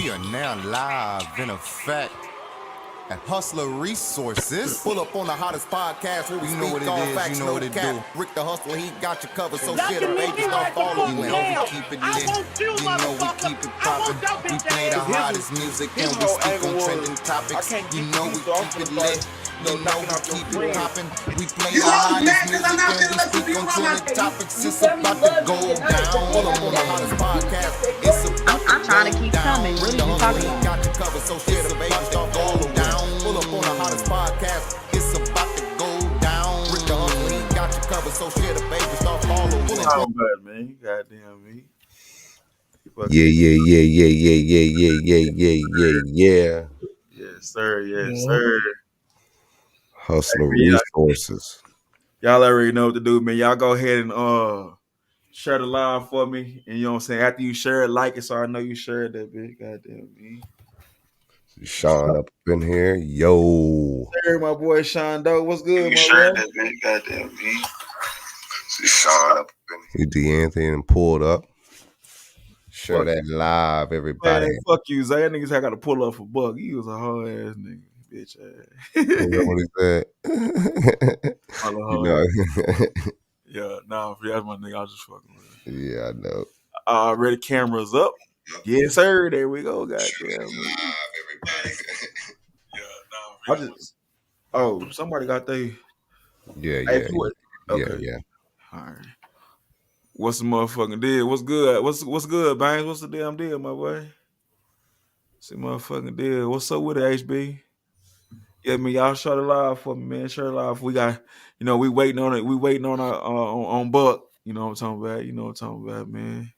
We are now live in effect at Hustler Resources. Pull up on the hottest podcast where we speak all facts, no cap. Rick the Hustler, he got you covered, so shit, baby, start following. You know we keep it lit, you know we keep it poppin'. We play the hottest music and we speak on trending topics. You know we keep it lit, you know we keep it poppin'. We play the hottest music and we speak on trending topics. It's about to go down. Pull up on the hottest podcast. It's about to I'm trying to keep coming. What are you talking about? got you covered, so shit, baby, start following. Pull up on the hottest podcast. It's about to go down. Rick the Hustler, he got you covered, so share the baby, start following. Pull up on Man, goddamn me. Yeah. Yes, sir. Hustler Resources. Y'all already know what to do, man. Y'all go ahead and share the live for me. And you know what I'm saying? After you share it, like it, so I know you shared that bitch. Goddamn me. Sean up in here. Yo. Hey, my boy Sean Doe. What's good, You my shared boy? that bitch, goddamn me. Sean up in He DeAnthony and pulled up. Share that live, everybody. Man, fuck you, Zay. That niggas I got to pull up for Buck. He was a hard ass nigga, bitch ass. You know what he said? You know. Yeah, nah, that's my nigga. I was just fucking with him. Yeah, I know. Ready, cameras up. Yes, sir. There we go. Goddamn. everybody. I just. Oh, somebody got they. Yeah. Okay. Yeah. All right. What's the motherfucking deal? What's good? What's good, Bangs? What's the damn deal, my boy? See motherfucking deal. What's up with it, HB? Yeah, man, y'all share the live for me, man. Share the live. We got, we waiting on it. We waiting on our on Buck. You know what I'm talking about? Man.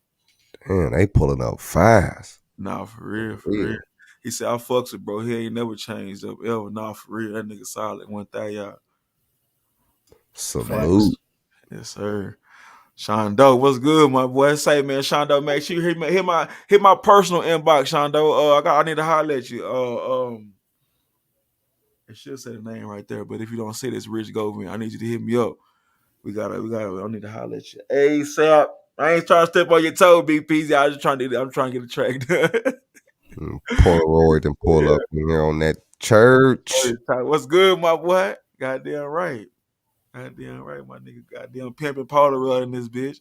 Damn, they pulling up fast. Nah, for real. He said, I fucks with bro. He ain't never changed up ever. Nah, for real. That nigga solid. 1,000. Salute. Yes, sir. Sean Doe, what's good, my boy? Say, man, Sean Doe, make sure you hit my personal inbox, Sean Doe. I need to holler at you. It should say the name right there, but if you don't see this, Rich Government, I need you to hit me up. I need to holler at you. ASAP. I ain't trying to step on your toe, BPZ. I'm trying to get a track done. Polaroid and pull up here on that church. What's good, my boy? Goddamn right, my nigga. Goddamn pimping Polaroid in this bitch.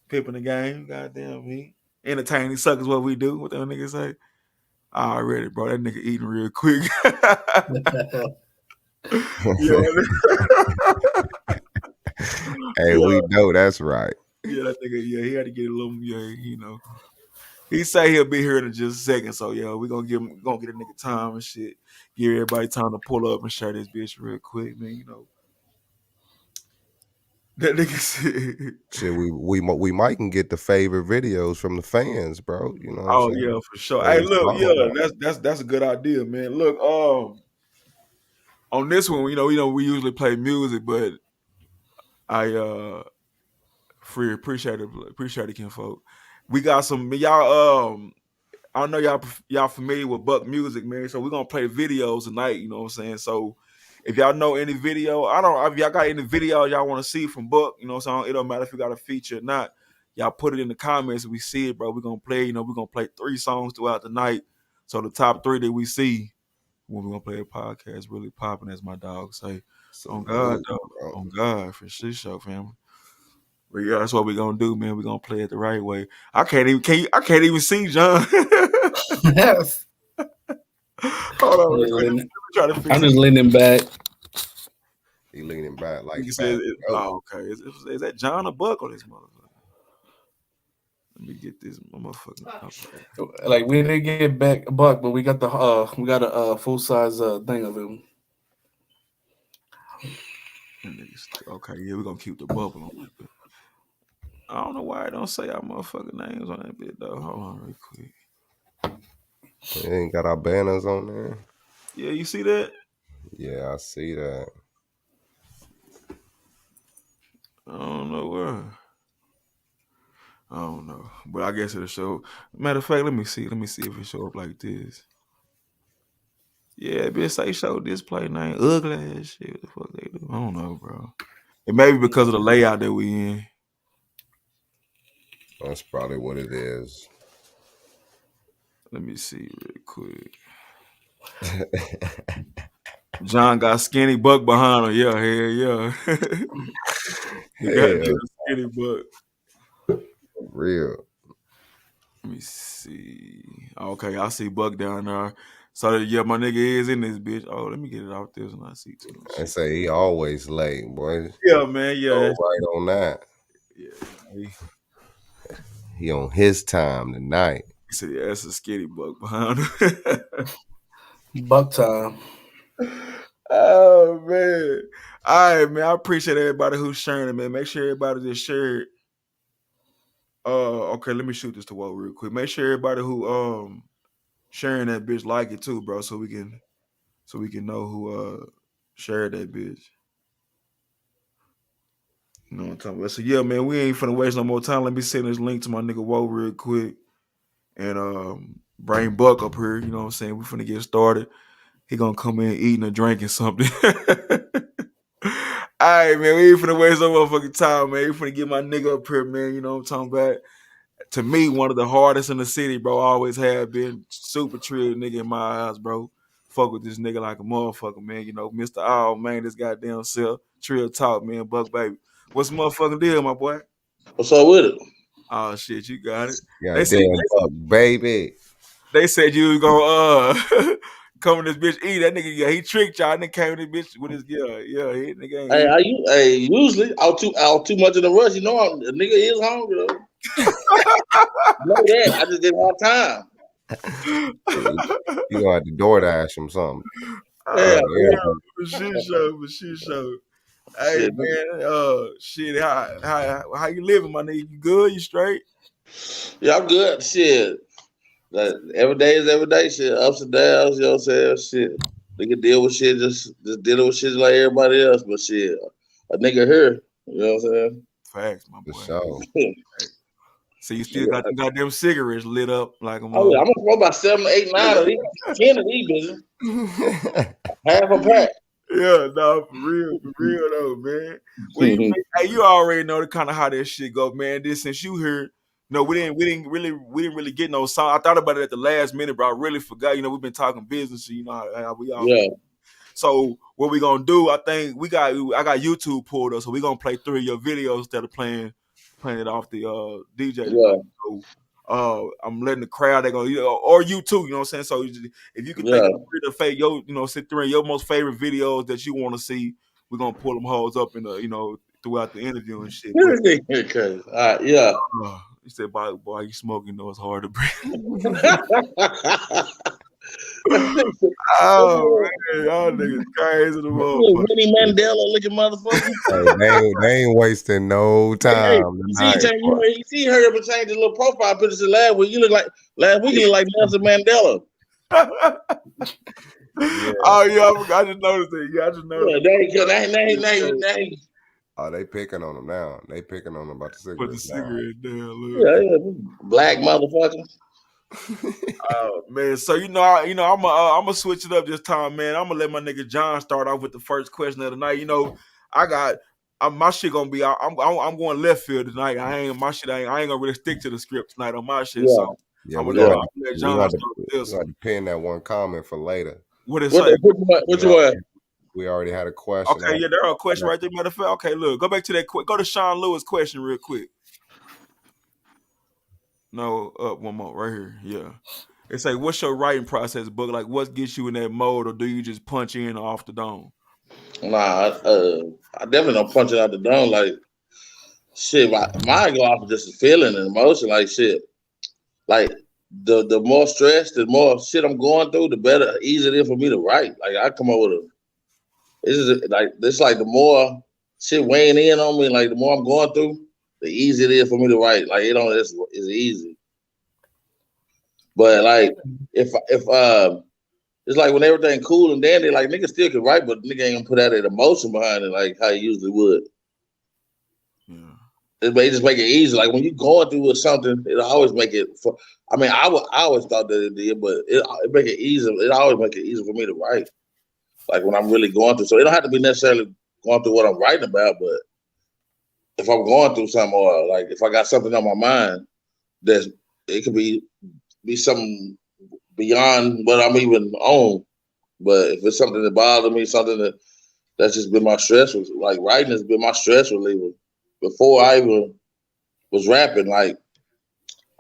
Pimping the game. Goddamn me. Entertaining suckers, what we do. What that nigga say? Already, bro. That nigga eating real quick. Hey, we know that's right. Yeah, that nigga, he had to get a little, He say he'll be here in just a second, so we gonna get a nigga time and shit. Give everybody time to pull up and share this bitch real quick, man. That nigga said, shit, we might can get the favorite videos from the fans, bro. You know. Oh yeah, for sure. Hey, look, that's a good idea, man. Look, on this one, we usually play music, but I appreciate it, kinfolk. We got some y'all. I know y'all familiar with Buck music, man. So we're gonna play videos tonight. You know what I'm saying? So if y'all know any video, if y'all got any video y'all want to see from Buck, you know what I'm saying? It don't matter if you got a feature or not. Y'all put it in the comments and we see it, bro. We're gonna play. We're gonna play 3 songs throughout the night. So the top 3 that we see when we're gonna play a podcast really popping, as my dog say. On God, though. On God, for sure, family. But yeah, that's what we're gonna do, man. We're gonna play it the right way. I can't even see John. Yes. Hold on. I'm just leaning back. He leaning back like he said, okay. Is that John or Buck on this motherfucker? Let me get this motherfucker. Like we didn't get back Buck, but we got a full size thing of him. Okay, yeah, we're gonna keep the bubble on it. I don't know why I don't say our motherfucking names on that bit though. Hold on real quick. We ain't got our banners on there. Yeah, you see that? Yeah, I see that. I don't know where. I don't know, but I guess it'll show. Matter of fact, let me see if it show up like this. Yeah, bitch, say show display name, ugly ass shit. What the fuck they do? I don't know, bro. It may be because of the layout that we in. That's probably what it is. Let me see real quick. John got skinny Buck behind him. Yeah, yeah. He got a skinny Buck. Real. Let me see. Okay, I see Buck down there. So yeah, my nigga is in this bitch. Oh, let me get it out there and I see too. I say he always late, boy. Yeah, man. Yeah, right on that. Yeah, he on his time tonight. He said, "Yeah, that's a skinny Buck behind him." Buck time. Oh man! All right, man. I appreciate everybody who's sharing it, man. Make sure everybody just share it. Okay, let me shoot this to Walt real quick. Make sure everybody who sharing that bitch like it too, bro, so we can know who shared that bitch. You know what I'm talking about? So yeah, man, we ain't finna waste no more time. Let me send this link to my nigga Walt real quick and bring Buck up here. You know what I'm saying? We finna get started. He gonna come in eating or drinking something. All right, man, we ain't finna waste no motherfucking time, man. We finna get my nigga up here, man. You know what I'm talking about? To me, one of the hardest in the city, bro. Always have been. Super Trill nigga in my eyes, bro. Fuck with this nigga like a motherfucker, man. You know, Mr. All, man, this goddamn self. Trill Talk, man. Buck Baby. What's the motherfucking deal, my boy? What's up with it? Oh, shit, you got it. Goddamn Buck Baby. They said you was gonna come in this bitch eat. That nigga, yeah, he tricked y'all. Nigga came in this bitch with his, yeah, he nigga ain't usually out too much in the rush. You know, the nigga is hungry though. I know that. I just didn't have time. You gonna have to DoorDash him something. Yeah, for shit show. Hey man, shit, how you living, my nigga? You good? You straight? Yeah, I'm good. Shit. Like, every day is every day. Shit, ups and downs. You know what I'm saying? Shit, nigga deal with shit just dealing with shit like everybody else. But shit, a nigga here. You know what I'm saying? Facts, my boy. For sure. So you still got them goddamn cigarettes lit up like a oh, yeah, I'm gonna smoke about 7, 8, 9 of these, 10 of these bitches. Half a pack. Yeah, no, for real though, man. Well, hey, you already know the kind of how that shit go, man. This since you here, no, we didn't really get no song. I thought about it at the last minute, but I really forgot. You know, we've been talking business, so you know how we all. Yeah. So what we gonna do? I think I got YouTube pulled up, so we gonna play 3 of your videos instead of playing it off the DJ. Yeah. So, I'm letting the crowd, they go, or you too, you know what I'm saying? So if you can think of the fake, sit through your most favorite videos that you want to see, we're gonna pull them hoes up in the, throughout the interview and shit. Okay. All right, yeah. He said, boy, you smoking, it's hard to breathe. Oh man, y'all niggas crazy the motherfucker. Winnie Mandela looking motherfucker. Hey, they ain't wasting no time. You see her ever change his little profile picture to last week? Last week you look like Nelson Mandela. Oh yeah, I just noticed it. Yeah, I just noticed. They oh, they picking on him now. They picking on him about the cigarette. Put the cigarette down. Look. Yeah, black motherfucker. Oh man, so I'm gonna switch it up this time, man. I'm gonna let my nigga John start off with the first question of the night. My shit gonna be. I'm going left field tonight. I ain't gonna really stick to the script tonight on my shit. Yeah. So yeah, I'm we're gonna gonna let John start with this. We're gonna pin that one comment for later. What is it? Which one? We already had a question. Okay, yeah, there are a question right there. Matter of fact, okay, look, go back to that quick. Go to Sean Lewis' question real quick. No, up one more right here. Yeah. It's like, what's your writing process, Book? Like, what gets you in that mode, or do you just punch in off the dome? Nah, I definitely don't punch it out the dome. Like, shit, mine go off of just a feeling and emotion. Like, shit, like the more stress, the more shit I'm going through, the better, easier it is for me to write. Like, I come up with it's like the more shit weighing in on me, like the more I'm going through, the easier it is for me to write. Like, it's easy. But like if it's like when everything cool and dandy, like nigga still can write, but nigga ain't gonna put that emotion behind it like how you usually would. Yeah. It just make it easy. Like when you going through something, it'll always make it. I always thought that it did, but it make it easy. It always make it easy for me to write. Like when I'm really going through, so it don't have to be necessarily going through what I'm writing about, but if I'm going through something or like if I got something on my mind, it could be something beyond what I'm even on. But if it's something that bothers me, something that's just been my stress, like writing has been my stress reliever. Before I even was rapping, like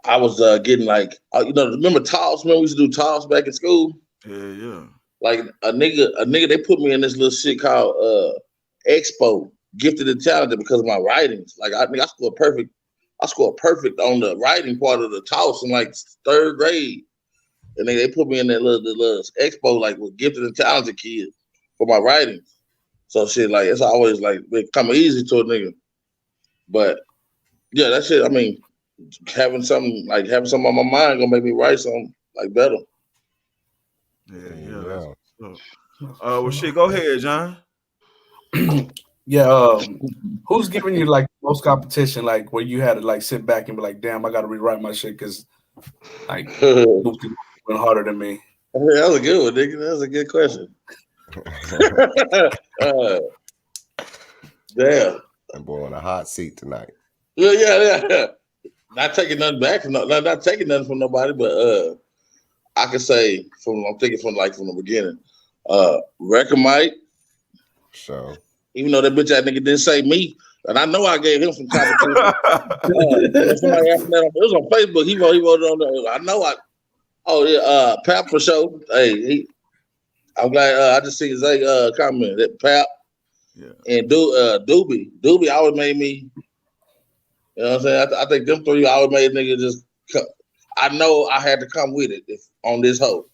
I was getting like, remember toss? Remember we used to do toss back in school? Yeah. Like a nigga, they put me in this little shit called Expo, Gifted and Talented, because of my writings. Like I scored perfect. I scored perfect on the writing part of the toss in like 3rd grade. And they put me in that little expo, like with gifted and talented kids for my writings. So shit, like it's always like they come easy to a nigga. But yeah, that shit, I mean, having something on my mind gonna make me write something like better. Yeah. Well shit, go ahead, John. Yeah, who's giving you like most competition, like where you had to like sit back and be like, damn, I gotta rewrite my shit because like went harder than me. That was a good one, nigga. That was a good question. Damn. That boy on a hot seat tonight. Yeah. Not taking nothing back from not taking nothing from nobody, but I can say I'm thinking from the beginning. Record Mike. So even though that bitch that nigga didn't say me, and I know I gave him some competition. Somebody asked me that, it was on Facebook. He wrote it on there. I know Pap for sure. Hey, I'm glad I just see his comment that Pap and Doobie always made me. You know what I'm saying? I think them three always made niggas just. I know I had to come with it on this hoe.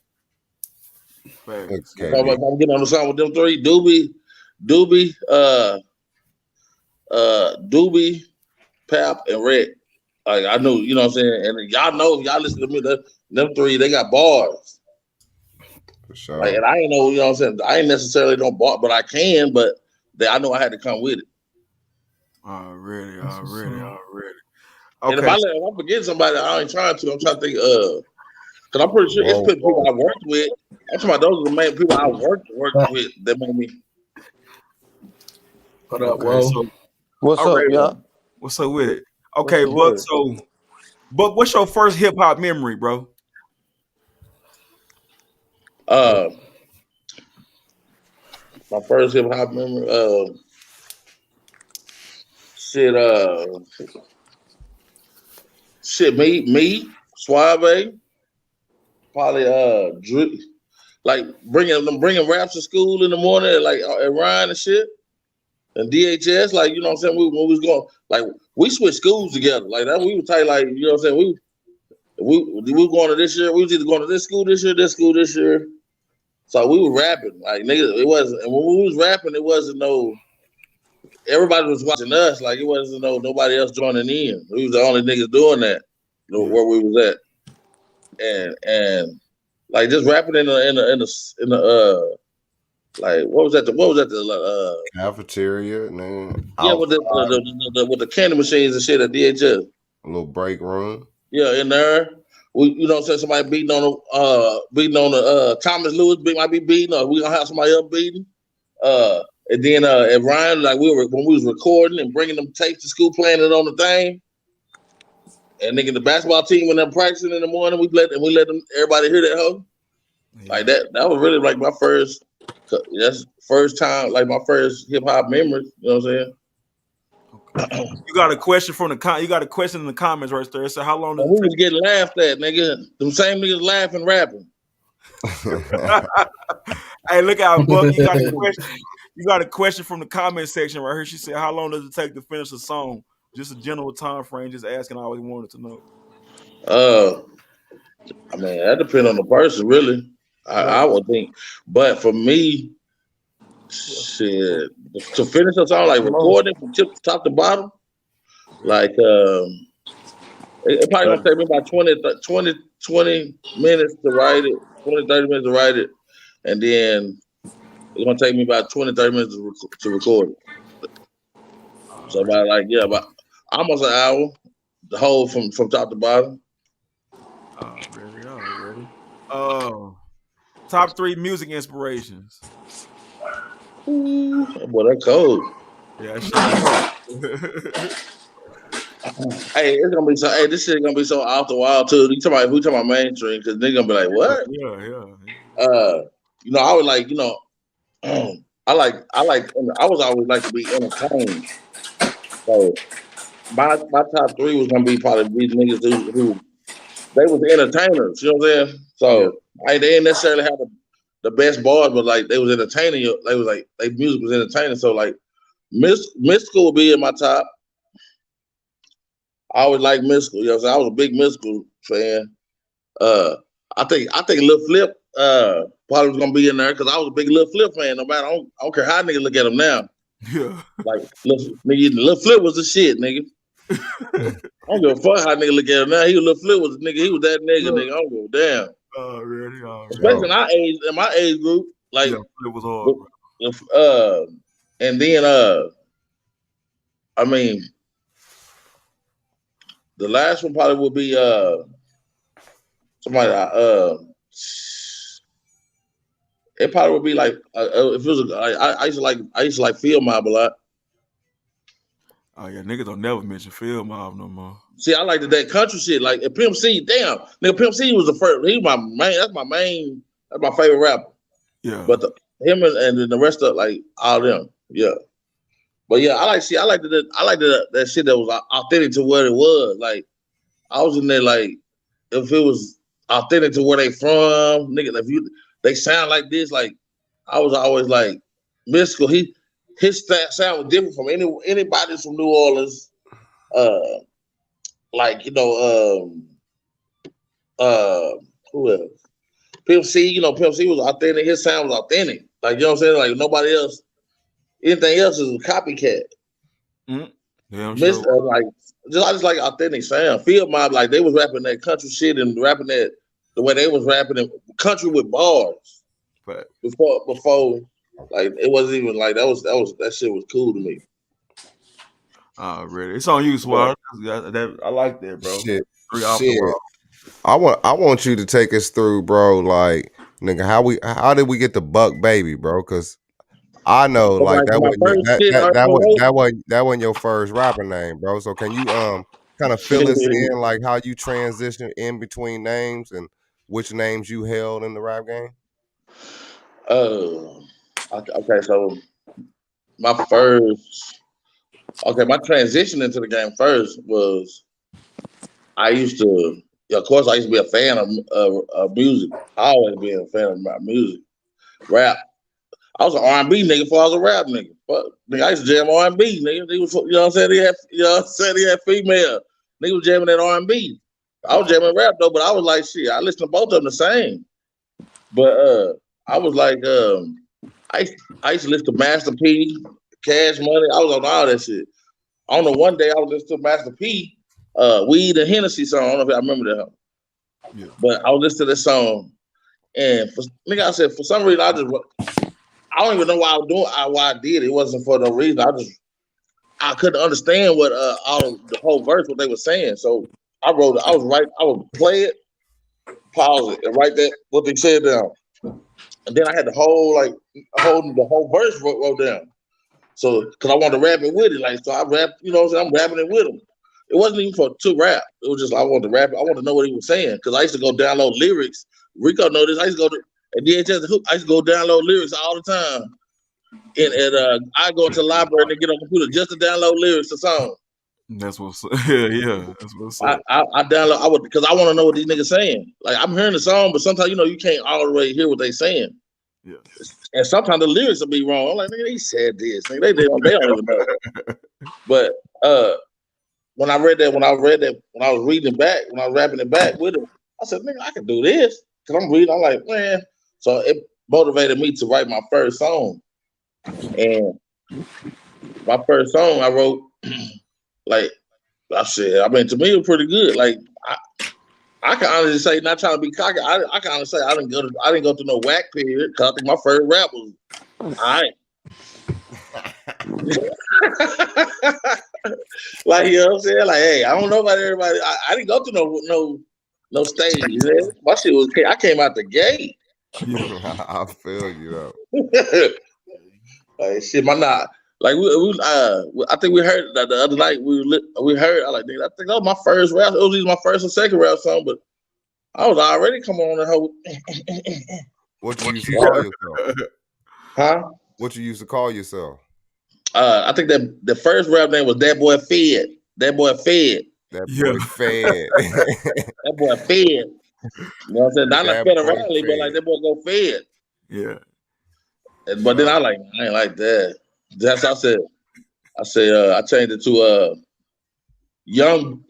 okay. So I'm getting on the song with them three. Doobie, Pap, and Red. Like I knew, you know what I'm saying? And y'all know, if y'all listen to me, them three, they got bars. For sure. Like, and I ain't know, you know what I'm saying? I ain't necessarily don't bar, but I can, but I know I had to come with it. Already. Okay. And if I forget somebody, I ain't trying to. I'm trying to think, because I'm pretty sure it's people I worked with. I'm talking about those are the main people I worked with that made me. What up, so, what's up, y'all? What's up with it? Okay, Buck. So, Buck, what's your first hip hop memory, bro? My first hip hop memory, me, Suave, probably Drew, like bringing raps to school in the morning, like at Ryan and shit. And DHS, like, you know what I'm saying? When we was going, like, we switched schools together. Like, that we were tight, like, you know what I'm saying? We were going to this year. We was either going to this school this year. So we were rapping. Like, niggas, it wasn't, and when we was rapping, it wasn't everybody was watching us. Like, it wasn't nobody else joining in. We was the only niggas doing that, where we was at. And like, just rapping in the like what was that? The cafeteria, man. Yeah, with the candy machines and shit at DHS. A little break room. Yeah, in there. We, you know what I'm saying, somebody beating on the Thomas Lewis might be beating, or we gonna have somebody else beating. And then at Ryan, like when we was recording and bringing them tapes to school, playing it on the thing. And nigga, the basketball team when they're practicing in the morning, we let them everybody hear that hoe. Yeah. Like that was really like my first time, like my first hip hop memory. You know what I'm saying? Okay. You got a question in the comments right there. So how long does it take? We was getting laughed at, nigga. Them same niggas laughing, rapping. Hey, look out, Buck. You got a question. You got a question from the comment section right here. She said, "How long does it take to finish a song? Just a general time frame. Just asking. I always wanted to know." I mean, that depends on the person, really. I would think, but for me, shit, to finish a song, like recording from top to bottom, like it probably gonna take me about 20 minutes to write it, 20, 30 minutes to write it, and then it's gonna take me about 20, 30 minutes to record it. So about almost an hour, the whole from top to bottom. Ready. Top 3 music inspirations. Ooh, boy, that cold. Yeah, Hey, it's gonna be so. Hey, this shit gonna be so off the wall too. We talking about mainstream because they're gonna be like, what? Yeah. You know, I would like, you know, I was always like to be entertained. So my top three was gonna be probably these niggas who they was entertainers. You know what I'm saying? So they didn't necessarily have the best bars, but like they was entertaining. They was like their music was entertaining. So like Mystical would be in my top. I always liked Mystical. You know what I'm saying? I was a big Mystical fan. I think Lil Flip probably was gonna be in there because I was a big Lil Flip fan. No matter, I don't care how niggas look at him now. Yeah. Like Lil Flip was the shit, nigga. I don't give a fuck how nigga look at him now. Lil Flip was the nigga. He was that nigga, nigga. I don't give a damn. Really? Especially in my age group, like it was hard. And then I mean, the last one probably would be somebody. It probably would be like if it was. I used to like Field Mob a lot. Oh yeah, niggas don't never mention Field Mob no more. See, I like that country shit. Like Pimp C, damn, nigga, Pimp C was the first. He was my main. That's my main. That's my favorite rapper. Yeah. But him and the rest of like all them, yeah. But yeah, I like that shit that was authentic to what it was. Like I was in there like if it was authentic to where they from, nigga. If they sound like this, like I was always like Mystical. His sound was different from anybody from New Orleans. Like you know, who else? Pimp C. You know, Pimp C was authentic. His sound was authentic. Like you know what I'm saying. Like nobody else. Anything else is a copycat. Yeah, sure. Like I just like authentic sound. Field Mob, like they was rapping that country shit and rapping that the way they was rapping it, country with bars. Right. Before, like it wasn't even like that shit was cool to me. Really? It's on you, Swat. I like that, bro. Shit. I want you to take us through, bro. Like, nigga, how did we get the Buk Baby, bro? Because I know, like that wasn't your first rapper name, bro. So can you kind of fill us in, like how you transitioned in between names and which names you held in the rap game? Okay, so my transition into the game first was I used to be a fan of music. I always been a fan of my music, rap. I was an R&B nigga before I was a rap nigga. But nigga, I used to jam R&B, nigga. You know what I'm saying? He had female. Nigga was jamming that R&B. I was jamming rap though, but I was like, shit, I listen to both of them the same. But I was like, I used to listen to Master P, Cash Money. I was on all that shit. I don't know, one day I was listening to Master P, Weed and Hennessy song. I don't know if I remember that. Yeah. But I was listening to this song, and I said, for some reason, I don't even know why why I did it. It wasn't for no reason. I couldn't understand what the whole verse, what they were saying. So I wrote it. I would play it, pause it, and write that what they said down. And then I had the whole verse wrote down. So because I wanted to rap it with it, like so I rapped, you know what I'm saying? I'm rapping it with him. It wasn't even to rap. It was just I wanted to rap it. I wanted to know what he was saying because I used to go download lyrics. Rico know this. I used to go to and DHS Hoop. I used to go download lyrics all the time. And I go to the library and get on the computer just to download lyrics to songs. That's what's yeah. That's what's up. I download because I want to know what these niggas saying. Like I'm hearing the song, but sometimes you can't already hear what they saying. Yeah. And sometimes the lyrics will be wrong. I'm like, nigga, they said this. Nigga, they don't even know. But when I read that, when I was reading it back, when I was rapping it back with him, I said, nigga, I can do this. Cause I'm reading, I'm like, man. So it motivated me to write my first song. And my first song I wrote, like I said, I mean, to me it was pretty good. Like I can honestly say, not trying to be cocky, I can honestly say I didn't go through no whack period because I think my first rap was all right. Like, you know what I'm saying? Like, hey, I don't know about everybody. I didn't go through no stage. Man. My shit was, I came out the gate. I feel you though. Like, shit, my Like I think we heard that the other night. We heard. I think that was my first rap. It was either my first or second rap song, but I was already coming on the whole. What you used to call yourself? Huh? What you used to call yourself? I think that the first rap name was That Boy Fed. That Boy Fed. That boy Fed. That boy Fed. You know what I'm saying? Not like federally, but like that boy go Fed. Yeah. But then I ain't like that. That's I said. I changed it to young.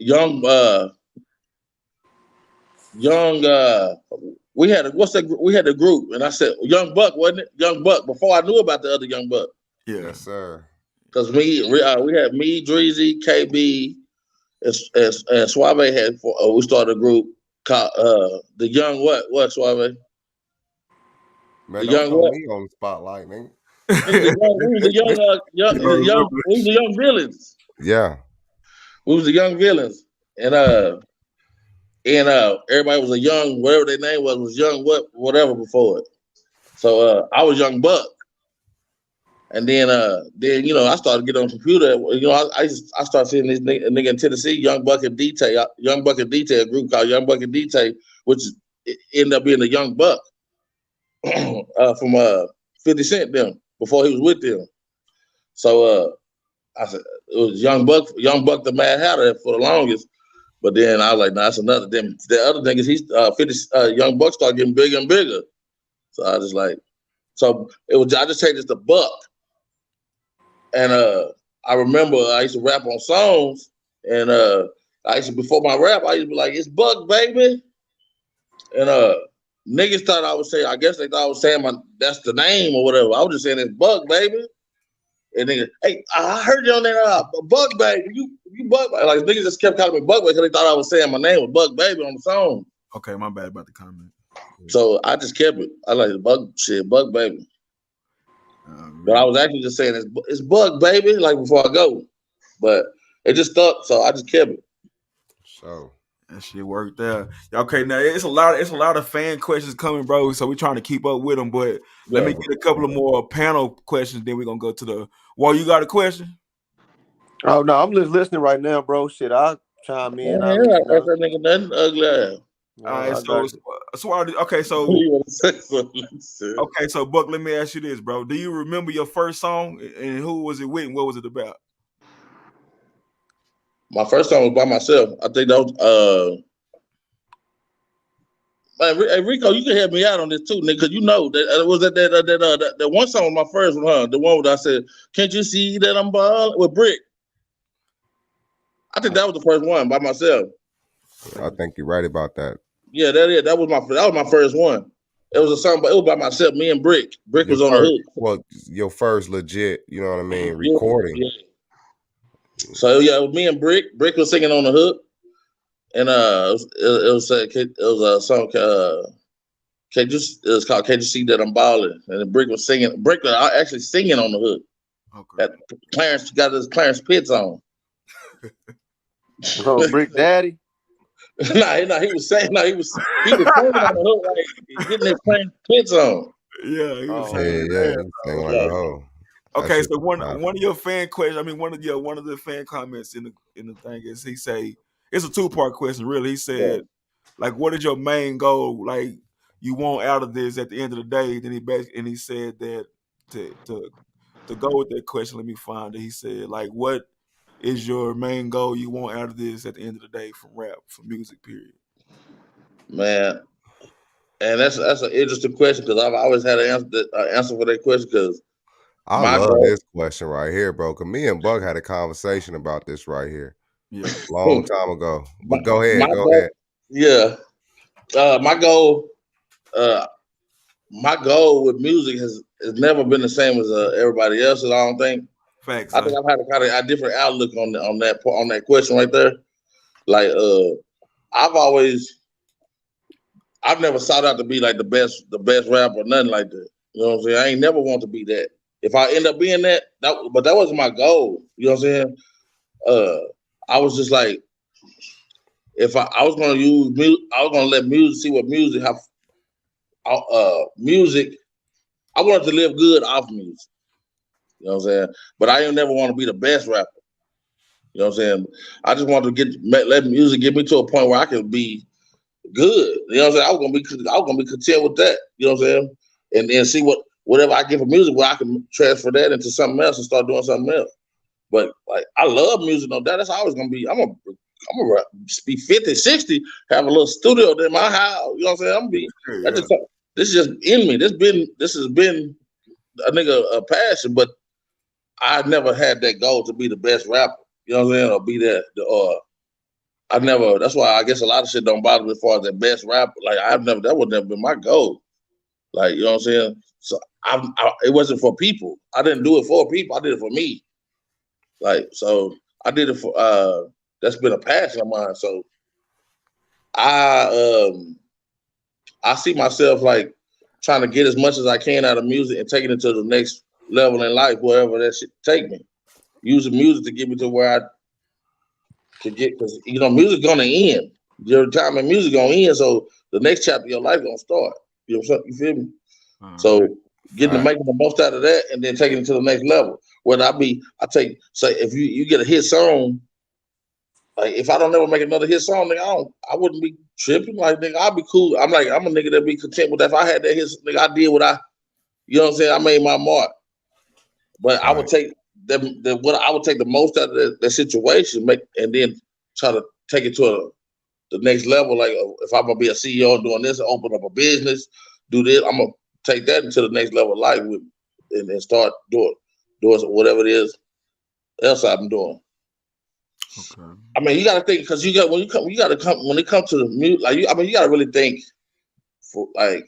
We had the group, and I said Young Buck, wasn't it? Young Buck. Before I knew about the other Young Buck. Yeah, yes, sir. Because we had me, Dreezy, KB, and Suave had. We started a group called the Young what Suave. Man, the don't Young put what? me on the spotlight, man. We was the young villains. Yeah. We was the young villains, and everybody was a young, whatever their name was young whatever before it. So I was Young Buck, and then I started getting on the computer. I started seeing this nigga in Tennessee, Young Buck and Detail, a group called Young Buck and Detail, which ended up being the Young Buck from 50 Cent them before he was with them. So I said it was Young Buck the Mad Hatter for the longest. But then I was like, nah, that's another. Then the other thing is Young Buck started getting bigger and bigger. So I just like, I just changed it to Buck. And I remember I used to rap on songs, and before my rap, I used to be like, it's Buk Baby. And niggas thought I was saying, I guess they thought I was saying that's the name or whatever. I was just saying it's Buk Baby. And niggas, hey, I heard you on that Buk Baby. You Buk Baby. Like niggas just kept calling me Buk Baby because they thought I was saying my name was Buk Baby on the song. Okay, my bad about the comment. So I just kept it. I like the Buk Baby. But I was actually just saying it's Buk Baby, like before I go. But it just stuck, so I just kept it. So that shit worked out. Okay, now it's a lot of fan questions coming, bro. So we're trying to keep up with them. But let me get a couple of more panel questions. Then we're gonna go to the. Well, you got a question? Oh no, I'm just listening right now, bro. Shit, I'll chime in. That's that nigga nothing ugly ass. All right, so Buck, let me ask you this, bro. Do you remember your first song and who was it with and what was it about? My first song was by myself. I think that was hey, Rico, you can help me out on this too, nigga, because you know that was that one song was my first one, huh? The one where I said, "Can't you see that I'm balling?" with Brick. I think that was the first one by myself. I think you're right about that. Yeah, that was my first one. It was a song, but it was by myself, me and Brick. Brick was on the hook. Well, your first legit, you know what I mean, recording. Yeah. So yeah, it was me and Brick. Brick was singing on the hook, and it was a song. It was called "Can't You See That I'm Balling?" And then Brick was singing. Brick was actually singing on the hook. Okay. That Clarence got his Clarence Pitts on. Oh, Brick Daddy. Nah, he was saying he was singing on the hook, like getting his Clarence Pitts on. Yeah, he was singing on the hook. Okay, so one of your fan questions. I mean, one of the fan comments in the thing is he say it's a 2-part question. Really, he said, like, what is your main goal? Like, you want out of this at the end of the day? Then he said that to go with that question. Let me find it. He said, like, what is your main goal you want out of this at the end of the day from rap, from music, period? Man, and that's an interesting question because I've always had an answer for that question because. I love this question right here, bro. Cause me and Buck had a conversation about this right here. Yeah, long time ago. But go ahead. Yeah, my goal with music has never been the same as everybody else's. I don't think. Facts. I think I've had a kind of a different outlook on that question right there. Like, I've never sought out to be like the best rapper or nothing like that. You know what I'm saying? I ain't never want to be that. If I end up being that wasn't my goal. You know what I'm saying? I was just like, if I was going to use music, I was going to let music see what music have. Music, I wanted to live good off music. You know what I'm saying? But I ain't never want to be the best rapper. You know what I'm saying? I just want to let music get me to a point where I can be good. You know what I'm saying? I was gonna be content with that. You know what I'm saying? And then see whatever I get for music, where I can transfer that into something else and start doing something else. But like, I love music, no doubt. That's always gonna be. I'm gonna be 50, 60, have a little studio in my house. You know what I'm saying? I'm gonna be. This is just in me. This has been a nigga a passion, but I never had that goal to be the best rapper. You know what I'm saying? Or be that. I never. That's why I guess a lot of shit don't bother me as far as the best rapper. Like that would never been my goal. Like, you know what I'm saying? So it wasn't for people. I didn't do it for people. I did it for me. Like, so I did it for. That's been a passion of mine. So I see myself like trying to get as much as I can out of music and taking it to the next level in life, wherever that shit take me. Using music to get me to where I could get, because music's gonna end. Your time in music gonna end, so the next chapter of your life gonna start. You know what I'm saying? You feel me? So making the most out of that and then taking it to the next level. Whether say if you get a hit song, like if I don't ever make another hit song, nigga, I wouldn't be tripping. Like, nigga, I'll be cool. I'm a nigga that be content with that. If I had that hit, nigga, I did what you know what I'm saying? I made my mark. But I would take I would take the most out of that situation, and then try to take it to the next level. Like, if I'm gonna be a CEO doing this, open up a business, do this, I'm gonna take that into the next level of life and start doing whatever it is else I'm doing. Okay. I mean, you gotta think, because when it comes to the music, like you gotta really think for like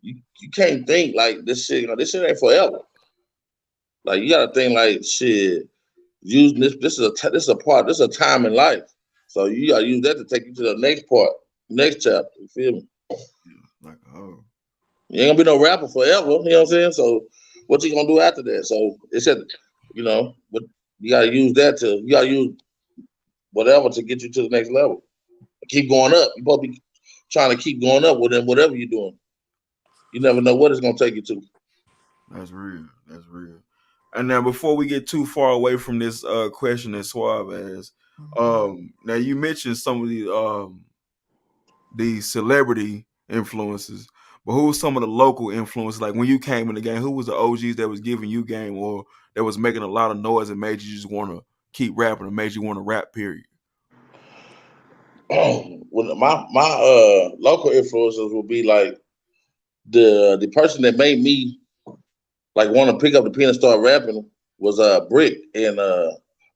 you can't think like this shit ain't forever. Like, you gotta think like, shit, use this is a time in life. So you gotta use that to take you to the next part, next chapter. You feel me? Like, you ain't gonna be no rapper forever. You know what I'm saying? So what you gonna do after that? So it said, but you gotta use whatever to get you to the next level. Keep going up. You supposed to be trying to keep going up with whatever you're doing. You never know what it's gonna take you to. That's real. That's real. And now, before we get too far away from this question that Suave asked, now you mentioned some of the celebrity influences, but who was some of the local influences? Like, when you came in the game, who was the OGs that was giving you game, or that was making a lot of noise and made you just want to keep rapping, or made you want to rap, period? Well, my local influences would be like the person that made me like want to pick up the pen and start rapping was Brick and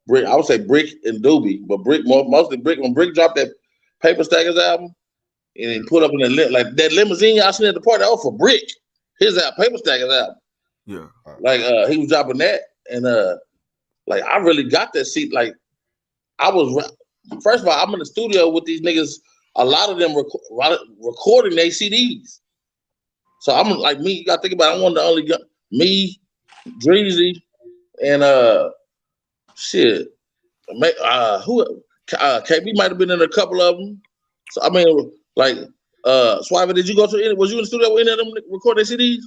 Brick. I would say Brick and Doobie, but Brick mostly Brick. When Brick dropped that Paper Stackers album and he put up in like that limousine y'all seen at the party, for Brick, his Paper Stackers album. Yeah, like he was dropping that, and like I really got that seat. Like, I was first of all, I'm in the studio with these niggas. A lot of them recording their CDs. So I'm like, me. You got to think about it, I'm one of the only me, Dreezy, and shit. Who? KB might have been in a couple of them. So I mean, like, Swiver, did you go to? Was you in the studio with any of them recording their CDs?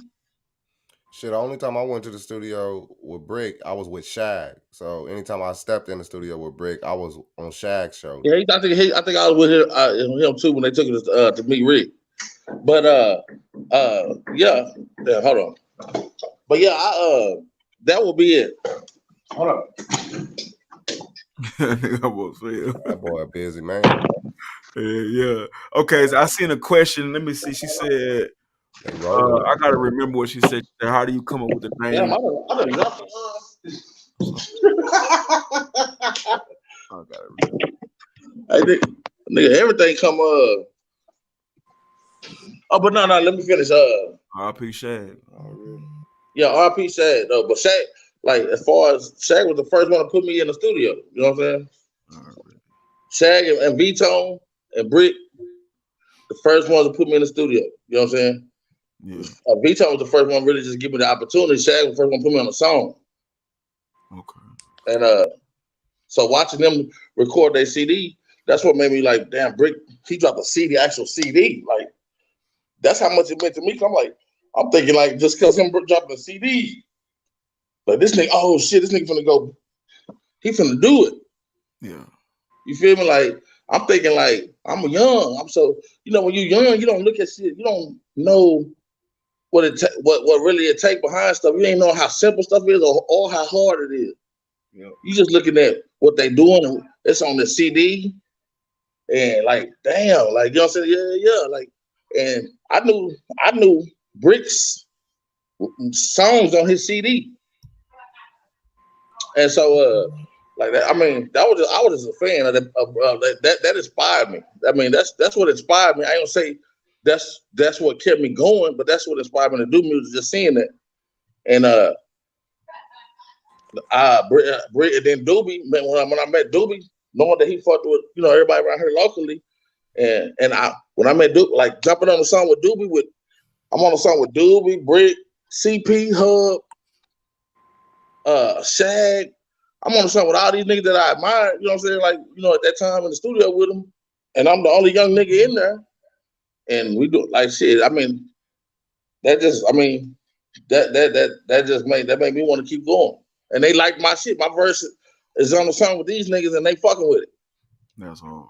Shit, the only time I went to the studio with Brick, I was with Shag. So anytime I stepped in the studio with Brick, I was on Shag's show. Yeah, I think I was with him too when they took us to meet Rick. But yeah, hold on. But yeah, that will be it. Hold on. That boy busy, man. Yeah. Okay, so I seen a question. Let me see. She said, I gotta remember what she said. How do you come up with the name? Damn, I done dropped I gotta remember. I think, nigga, everything come Oh, but no, let me finish. R.P. Shag. Yeah, R.P. Shag though. But Shag, like, as far as Shag was the first one to put me in the studio. You know what I'm saying? Shag and V-Tone and Brick, the first ones to put me in the studio. You know what I'm saying? Yeah. V-Tone was the first one really just give me the opportunity. Shag was the first one to put me on a song. Okay. And so watching them record their CD, that's what made me like, damn, Brick, he dropped a CD, actual CD. Like, that's how much it meant to me. I'm like, I'm thinking like, just because him dropping a CD, But this nigga, oh shit, this nigga finna go. He finna do it. Yeah. You feel me? Like, I'm thinking like, I'm young. I'm so, when you're young, you don't look at shit. You don't know what really it take behind stuff. You ain't know how simple stuff is or how hard it is. Yeah. You just looking at what they doing and it's on the CD. And like, damn, like, you know what I'm saying? Yeah. Like, and I knew Brick's songs on his CD. And so, like that, I mean, I was just a fan of that inspired me. I mean, that's what inspired me. I ain't gonna say that's what kept me going, but that's what inspired me to do music. Just seeing that, and Britt, and then Doobie. When I met Doobie, knowing that he fucked with everybody around here locally, and when I met Doobie, like jumping on the song with Doobie, I'm on a song with Doobie, Britt, CP, Hub, Shag. I'm on the song with all these niggas that I admire, you know what I'm saying? Like, at that time in the studio with them, and I'm the only young nigga in there. And we do like shit. I mean, that just made me want to keep going. And they like my shit. My verse is on the song with these niggas and they fucking with it. That's hard.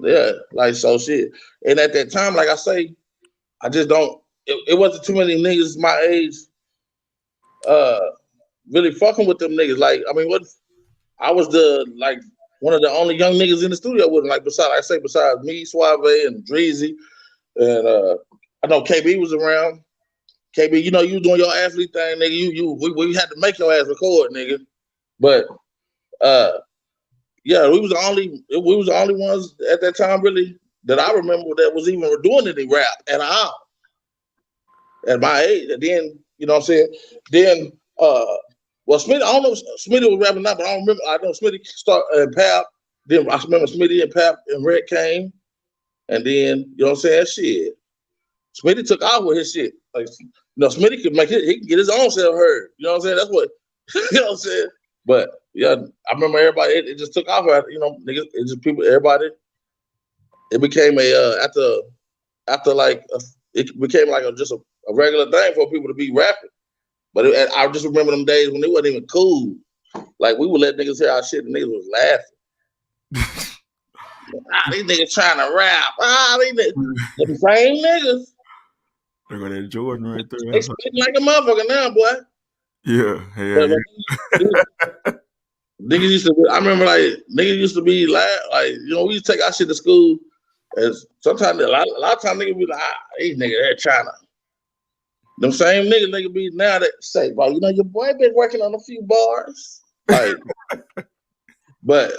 Yeah, like so shit. And at that time, like I say, I just don't it wasn't too many niggas my age really fucking with them niggas. Like, I mean, I was one of the only young niggas in the studio with him. Like besides me, Suave, and Dreezy, and I know KB was around. KB, you was doing your athlete thing, nigga. We had to make your ass record, nigga. But yeah, we was the only ones at that time really that I remember that was even doing any rap at all at my age. And then you know what I'm saying. Then well, Smitty, I don't know if Smitty was rapping now, but I don't remember. I know Smitty started and Pap. Then I remember Smitty and Pap and Red came. And then, you know what I'm saying? Shit. Smitty took off with his shit. Like, Smitty could he can get his own self heard. You know what I'm saying? That's what, you know what I'm saying? But yeah, I remember everybody, it just took off, niggas, it just people, everybody. It became after like, it became like just a regular thing for people to be rapping. But I just remember them days when it wasn't even cool. Like, we would let niggas hear our shit and niggas was laughing. These niggas trying to rap. These niggas, the same niggas. Look at that Jordan right there. They spitting like a motherfucker now, boy. Yeah. Niggas used to. I remember niggas used to be like we used to take our shit to school, and sometimes a lot of times niggas be like, these niggas they're trying to. Them same niggas be now that say, bro, your boy been working on a few bars, like, but.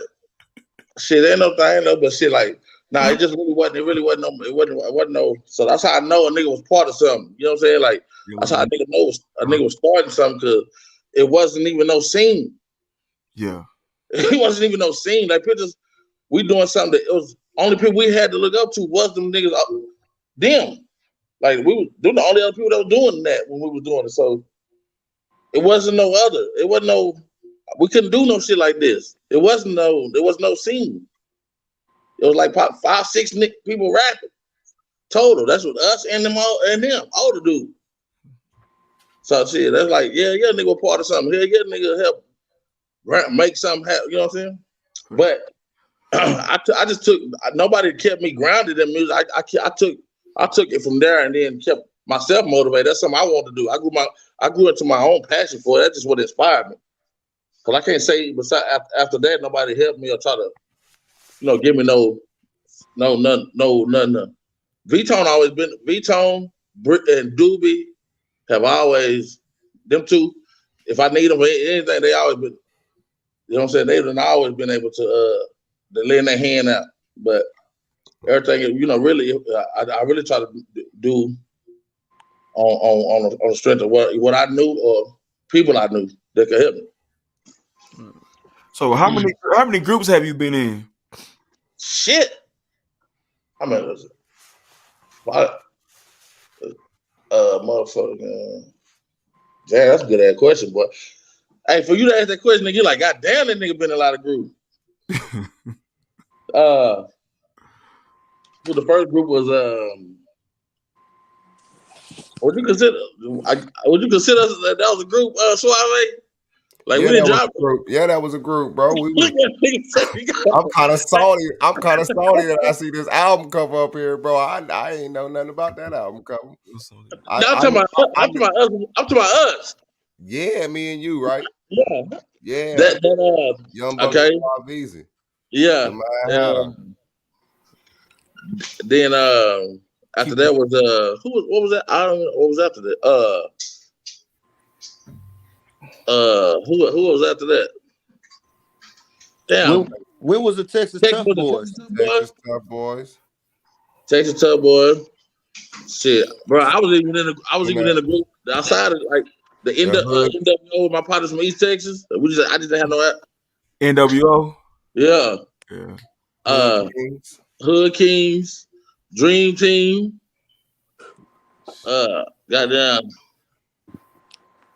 Shit, ain't no thing though, but shit like, it just really wasn't. It really wasn't no. So that's how I know a nigga was part of something. You know what I'm saying? Like, that's how a nigga know a nigga was starting something because it wasn't even no scene. Yeah, it wasn't even no scene. Like pictures, we doing something that it was only people we had to look up to was them niggas. Them, like we were the only other people that were doing that when we were doing it. So it wasn't no other. It wasn't no. We couldn't do no shit like this. There was no scene. It was like 5, 6 people rapping total. That's what us and them all and him, older dude. So shit, that's like, yeah, nigga was part of something. Yeah, nigga help make something happen. You know what I'm saying? But I just took. Nobody kept me grounded in music. I took it from there and then kept myself motivated. That's something I wanted to do. I grew into my own passion for it. That's just what inspired me. Cause I can't say after that nobody helped me or try to, give me no nothing. V-Tone always been V-Tone, Britt and Doobie have always them two. If I need them for anything, they always been. You know what I'm saying? They've always been able to lend their hand out. But everything, really, I really try to do on the strength of what I knew or people I knew that could help me. So how many groups have you been in? Shit. I mean, motherfucker. Damn, that's a good ass question, boy. Hey, for you to ask that question, nigga, you're like, God damn, that nigga been in a lot of groups. Well, the first group was would you consider that was a group, Suave? Like Yeah, we didn't that was drop. a group. Yeah, that was a group, bro. We Look was, at nigga said he got- I'm kind of salty. I'm kind of salty that I see this album cover up here, bro. I ain't know nothing about that album cover. No, I'm talking about us. I'm talking about us. Yeah, me and you, right? Yeah. Yeah. That Young Buck okay. Easy. Yeah. Then after that was what was that? I don't know what was after that. Who was after that? Damn. When was the Texas Tough Boys? Texas Tough Boys. Texas Tough Boys. Shit, bro. I was even in the group outside of like the NWO with my partners from East Texas. I just didn't have no NWO. Yeah. Hood Kings, Dream Team. Goddamn.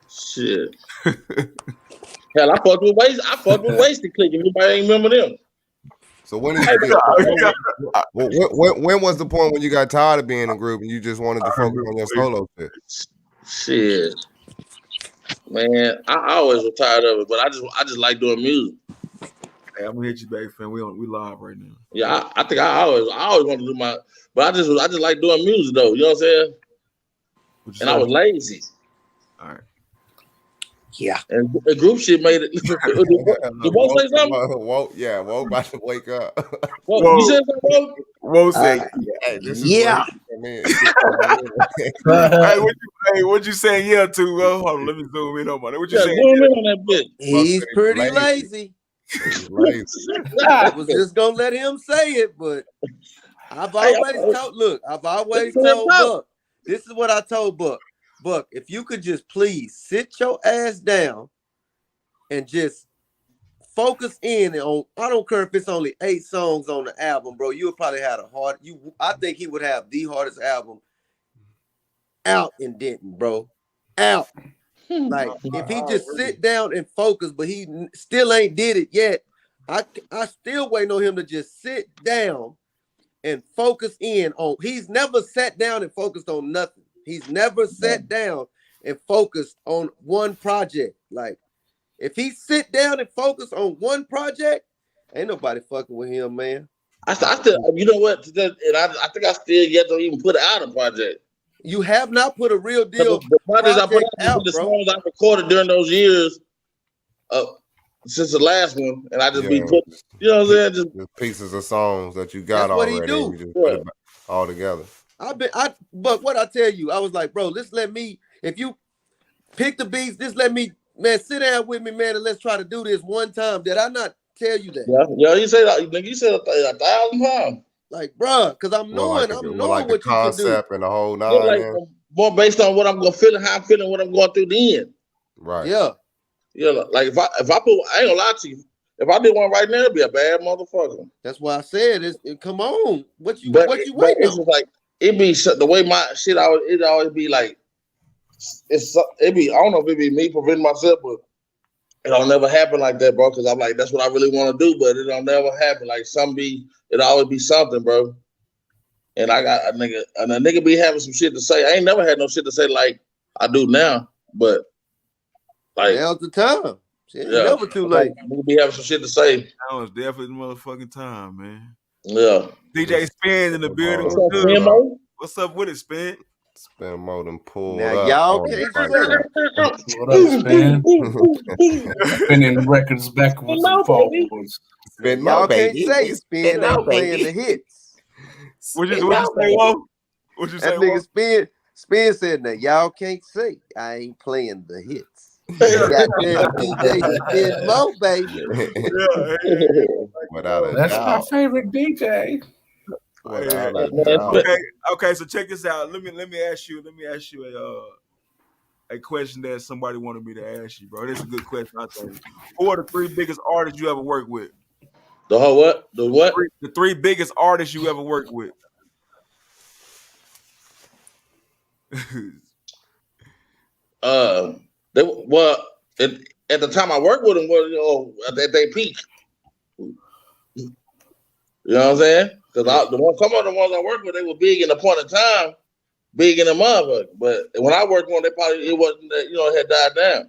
Shit. Hell, I fucked with Wasted Click. Anybody ain't remember them? So when was the point when you got tired of being in a group and you just wanted to focus on your solo shit? Shit, man, I always was tired of it, but I just like doing music. Hey, I'm gonna hit you back, fam. We live right now. Yeah, I think I always want to do my, but I just like doing music though. You know what I'm saying? And I was lazy. All right. Yeah. And the group shit made it. You want to say something? Whoa, about to wake up. Whoa. You said something, Whoa, say. Hey, this yeah. Hey, what you saying? Yeah, to? Hold on, let me zoom in on what you saying. Zoom in on that bitch. He's pretty lazy. I was just gonna let him say it, but I've always told Buck. This is what I told Buck. Buck, if you could just please sit your ass down and just focus in on, I don't care if it's only 8 songs on the album, bro. You would probably have I think he would have the hardest album out in Denton, bro. Out. Like if he just sit down and focus, but he still ain't did it yet. I still waiting on him to just sit down and focus in on. He's never sat down and focused on nothing. He's never sat down and focused on one project. Like, if he sit down and focus on one project, ain't nobody fucking with him, man. I still, you know what? And I think I still yet to even put out a project. You have not put a real deal. The projects I put out, the bro. songs I recorded during those years, since the last one, and I just be put, you know what I'm saying? Just pieces of songs that you got that's what already. He do. And you just put it all together. But what I tell you, I was like, bro, if you pick the beats, just let me, man, sit down with me, man, and let's try to do this one time. Did I not tell you that? Yeah, you said that. You said 1,000 times. Like, bro, because I'm knowing what you can do. And the whole nine. Like, more based on what I'm gonna feel and how I'm feeling, what I'm going through then. Right. Yeah. Yeah, like if I put, I ain't gonna lie to you. If I did one right now, it'd be a bad motherfucker. That's why I said, come on, what you waiting on? It's just like it be the way my shit it always be like it be. I don't know if it be me preventing myself, but it don't never happen like that, bro. Because I'm like, that's what I really want to do, but it don't never happen. Like it always be something, bro. And I got a nigga be having some shit to say. I ain't never had no shit to say like I do now, but like now's the time. It's never too late. Nigga be having some shit to say. That was definitely the motherfucking time, man. Yeah. DJ Spin in the building. What's up with it, Spin? Spin more than pull. Now y'all can't say what up, Spin? Spinning records backwards and forwards. Spin y'all can't say Spin ain't playing the hits. What you say, Whoa? What you say, That nigga Spin said that y'all can't say I ain't playing the hits. Goddamn DJ Spin Mo, baby. That's my favorite DJ. Okay. So check this out. Let me ask you a question that somebody wanted me to ask you, bro. This is a good question. I think. Who are the 3 biggest artists you ever worked with? The whole what? The what? The 3 biggest artists you ever worked with. At the time I worked with them, at their peak. You know what I'm saying? Because some of the ones I worked with, they were big in the point of time, big in the motherfucker. But when I worked with them, it wasn't, it had died down.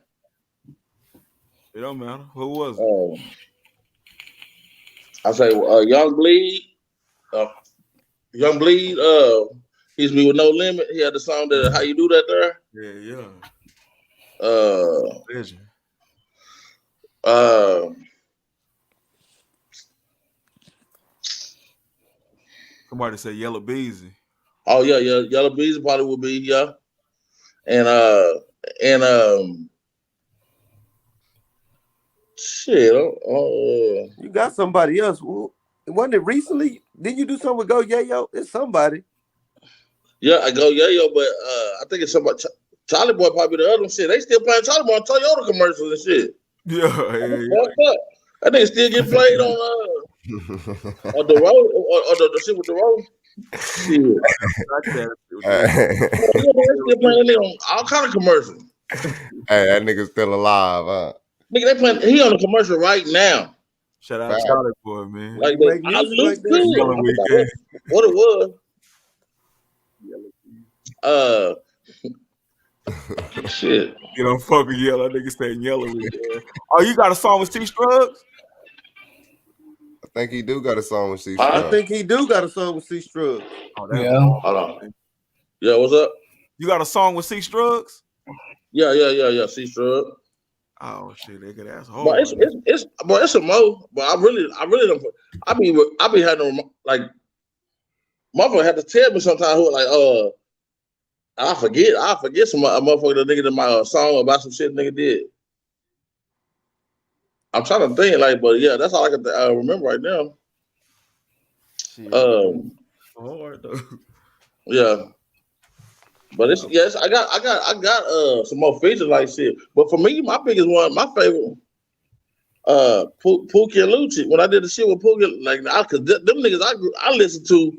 It don't matter. Who was it? I say Young Bleed. Young Bleed. He's Me With No Limit. He had the song that How You Do That there. Yeah. Legend. Somebody say Yellow Beezy. Oh yeah, Yellow Beezy probably would be, yeah. And shit. You got somebody else. Wasn't it recently? Didn't you do something with Go Yayo? It's somebody. Yeah, I Go Yayo, but I think it's somebody. Charlie Boy probably the other one. Shit, they still playing Charlie Boy on Toyota commercials and shit. Yeah. That nigga still get played on the road or the shit with the road. Shit. Still playing that on all kind of commercials. Hey, that nigga's still alive, huh? Nigga, they playing. He on the commercial right now. Shout out to Charlie Boy, man. Like that. I look good. What it was. Shit. You don't fucking yellow. That nigga saying Yellow Weekend. Oh, you got a song with C Scruggs? I think he do got a song with C I Scruggs. think he do got a song with C Scruggs. Oh, Yeah. Hold on. Yeah, what's up? You got a song with C Scruggs? Yeah. C Scruggs. Oh shit, they could ask. But it's a mo. But I really don't. I be having like, motherfucker had to tell me sometimes who like I forget some a motherfucker that nigga did my song about some shit nigga did. I'm trying to think like, but yeah, that's all I can remember right now. Hard though. Yeah. But I got some more features like shit. But for me, my biggest one, my favorite, Pookie and Lucci. When I did the shit with Pookie, like, cause them niggas I listen to,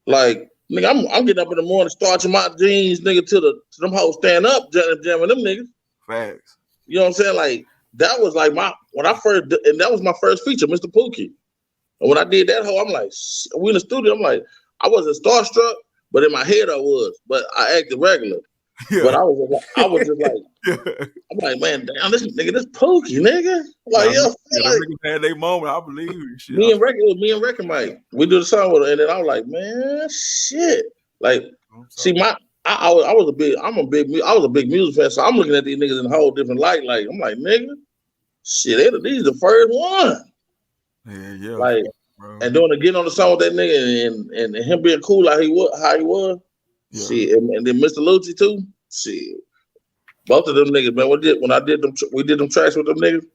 like, nigga, I'm getting up in the morning, starching my jeans, nigga, to them hoes stand up, jamming them niggas. Facts. You know what I'm saying? Like, that was like that was my first feature, Mr. Pookie. And when I did that hoe, I'm like, we in the studio, I'm like, I wasn't starstruck. But in my head I was, but I acted regular. Yeah. But I was just like, I'm like, man, damn, this Pookie, nigga. Like, niggas had their moment. I believe you. Shit. Me and Record Mike, we do the song with her, and then I was like, man, shit. Like, see, I was a big music fan, so I'm looking at these niggas in a whole different light. Like, I'm like, nigga, shit, these the first one. Yeah. Like. Bro. And doing getting on the song with that nigga and him being cool how he was. Yeah. Shit, and then Mr. Lucci too. Shit, both of them niggas, man. We did them tracks with them niggas.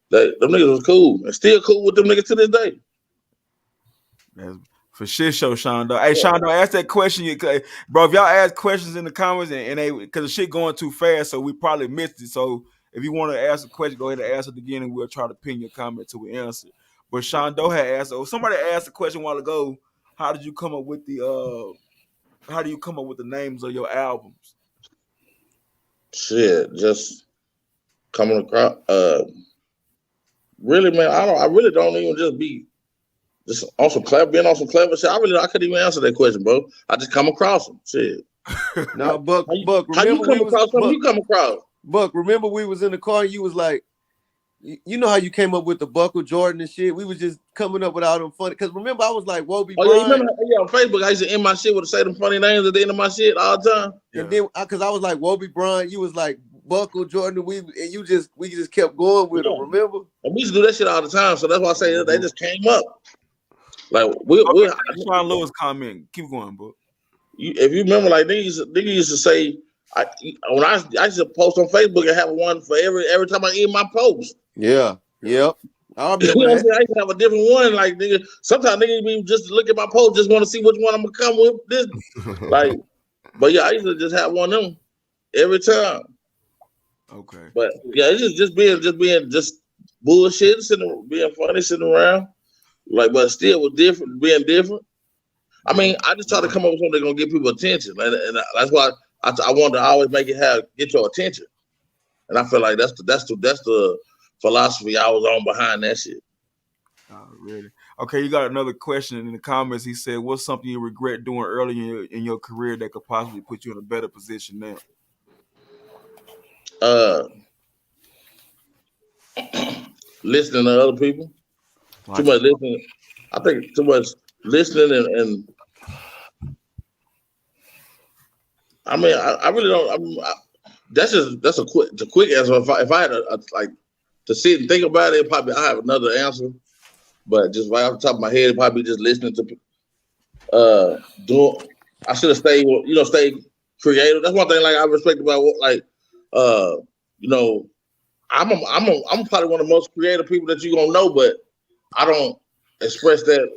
Them niggas was cool and still cool with them niggas to this day. That's for shit show, Shondo. Hey, Shondo, ask that question, bro. If y'all ask questions in the comments and they because the shit going too fast, so we probably missed it. So if you want to ask a question, go ahead and ask it again, and we'll try to pin your comment till we answer. But Shondo had asked, somebody asked a question a while ago, how do you come up with the names of your albums? Shit, just coming across really, man, I really don't even just be just on some clever shit. I couldn't even answer that question, bro. I just come across them. Shit. Now, Buck, how you come across something you come across? Buck, remember we was in the car and you was like, you know how you came up with the Buckle Jordan and shit? We was just coming up with all them funny. Because remember, I was like, Wobie Bryant. Yeah, remember, on Facebook, I used to end my shit with to say them funny names at the end of my shit all the time. Yeah. And then, because I was like, Wobie Bryant, you was like, Buckle Jordan, we just kept going with them, remember? And we used to do that shit all the time, so that's why I say they just came up. Like, Sean Lewis comment. Keep going, bro. If you remember, like, niggas used to say, I used to post on Facebook and have one for every time I end my post. Yeah. Yep. I used to have a different one. Like, nigga, sometimes niggas be just look at my post, just want to see which one I'm gonna come with. This, like, but yeah, I used to just have one of them every time. Okay. But yeah, it's just being bullshit, being funny, sitting around. Like, but still was being different. I mean, I just try to come up with something that's gonna get people attention, and that's why I want to always make it get your attention. And I feel like that's the philosophy I was on behind that shit. Oh, really? Okay, you got another question in the comments. He said, "What's something you regret doing early in your career that could possibly put you in a better position now?" listening to other people. Too much listening. I think too much listening and I mean, I really don't. That's a quick answer. If I had like to sit and think about it, probably I have another answer. But just right off the top of my head, probably just listening to I should have stayed, stay creative. That's one thing like I respect about I'm probably one of the most creative people that you're gonna know, but I don't express that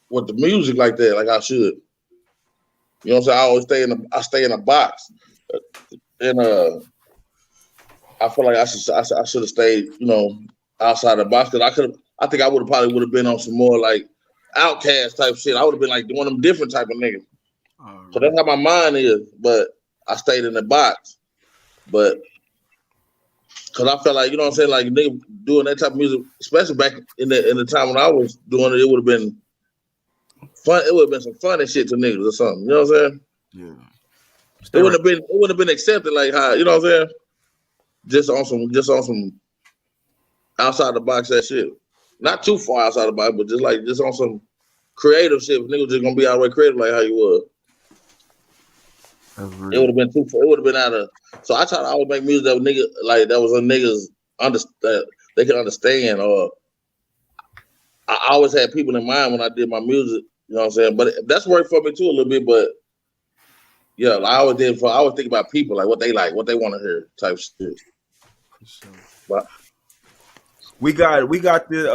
with the music like that, like I should. You know what I'm saying? I always stay in a box, and I feel like I should have stayed, outside the box because I think I would have been on some more like Outcast type shit. I would have been like one of them different type of niggas. So that's how my mind is. But I stayed in the box, but because I felt like, you know what I'm saying, like nigga doing that type of music, especially back in the time when I was doing it, it would have been fun. It would have been some funny shit to niggas or something. You know what I'm saying? Yeah. It would have been accepted like how, you know what I'm saying? Just on some outside the box that shit. Not too far outside the box, but just on some creative shit. Niggas just gonna be all the way creative like how you was. It would have been too far. It would have been out of. So I try to always make music that was a niggas that they can understand. Or I always had people in mind when I did my music. You know what I'm saying? But that's worked for me too a little bit. But yeah, I always think about people like what they want to hear type shit. But we got the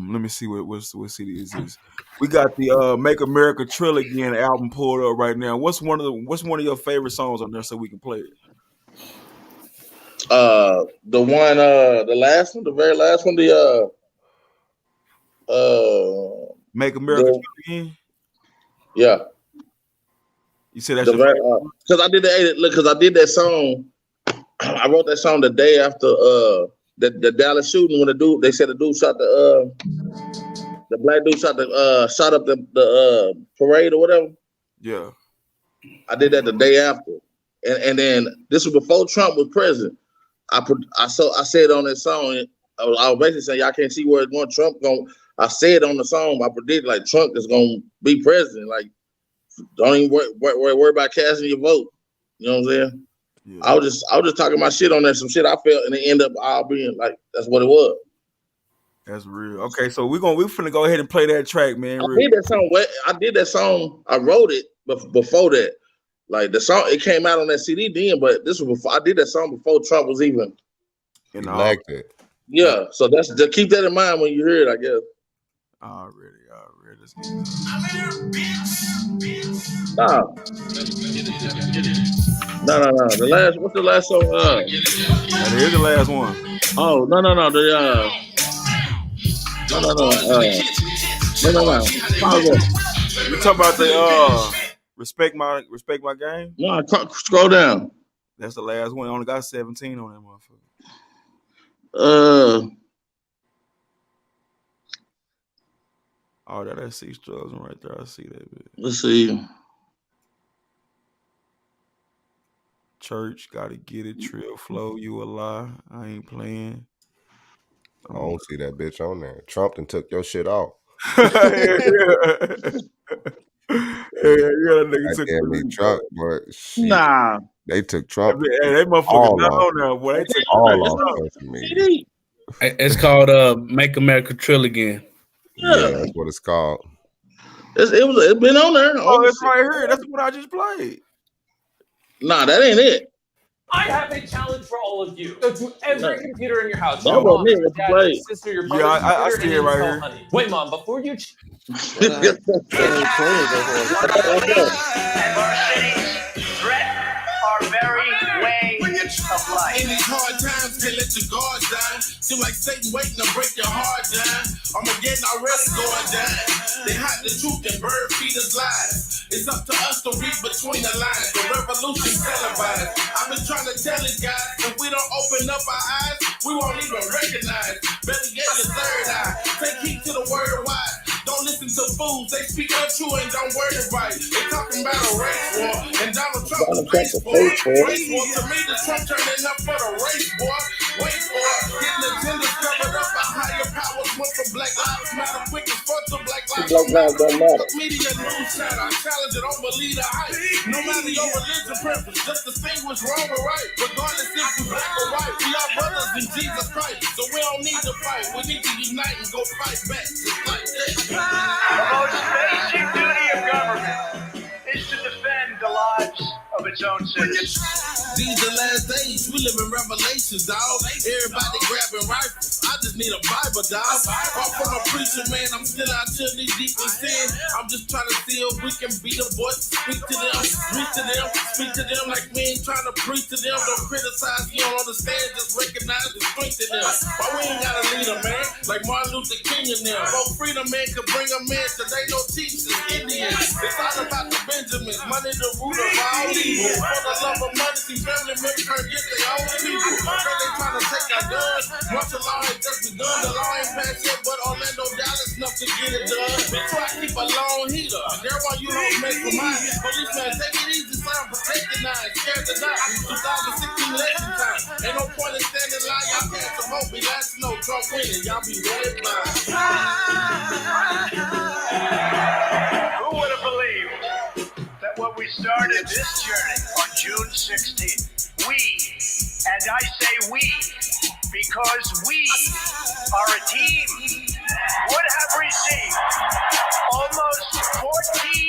let me see what CD is this. We got the Make America Trill Again album pulled up right now. What's one of your favorite songs on there so we can play it? The one, the last one, the very last one, Make America Trill Again. Yeah. You said that's because I did that song. I wrote that song the day after the Dallas shooting when they said the dude shot the black dude shot up the parade or whatever. Yeah. I did that the day after. And then this was before Trump was president. I said on that song, I was basically saying y'all can't see where it's going. Trump going. I said on the song, I predicted like Trump is gonna be president. Like, don't even worry about casting your vote. You know what I'm saying? Yeah. I was just talking my shit on there, some shit I felt, and it ended up all being like that's what it was. That's real. Okay, so we finna go ahead and play that track, man. I did that song. I wrote it before that. Like the song, it came out on that CD then, but this was before I did that song before Trump was even elected. Yeah, so that's just keep that in mind when you hear it, I guess. Already. Let's get No. What's the last song? That is the last one. Oh, no. No. You talking about the respect my game? No, scroll down. That's the last one. I only got 17 on that motherfucker. Oh, that's C Struggles right there. I see that bit. Let's see. Church, gotta get it. Trill Flow, you a lie. I ain't playing. I don't see that bitch on there. Trump done took your shit off. Nigga took me Trump, but shit, nah. They took Trump. They motherfuckers not on there, boy. They took all off me. It's called Make America Trill Again. Yeah, that's what it's called. It's been on there. Oh, it's right here. That's what I just played. Nah, that ain't it. I have a challenge for all of you. Go to every computer in your house. Your mom, your dad, your sister, your brother, I see it right here. Honey. Wait, Mom, before you... Of life. In these hard times, can't let your guard down. Seem like Satan waiting to break your heart down. Armageddon already going down. They hide the truth and bird feed us lies. It's up to us to read between the lines. The revolution televised. I've been trying to tell it, guys. If we don't open up our eyes, we won't even recognize. Better get your third eye. Take heed to the word wise. Don't listen to fools. They speak untrue and don't word it right. They talking about a race war. And Donald Trump is race war. Race war to me, the Trump turning up for the race war. Wait for it. Hidden agendas covered up by higher powers. Went from Black Lives Matter quick as fuck to Black Lives Don't Matter. Media news chatter. I challenge it, don't believe the hype. No matter your religion preference, just distinguish wrong or right. Regardless if you black or white, we are brothers in Jesus Christ. So we don't need to fight. We need to unite and go fight back. Just like that. The most basic duty of government is to defend the lives of its own citizens. These the last days, we live in revelations, dog. Everybody grabbing rifles. I just need a Bible, dog. Off from a preacher, man, I'm still out here knee deep in sin. I'm just trying to see if we can be the voice. Speak to them, reach to them, speak to them like we ain't trying to preach to them. Don't criticize, you don't understand, just recognize the strength in them. Why we ain't got a leader, man, like Martin Luther King and them. Both freedom man could bring them in, cause they no teachers, Indians. It's all about the Benjamins, money the root of all evil. For the love of money, see family members can't get their own people. So they trying to take our guns. Martial law ain't just begun. The law ain't passed yet, but Orlando, Dallas, enough to get it done. Bitch, so I keep a long heater. That's why you don't mess with mine. Policeman, take it easy, son. Protect the nine. Scared to die. 2016 election time. Ain't no point in standing line. Y'all can't support me. Last no Trump winning. Y'all be right by. Who would have believed that when we started this journey on June 16th, we, and I say we, because we are a team, would have received almost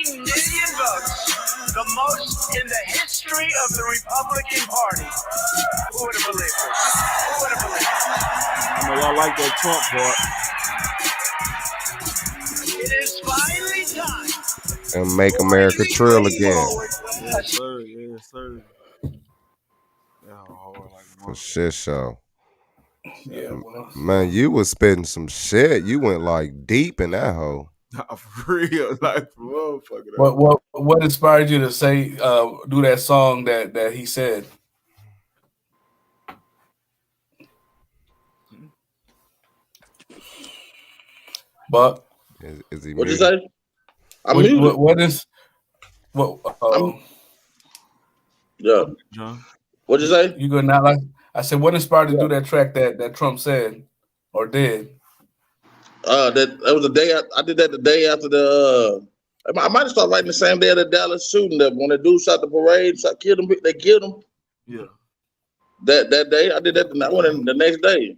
14 million votes, the most in the history of the Republican Party. Who would have believed this? Who would have believed it? I know y'all like that Trump part. It is finally time. And make America trill again. Yes, sir. Yes, sir. For shit show. Yeah, well. Man, you was spitting some shit. You went like deep in that hole. For real, like motherfucker. What inspired you to say do that song that he said? But is he? What'd you say? Yeah. John? What'd you say? You gonna not like? I said, what inspired you to do that track that Trump said or did? That was the day I did that the day after the. I might have started writing the same day of the Dallas shooting. That when the dude shot the parade, killed him. They killed him. Yeah. That day I did that. I went in the next day.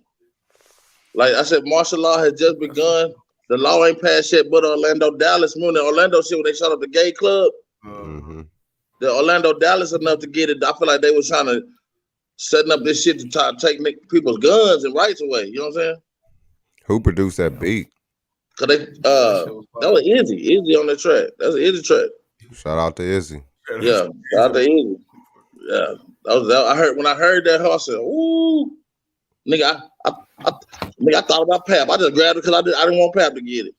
Like I said, martial law has just begun. The law ain't passed yet, but Orlando, Dallas, the Orlando shit when they shot up the gay club. Mm-hmm. The Orlando, Dallas enough to get it. I feel like they was trying to setting up this shit to try to take people's guns and rights away. You know what I'm saying? Who produced that beat? Cause they that was Izzy on the track. That's an Izzy track. Shout out to Izzy. Yeah, shout out to Izzy. Yeah, when I heard that, I said, "Ooh, nigga, I thought about Pap. I just grabbed it because I didn't want Pap to get it.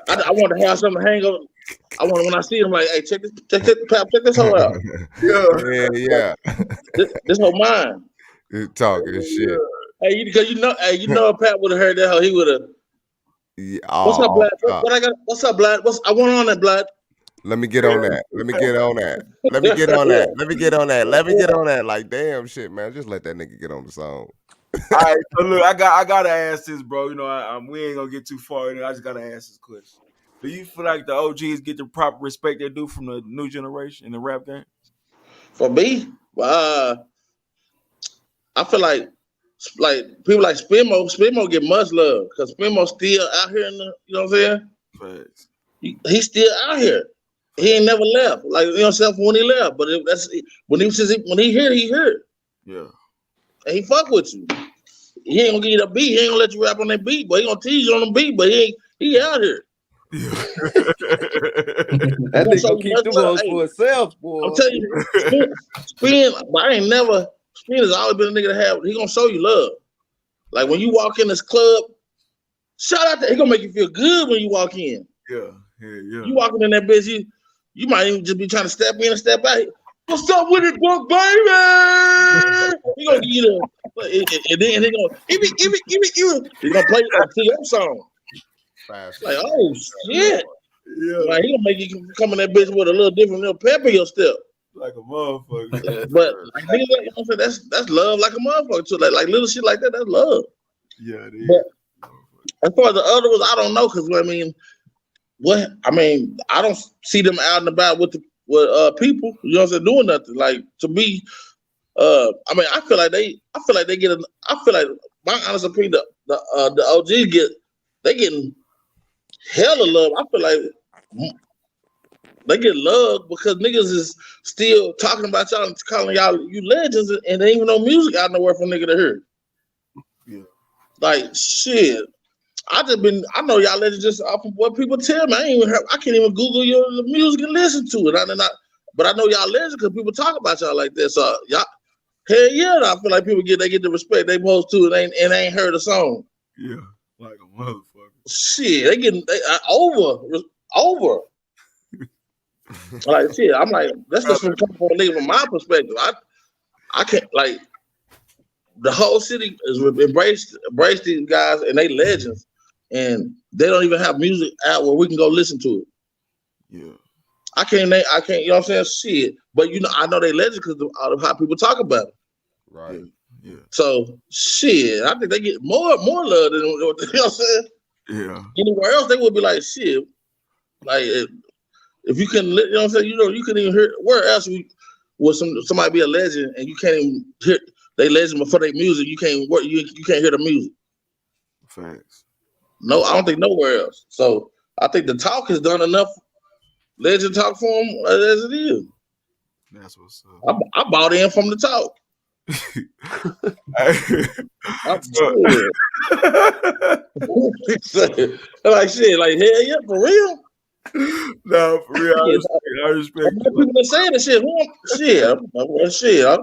I want to have something to hang on. I want when I see him like, hey, check this, Pap, check this whole out. Yeah. This whole mine. You're talking shit. Hey, because you know, if Pat would have heard that, he would have. Yeah, what's up, Black? What's up, Black? I want on that, Black. Let me get on that. Like, damn shit, man. Just let that nigga get on the song. All right, so look, I gotta ask this, bro. You know, we ain't gonna get too far in it. I just gotta ask this question. Do you feel like the OGs get the proper respect they do from the new generation in the rap game? For me, I feel like people like Spinmo get much love because Spinmo's still out here in the, you know what I'm saying? Facts. He's still out here. He ain't never left. Like, you know what I'm saying, when he left. But when he here. Yeah. And he fuck with you. He ain't gonna give you the beat. He ain't gonna let you rap on that beat, but he gonna tease you on the beat, but he out here. That nigga gonna keep them hoes for himself, boy. I'm telling you, Spin has always been a nigga to have. He gonna show you love. Like when you walk in this club, shout out to he gonna make you feel good when you walk in. Yeah. You walking in that bitch, you might even just be trying to step in and step out. What's up with it, Buk Baby? He gonna give you and then he gonna play a TM song. Fast. Like, oh shit. Yeah. Like he gonna make you come in that bitch with a little different little pep in your step. like a motherfucker. But like, nigga, you know what I'm saying? That's love like a motherfucker too. Like little shit like that, that's love. Yeah, it is. But as far as the other ones, I don't know because I don't see them out and about with people. You know what I'm saying? Doing nothing. Like to me, I feel like my honest opinion, the OGs getting hella love. I feel like they get love because niggas is still talking about y'all and calling y'all you legends, and there ain't even no music out nowhere for nigga to hear. Yeah. Like shit. I know y'all legends just off of what people tell me. I can't even Google your music and listen to it. But I know y'all legends because people talk about y'all like that. So y'all, hell yeah, I feel like people get the respect they supposed to and ain't heard a song. Yeah, like a motherfucker. Shit, they over. Like shit, I'm like that's just from my perspective. I can't like the whole city is embrace these guys and they legends, and they don't even have music out where we can go listen to it. Yeah, I can't. You know what I'm saying? Shit, but I know they legends because of how people talk about it. Right. Yeah. So shit, I think they get more love than you know what I'm saying. Yeah. Anywhere else, they would be like shit. Like if you can, you know what I'm saying. You couldn't even hear where else would somebody be a legend and you can't even hear they legend before their music. You can't hear the music. Facts. No, I don't think nowhere else. So I think the talk has done enough legend talk for them as it is. That's what's up. I bought in from the talk. Like shit, like hell yeah, for real. No, for real. I respect people are saying the shit. Shit, I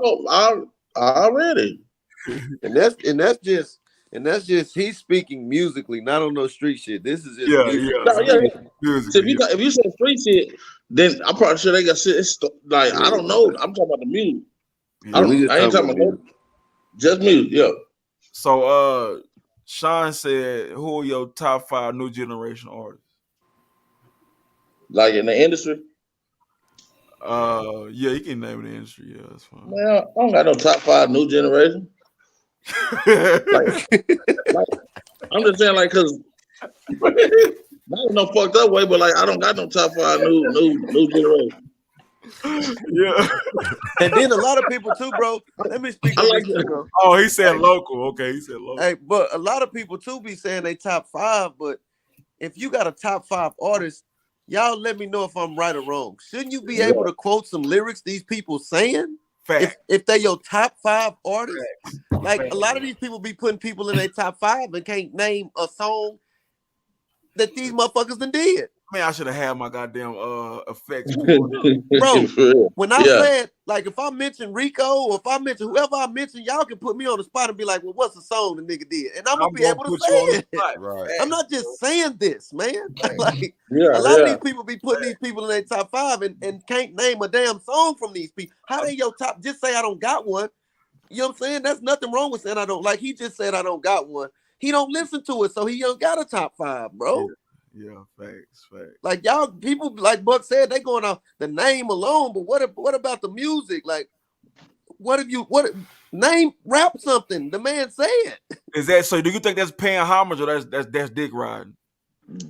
already. And that's just he's speaking musically, not on no street shit. This is just music. If you say street shit, then I'm probably sure they got shit. It's like I don't know. I'm talking about the music. Yeah, I ain't talking about music. Just music. Yeah. So Sean said, "Who are your top 5 new generation artists?" Like in the industry? Yeah, you can name the industry. Yeah, that's fine. Man, I don't got no top 5 new generation. I'm just saying, like, cause not no fucked up way, but like I don't got no top 5 new generation. Yeah. And then a lot of people too, bro. Let me speak on this too, bro. Oh, he said local. Okay, he said local. Hey, but a lot of people too be saying they top 5, but if you got a top 5 artist, y'all let me know if I'm right or wrong. Shouldn't you be able to quote some lyrics these people saying? If they're your top 5 artists, like a lot of these people be putting people in their top 5 and can't name a song that these motherfuckers done did. Man, I should have had my goddamn effects. Bro, when I said, like, if I mention Rico or if I mention whoever I mention, y'all can put me on the spot and be like, well, what's the song the nigga did? And I'm gonna be able to say it. Right. I'm not just saying this, man. Like, a lot of these people be putting these people in their top 5 and can't name a damn song from these people. How they your top? Just say I don't got one. You know what I'm saying? That's nothing wrong with saying I don't. Like, he just said I don't got one. He don't listen to it, so he don't got a top 5, bro. Yeah, facts. Like y'all people, like Buck said, they going off the name alone. But what about the music? Like, rap something? The man said. Is that so? Do you think that's paying homage or that's dick riding?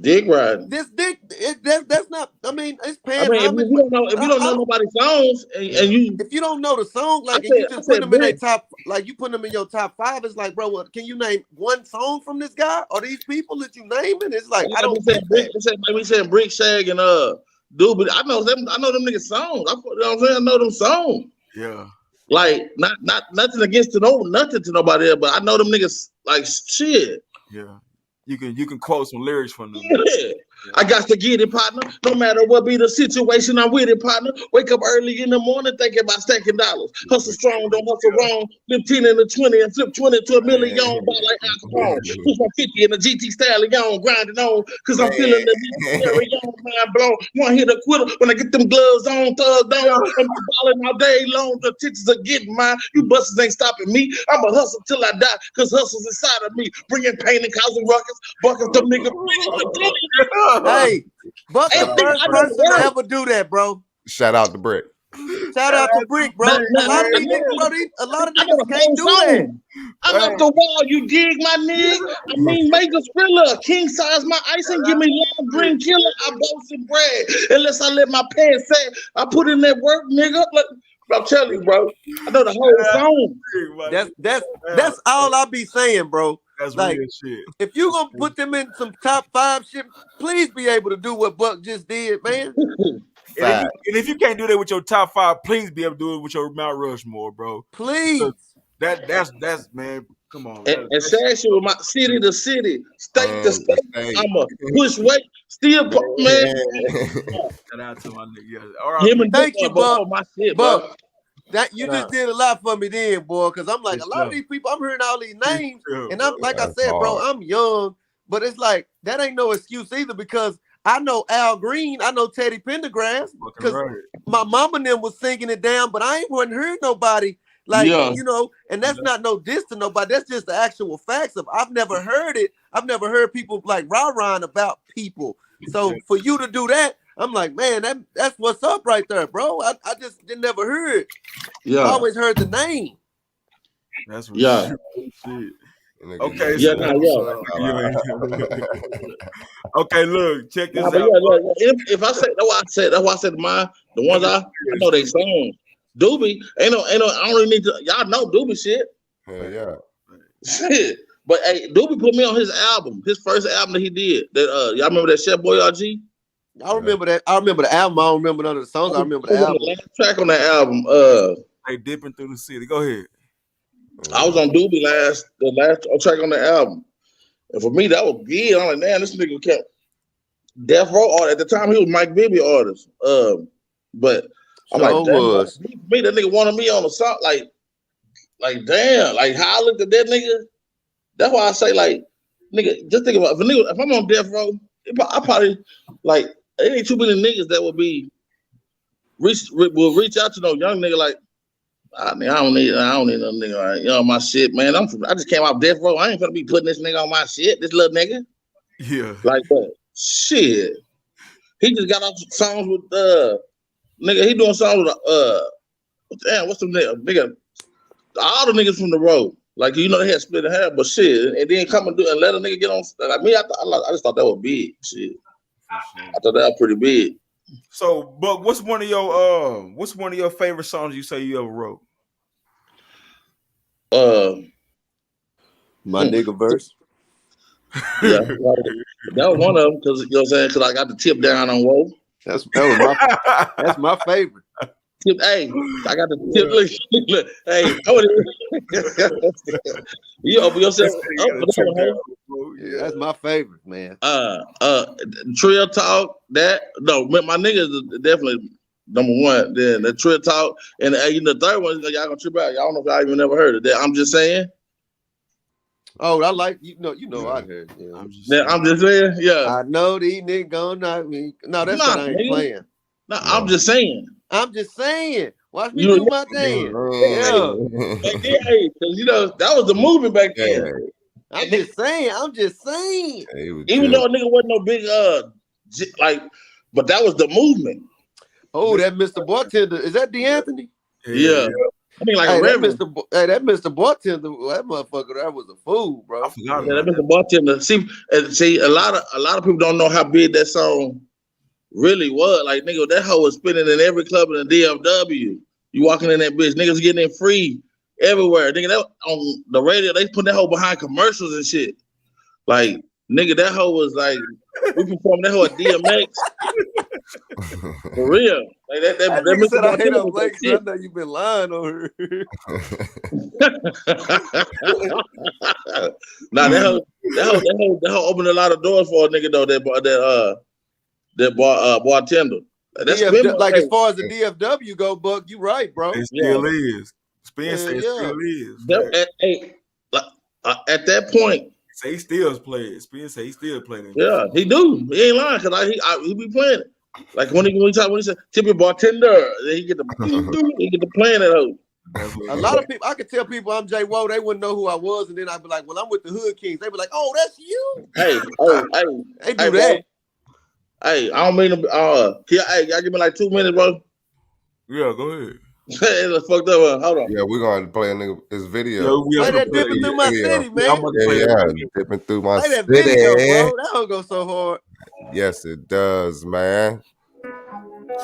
Dick riding. This dick, that's not. I mean, it's paying homage. If you don't know nobody's songs, and you, if you don't know the song, like, and you just put them in a top, like you put them in your top 5, it's like, bro, what, can you name one song from this guy or these people that you naming? It's like I don't. We said Brick Shag and dude, but I know them niggas songs. You know what I'm saying? I know them songs. Yeah. Like not nothing against nothing to nobody else, but I know them niggas like shit. Yeah. You can quote some lyrics from them. Yeah. I got to get it, partner. No matter what be the situation, I'm with it, partner. Wake up early in the morning thinking about stacking dollars. Hustle strong, don't hustle wrong. Flip 10 into 20 and flip 20 to $1 million. Ball like alcohol. Push my 50 in a GT stallion, grinding on. Cause I'm feeling the necessary young mind blown. One hit a quitter when I get them gloves on, thugged on. I'm balling all day long. The titties are getting mine. You busters ain't stopping me. I'm a hustle till I die. Cause hustle's inside of me. Bringing pain and causing ruckus. Buckets them niggas. Hey, Buck the first person to ever do that, bro. Shout out to Brick. Shout out to Brick, bro. A lot of these niggas can't do that. I'm off the wall, you dig my nigga? I mean, make a thriller, king size my ice and give me long green killer. I bought some bread. Unless I let my pants say, I put in that work, nigga. Look, I'm telling you, bro. I know the whole song. That's all I be saying, bro. That's like, real shit. If you gonna put them in some top 5 shit, please be able to do what Buck just did, man. And if you can't do that with your top 5, please be able to do it with your Mount Rushmore, bro. Please. That's man. Come on. And say shit with my city to city, state to state. I'm a push weight, still man. Shout out to my nigga. Yeah. All right. Thank you, Buck. My shit, Buck. That you just did a lot for me then, boy. Because I'm like, a lot of these people, I'm hearing all these names, and I'm like I said, bro, I'm young, but it's like that ain't no excuse either because I know Al Green, I know Teddy Pendergrass, because my mama and them was singing it down, but I ain't wasn't heard nobody like you know, and that's not no diss to nobody. That's just the actual facts of. I've never heard it. I've never heard people like rah-rahing about people. So for you to do that, I'm like, man, that's what's up right there, bro. I just never heard. Yeah, I always heard the name. That's shit. Okay, okay, look, check this out. If I say that's why I said mine. The ones I know they songs. Doobie ain't no. I don't really need to. Y'all know Doobie shit. Yeah. Shit. But hey, Doobie put me on his album, his first album that he did. That y'all remember that Chef Boyardee? I remember that. I remember the album. I don't remember none of the songs. I remember the album. The last track on that album. Hey, dipping through the city. Go ahead. I was on Doobie the last track on the album, and for me that was big. I'm like, man, this nigga kept Death Row artist. At the time, he was Mike Bibby artist. But I'm like, me that nigga wanted me on the song. Like damn, like how I looked at that nigga. That's why I say like, nigga, just think about if I'm on Death Row, I probably like there ain't too many niggas that will reach out to no young nigga like. I don't need no nigga. You know my shit, man. I just came off Death Row. I ain't gonna be putting this nigga on my shit. This little nigga. Yeah. Like that. Shit. He just got off songs with nigga. He doing songs with damn. What's the nigga? All the niggas from the road. Like you know they had split the hair, but shit. And then come and let a nigga get on. Like me, I just thought that was big. Shit. I thought that was pretty big. So, but what's one of your favorite songs you say you ever wrote? My nigga verse. Yeah, that was one of them because you know what I'm saying. Because I got the tip down on Whoa. That's my favorite. Tip, hey, I got the tip. Look, hey, you open yourself up. Yeah, that's my favorite, man. Trill Talk, my niggas is definitely number one. Then the Trill Talk, and the third one, y'all gonna trip out. Y'all don't know if y'all even never heard of that. I'm just saying. Oh, I like you know I heard. Yeah. I'm just saying. Yeah. I know these niggas gonna knock me. No, that's what I ain't playing. No, I'm just saying. Watch me do my thing. Yeah. Because that was the movement back then. I'm just saying. Even though a nigga wasn't no big but that was the movement. Oh, that Mr. Bartender. Is that DeAnthony? Yeah. I mean, like a reverend. That Mr. Bartender, that motherfucker, that was a fool, bro. I forgot that Mr. Bartender. See, a lot of people don't know how big that song really was. Like, nigga, that hoe was spinning in every club in the DFW. You walking in that bitch, niggas getting it free everywhere. Nigga, that on the radio, they put that hoe behind commercials and shit. Like, nigga, that hoe was like, we performed that hoe at DMX. For real. Like that nigga said I hate on Blake, so I know you've been lying on her. Nah, that hoe opened a lot of doors for a nigga though. That bartender. Like as far as the DFW go, Buck, you right, bro. It still is. Spence still is. At that point, say he still playing. Spence say he still playing. Yeah, he do. He ain't lying because he be playing it. Like when he said tip your bartender, then he get the playing that hoe. A lot of people, I could tell people I'm Jay Woe, they wouldn't know who I was, and then I'd be like, well, I'm with the Hood Kings. They'd be like, oh, that's you. Hey, they do that. Hey, I don't mean to. Y'all give me like 2 minutes, bro. Yeah, go ahead. That's fucked up. Hold on. Yeah, we're gonna play a nigga his video. Yeah, we Play have that to play dipping it. through my city, man. Dipping through my Play that city. video, bro. That don't go so hard. Yes, it does, man.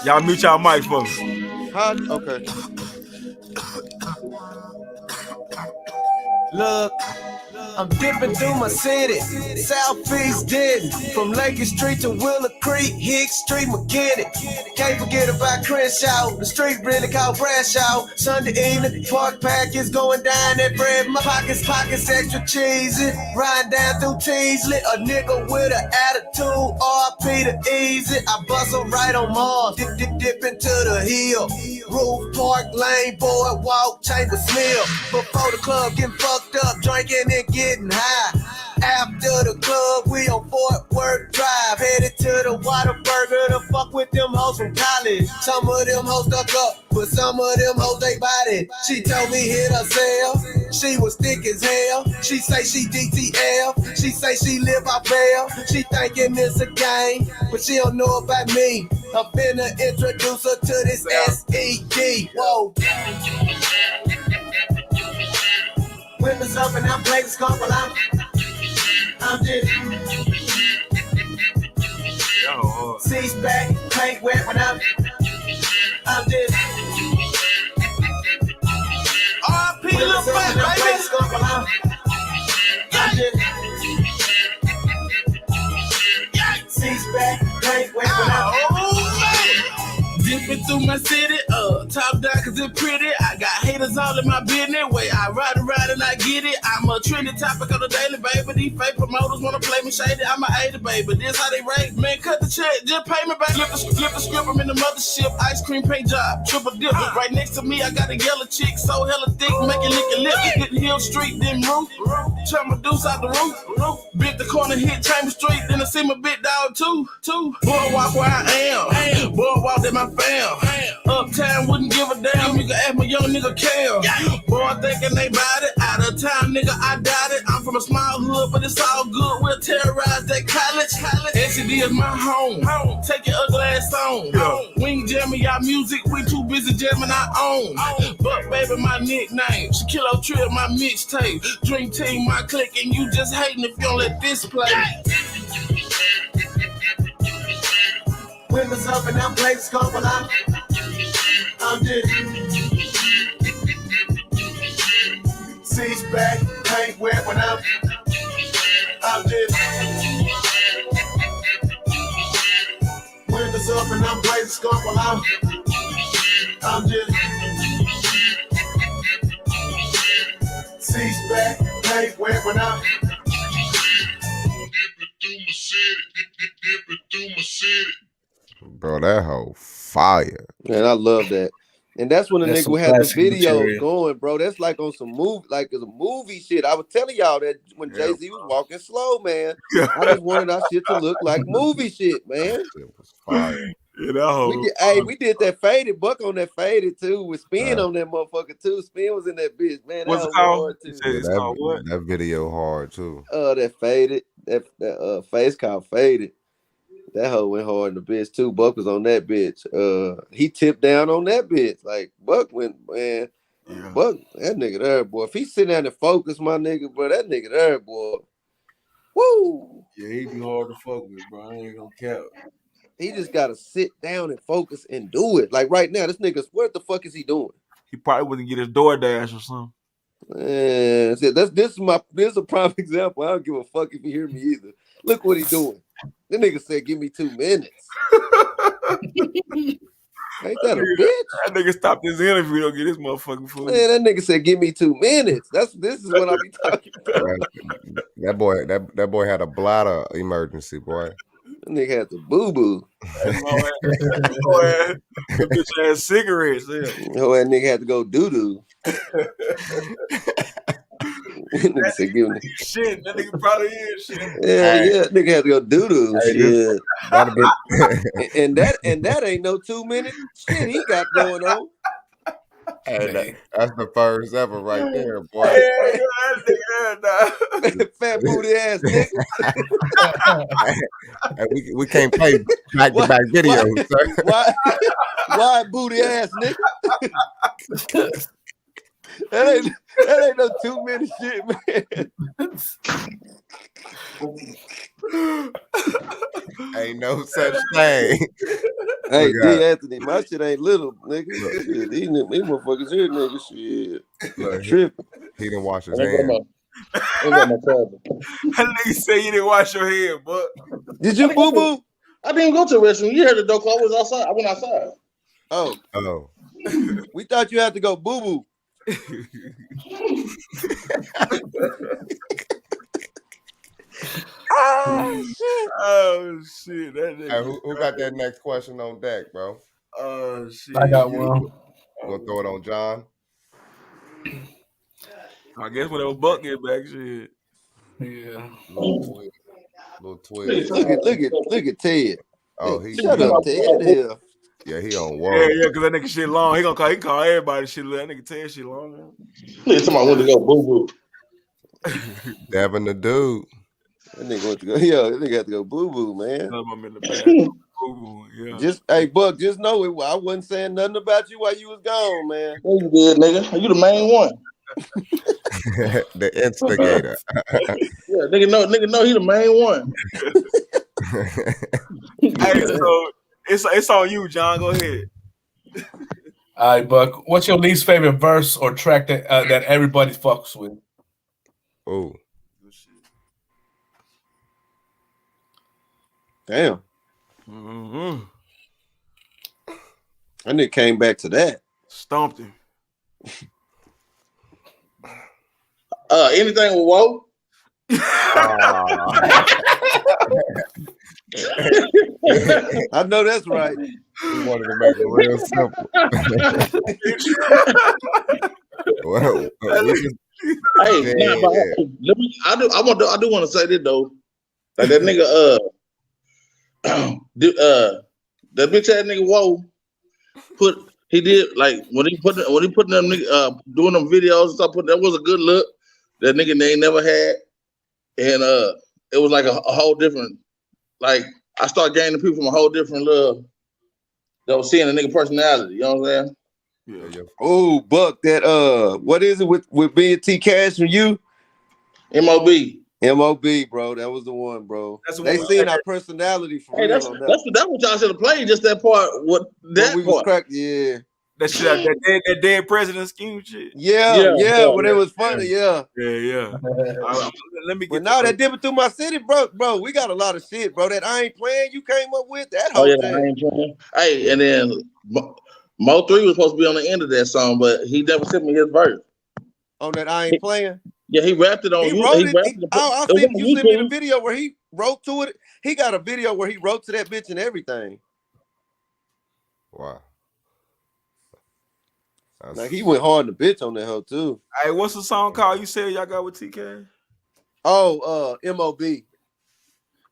Y'all mute y'all mics for me. Huh? Okay. Look, I'm dipping through my city, Southeast Denton, from Lake Street to Willow Creek, Hicks Street, McKinney. Can't forget about Crenshaw, the street really called Bradshaw. Sunday evening, park pack is going down that bread. My pockets extra cheesy. Riding down through Teasley, a nigga with an attitude, RP to easy. I bust him right on Mars, dip into the hill. Roof Park Lane, boardwalk, Chambers Mill. Before the club getting fucked up, drinking and getting high. After the club, we on Fort Worth Drive, headed to the Whataburger to fuck with them hoes from college. Some of them hoes stuck up, but some of them hoes they body. She told me hit herself, she was thick as hell. She say she DTL, she say she live out bail. She thinking it's a game, but she don't know about me. I'm finna introduce her to this SED. Whoa. Women's up and I'm playing skunk while I'm just seats back, paint wet when I'm just RP little back, baby. Skunk while I'm just seats back, paint wet when I'm dipping through my city, top down cause it's pretty. I got haters all in my business. Way I ride around and I get it. I'm a trending topic on the daily, baby. These fake promoters wanna play me shady. I'm a hater, baby. This how they rate. Man, cut the check, just pay me back. Flip the script, I'm in the mothership. Ice cream paint job, triple dip. Right next to me, I got a yellow chick, so hella thick, make it lick a lip. Hit Hill Street, then roof. Turn my deuce out the roof. Bit the corner, hit Chambers Street, then I see my big dog too. Boardwalk where I am. Boardwalk in my fam. Uptown wouldn't give a damn. You can ask my young nigga Kel. Boy thinking they bout it. Out of town nigga, I doubt it. I'm from a small hood, but it's all good. We'll terrorize that college. SED is my home. Take your ugly ass on. We ain't jamming y'all music. We too busy jamming our own. Buk Baby my nickname. Shaquille Trill my mixtape. Dream Team my clique, and you just hating if you don't let this play. Women's up and I'm playing skunk while I'm just seats back, paint wet when I'm just windows up and I'm blazing skunk while I'm just seats back, paint wet when I'm dipping through my city. Bro, that whole fire. Man, I love that. And that's when the That's nigga some would have the classic videos material. going, bro. That's like on some movie, like it's a movie shit. I was telling y'all that when Jay-Z was walking slow, man. I just wanted our shit to look like movie shit, man. It was fire. Yeah, that whole We did that faded, Buck on that faded too, with Spin on that motherfucker too. Spin was in that bitch, man. What's That it was called? hard, too. It's called what? That video hard too. That faded, that face called Faded. That hoe went hard in the bitch too. Buck was on that bitch. He tipped down on that bitch. Like Buck went, man. Yeah. Buck, that nigga there, boy. If he sit down and focus, my nigga, bro, that nigga there, boy. Woo! Yeah, he be hard to fuck with, bro. I ain't gonna cap. He just gotta sit down and focus and do it. Like right now, this nigga, what the fuck is he doing? He probably wouldn't get his DoorDash or something. Man, this is a prime example. I don't give a fuck if you hear me either. Look what he doing. The nigga said, "Give me 2 minutes." Ain't that a bitch? That nigga stopped his interview to get his motherfucking food. Man, that nigga said, "Give me 2 minutes." This is what I be talking about. That boy had a bladder emergency, boy. That nigga had the boo boo. That bitch had cigarettes. Yeah. Oh, that nigga had to go doo doo. Nigga said, "Give me." Shit, that nigga probably is shit. Yeah, nigga had to go doo doo. Shit. And that ain't no 2 minutes shit he got going on. Hey, that's the first ever right there, boy. Fat booty ass nigga. Hey, we can't play back-to-back videos, sir. Why booty ass nigga? That ain't no 2 minute shit, man. Ain't no such thing. Hey, D. Anthony, my shit ain't little, nigga. Shit, these motherfuckers here, nigga. Shit. Look, Tripping. He didn't wash his hands. That nigga say you didn't wash your hair, but did you boo boo? I didn't go to the restroom. You heard the door close. I was outside. I went outside. Oh. We thought you had to go boo boo. Oh shit! Hey, who got that next question on deck, bro? Oh shit! I got one. You gonna throw it on John? I guess whenever Buck get back, shit. Yeah. Little twist. Look at Ted. Oh, he shut up, Ted. Here. Yeah, he on wall. Yeah, because that nigga shit long. He call everybody shit. That nigga Ted shit long. Nigga, somebody went to go boo boo. Devin the dude. That nigga went to go. Yeah, that nigga had to go boo boo, man. I'm in the bathroom. Boo-boo, yeah. Just hey, Buck. Just know it. I wasn't saying nothing about you while you was gone, man. Yeah, you did, nigga. You the main one. The instigator. Yeah, nigga know he the main one. Hey, so it's on you, John. Go ahead. All right, Buck. What's your least favorite verse or track that everybody fucks with? Oh. Damn. Mm-hmm. That nigga came back to that. Stomped him. Anything with Woe? I know that's right. He wanted to make it real simple. I do want to say this though. Like that nigga, that bitch ass nigga Woe he did like when he put them nigga doing them videos and stuff. That was a good look. That nigga they ain't never had, and it was like a whole different. Like I started gaining people from a whole different love that was seeing a nigga personality. You know what I'm saying? Yeah. Oh, Buck, that what is it with being T Cash from you? MOB, bro. That was the one, bro. They seen our personality for real. That's what y'all should have played. Just that part. What that we part? Was yeah. That shit, that dead president scheme shit. Yeah. When it was funny, yeah. Let me get. But now that dipping through my city, bro. We got a lot of shit, bro. That I ain't playing. You came up with that whole thing. I ain't playing. Hey, and then Mo 3 was supposed to be on the end of that song, but he never sent me his verse. On that I ain't playing. Yeah, he rapped it on. He wrote it. I seen you sent me the video where he wrote to it. He got a video where he wrote to that bitch and everything. Wow. Like he went hard in the bitch on that hoe too. Hey, what's the song called? You said y'all got with TK? Oh, MOB.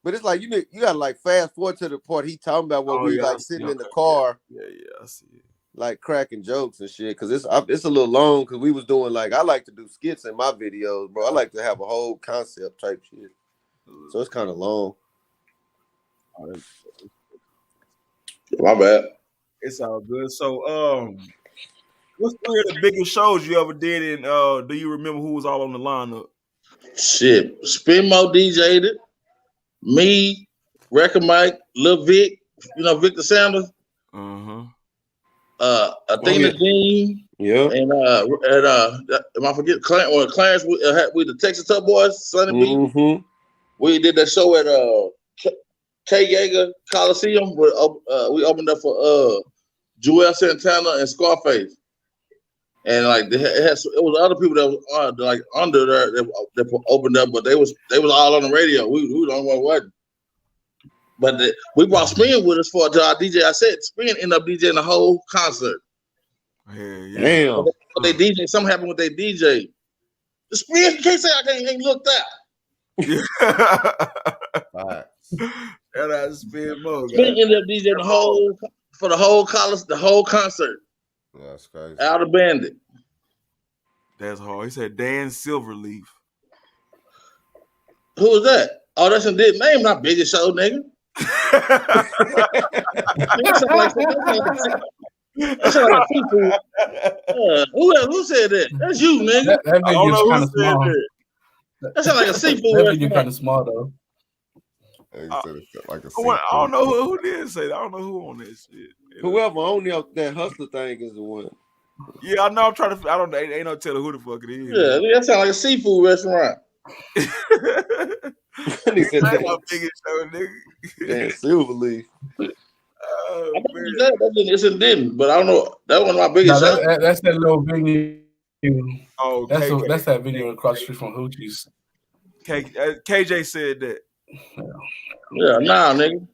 But it's like you gotta like fast forward to the part he talking about where we like sitting in the car. Yeah, I see it. Like cracking jokes and shit, cause it's a little long. Cause we was doing like I like to do skits in my videos, bro. I like to have a whole concept type shit, so it's kind of long. My bad. It's all good. So, what's 3 of the biggest shows you ever did? And do you remember who was all on the lineup? Shit, Spinmo DJ'd it. Me, Record Mike, Lil Vic, Victor Sanders. Athena Dean, yeah, and if I forget Clarence with the Texas Tough Boys, Sonny B. We did that show at K. Yeager Coliseum. We opened up for Joel Santana and Scarface, and like it was other people that was like under there that opened up, but they was all on the radio. We the only one wasn't. But we brought Spin with us for our DJ. I said Spin ended up DJing the whole concert. Yeah. Damn. But they DJ. Something happened with their DJ. The Spin, you can't say I ain't looked out. All right. That Spin mode. Spin ended up DJing the whole college, the whole concert. Yeah, that's crazy. Out of Bandit. That's hard. He said Dan Silverleaf. Who was that? Oh, that's a dead name, not Biggest Show, nigga. That sound like a seafood. Who said that? That's you, nigga. That video's kind of small. That sound like a seafood. That video kind of small though. I don't know who did say that. I don't know who on this shit. Whoever on that Hustler thing is the one. Yeah, I know. I'm trying to. I don't. Ain't no telling who the fuck it is. Yeah, that sound like a seafood restaurant. He said That's my biggest show, nigga. Dan Silverleaf. Oh, It's in Denton, but I don't know. That one of my biggest shows. That's that little video. Oh, that's that video across the street from Hoochie's. KJ said that. Yeah, nah, nigga.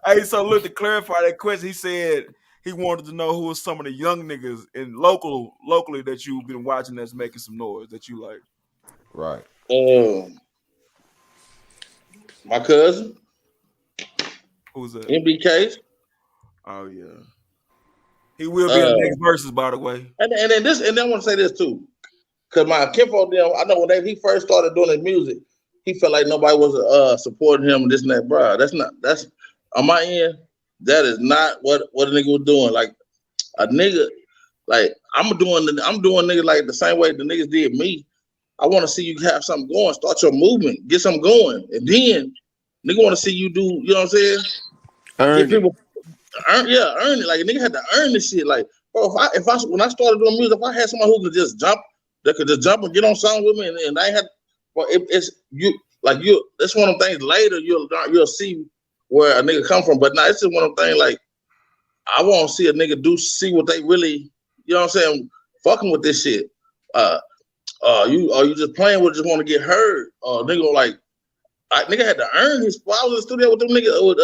Hey, so look, to clarify that question, he said he wanted to know who was some of the young niggas in locally that you've been watching that's making some noise that you like. Right. My cousin. Who's that? MBK. Oh yeah. He will be in the next verses, by the way. And then I want to say this too. Cause my kinfolk, I know when he first started doing his music, he felt like nobody was supporting him and this and that, bro. That's on my end. That is not what a nigga was doing. Like a nigga, like I'm doing niggas like the same way the niggas did me. I want to see you have something going, start your movement, get something going, and then nigga want to see you do. You know what I'm saying? Earn it. Like a nigga had to earn this shit. Like, bro, if I when I started doing music, if I had someone who could just jump and get on something with me, and I ain't had, well, it's you. Like you, that's one of them things. Later, you'll see where a nigga come from. But now it's just one of them things. Like I want to see a nigga see what they really. You know what I'm saying? Fucking with this shit. You just playing with, just want to get heard. Nigga like. Nigga had to earn his spot. I was in the studio with them niggas with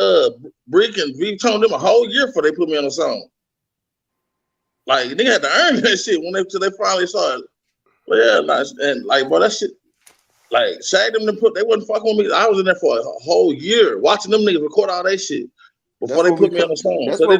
Brick and V Tone them a whole year before they put me on the song. Like nigga had to earn that shit till they finally saw it. But yeah, nice. And like, bro, that shit, like Shaq them they wasn't fucking with me. I was in there for a whole year watching them niggas record all that shit before they put me on the song. That's where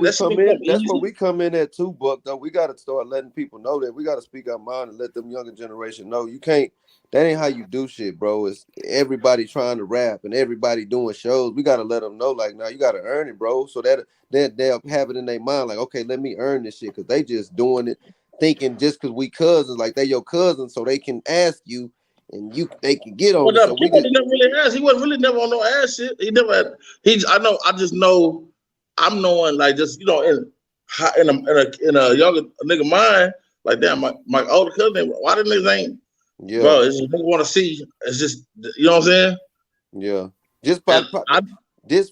we come in at too, Buck. Though we got to start letting people know that we got to speak our mind and let them younger generation know you can't. That ain't how you do shit, bro. It's everybody trying to rap and everybody doing shows. We gotta let them know, like, now you gotta earn it, bro. So that they'll have it in their mind, like, okay, let me earn this shit, because they just doing it, thinking just because we cousins, like they your cousins, so they can ask you and they can get on. Well, he never really asked. He wasn't really never on no ass shit. He never had. I just know. I'm knowing, like, just in a younger nigga mind, like, damn, my older cousin, why the niggas ain't. Yeah, bro, it's just want to see. It's just, you know what I'm saying? Yeah, just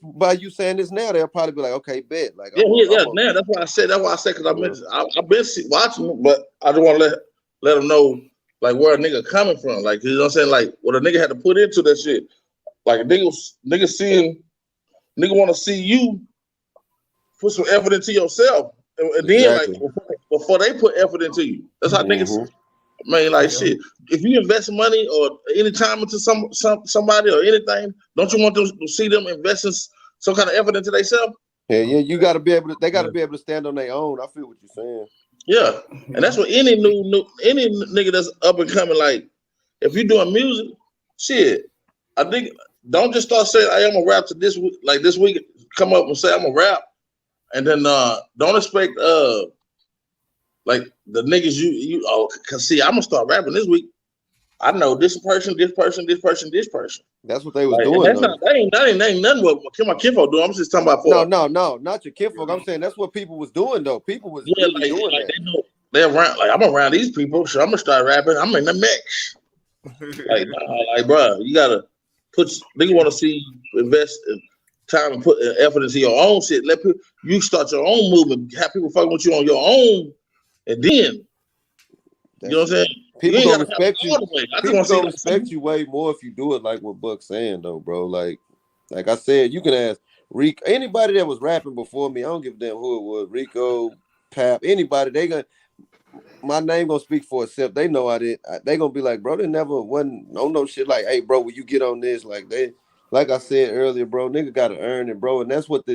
by you saying this now, they'll probably be like, okay, bet. Like, now that's why I said. Because I've been watching them, but I just want to let them know, like, where a nigga coming from. Like, you know what I'm saying? Like, what a nigga had to put into that shit. Like, a nigga want to see you put some effort into yourself, and then like before they put effort into you. That's how niggas. Man, like shit. If you invest money or any time into somebody or anything, don't you want them to see them investing some kind of effort into themselves? Yeah, you got to be able to. They got to be able to stand on their own. I feel what you're saying. Yeah, and that's what any nigga that's up and coming. Like, if you doing music, shit, I think don't just start saying I am a rap to this week. Like this week, come up and say I'm a rap, and then don't expect like the niggas cause see, I'm gonna start rapping this week. I know this person. That's what they was doing. That ain't nothing what my kinfolk doing. I'm just talking about No, not your kinfolk. I'm saying that's what people was doing though. People was really doing that. They know they're around. Like, I'm around these people, so I'm gonna start rapping. I'm in the mix. like, bro, you gotta nigga want to see you invest time and put effort into your own shit. Let you start your own movement. Have people fucking with you on your own. And then, you know what I'm saying? People gonna respect you. People gonna respect you way more if you do it like what Buck's saying, though, bro. Like I said, you can ask Rico, anybody that was rapping before me. I don't give a damn who it was, Rico, Pap, anybody. My name gonna speak for itself. They know I did. They gonna be like, bro, they never wasn't no shit like, hey, bro, will you get on this? Like I said earlier, bro, nigga gotta earn it, bro, and that's what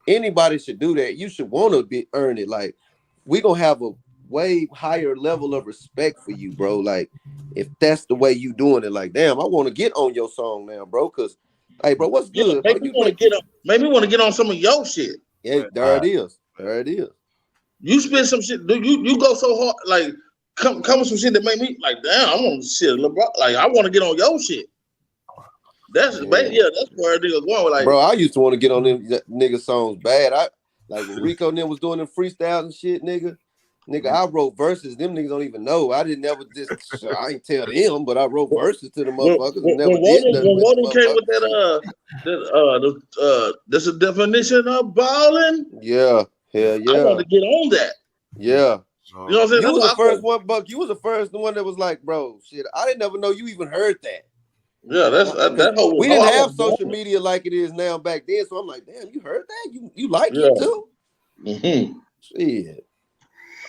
anybody should do that. You should want to earn it. Like, we gonna have a way higher level of respect for you, bro. Like, if that's the way you doing it, like, damn, I want to get on your song now, bro. Cause, hey, bro, what's good? Maybe we want to get on some of your shit. Yeah, there it is. There it is. You spend some shit. You go so hard, like come with some shit that make me like, damn, I want shit, LeBron. Like, I want to get on your shit. That's that's where niggas going. Like, bro, I used to want to get on them nigga songs bad. Like when Rico and them was doing them freestyles and shit, nigga, I wrote verses. Them niggas don't even know. I didn't never I ain't tell them, but I wrote verses to the motherfuckers. When Woden came with that, that's a definition of balling. Yeah, hell yeah. I want to get on that. Yeah. You know what I'm saying? You was the first one, Buck. You was the first one that was like, bro, shit, I didn't never know you even heard that. Yeah, that whole. We didn't have social media like it is now back then, so I'm like, damn, you heard that? You like it too? Mm-hmm. Shit.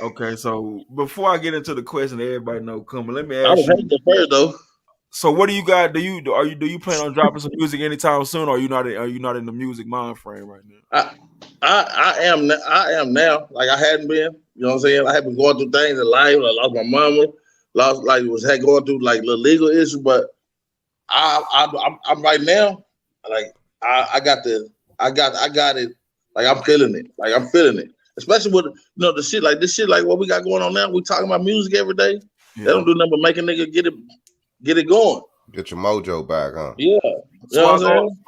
Okay, so before I get into the question that everybody know coming, let me ask I was hating the first though. So what do you got? Do you plan on dropping some music anytime soon, or are you not in the music mind frame right now? I am now. Like, I hadn't been. You know what I'm saying? I had been going through things in life. I lost my mama. Had going through like little legal issues, but I'm right now. Like, I got it. Like, I'm feeling it. Like, I'm feeling it. Especially with the shit like this shit, like what we got going on now. We talking about music every day. Yeah. They don't do nothing but make a nigga get it going. Get your mojo back, huh? Yeah. So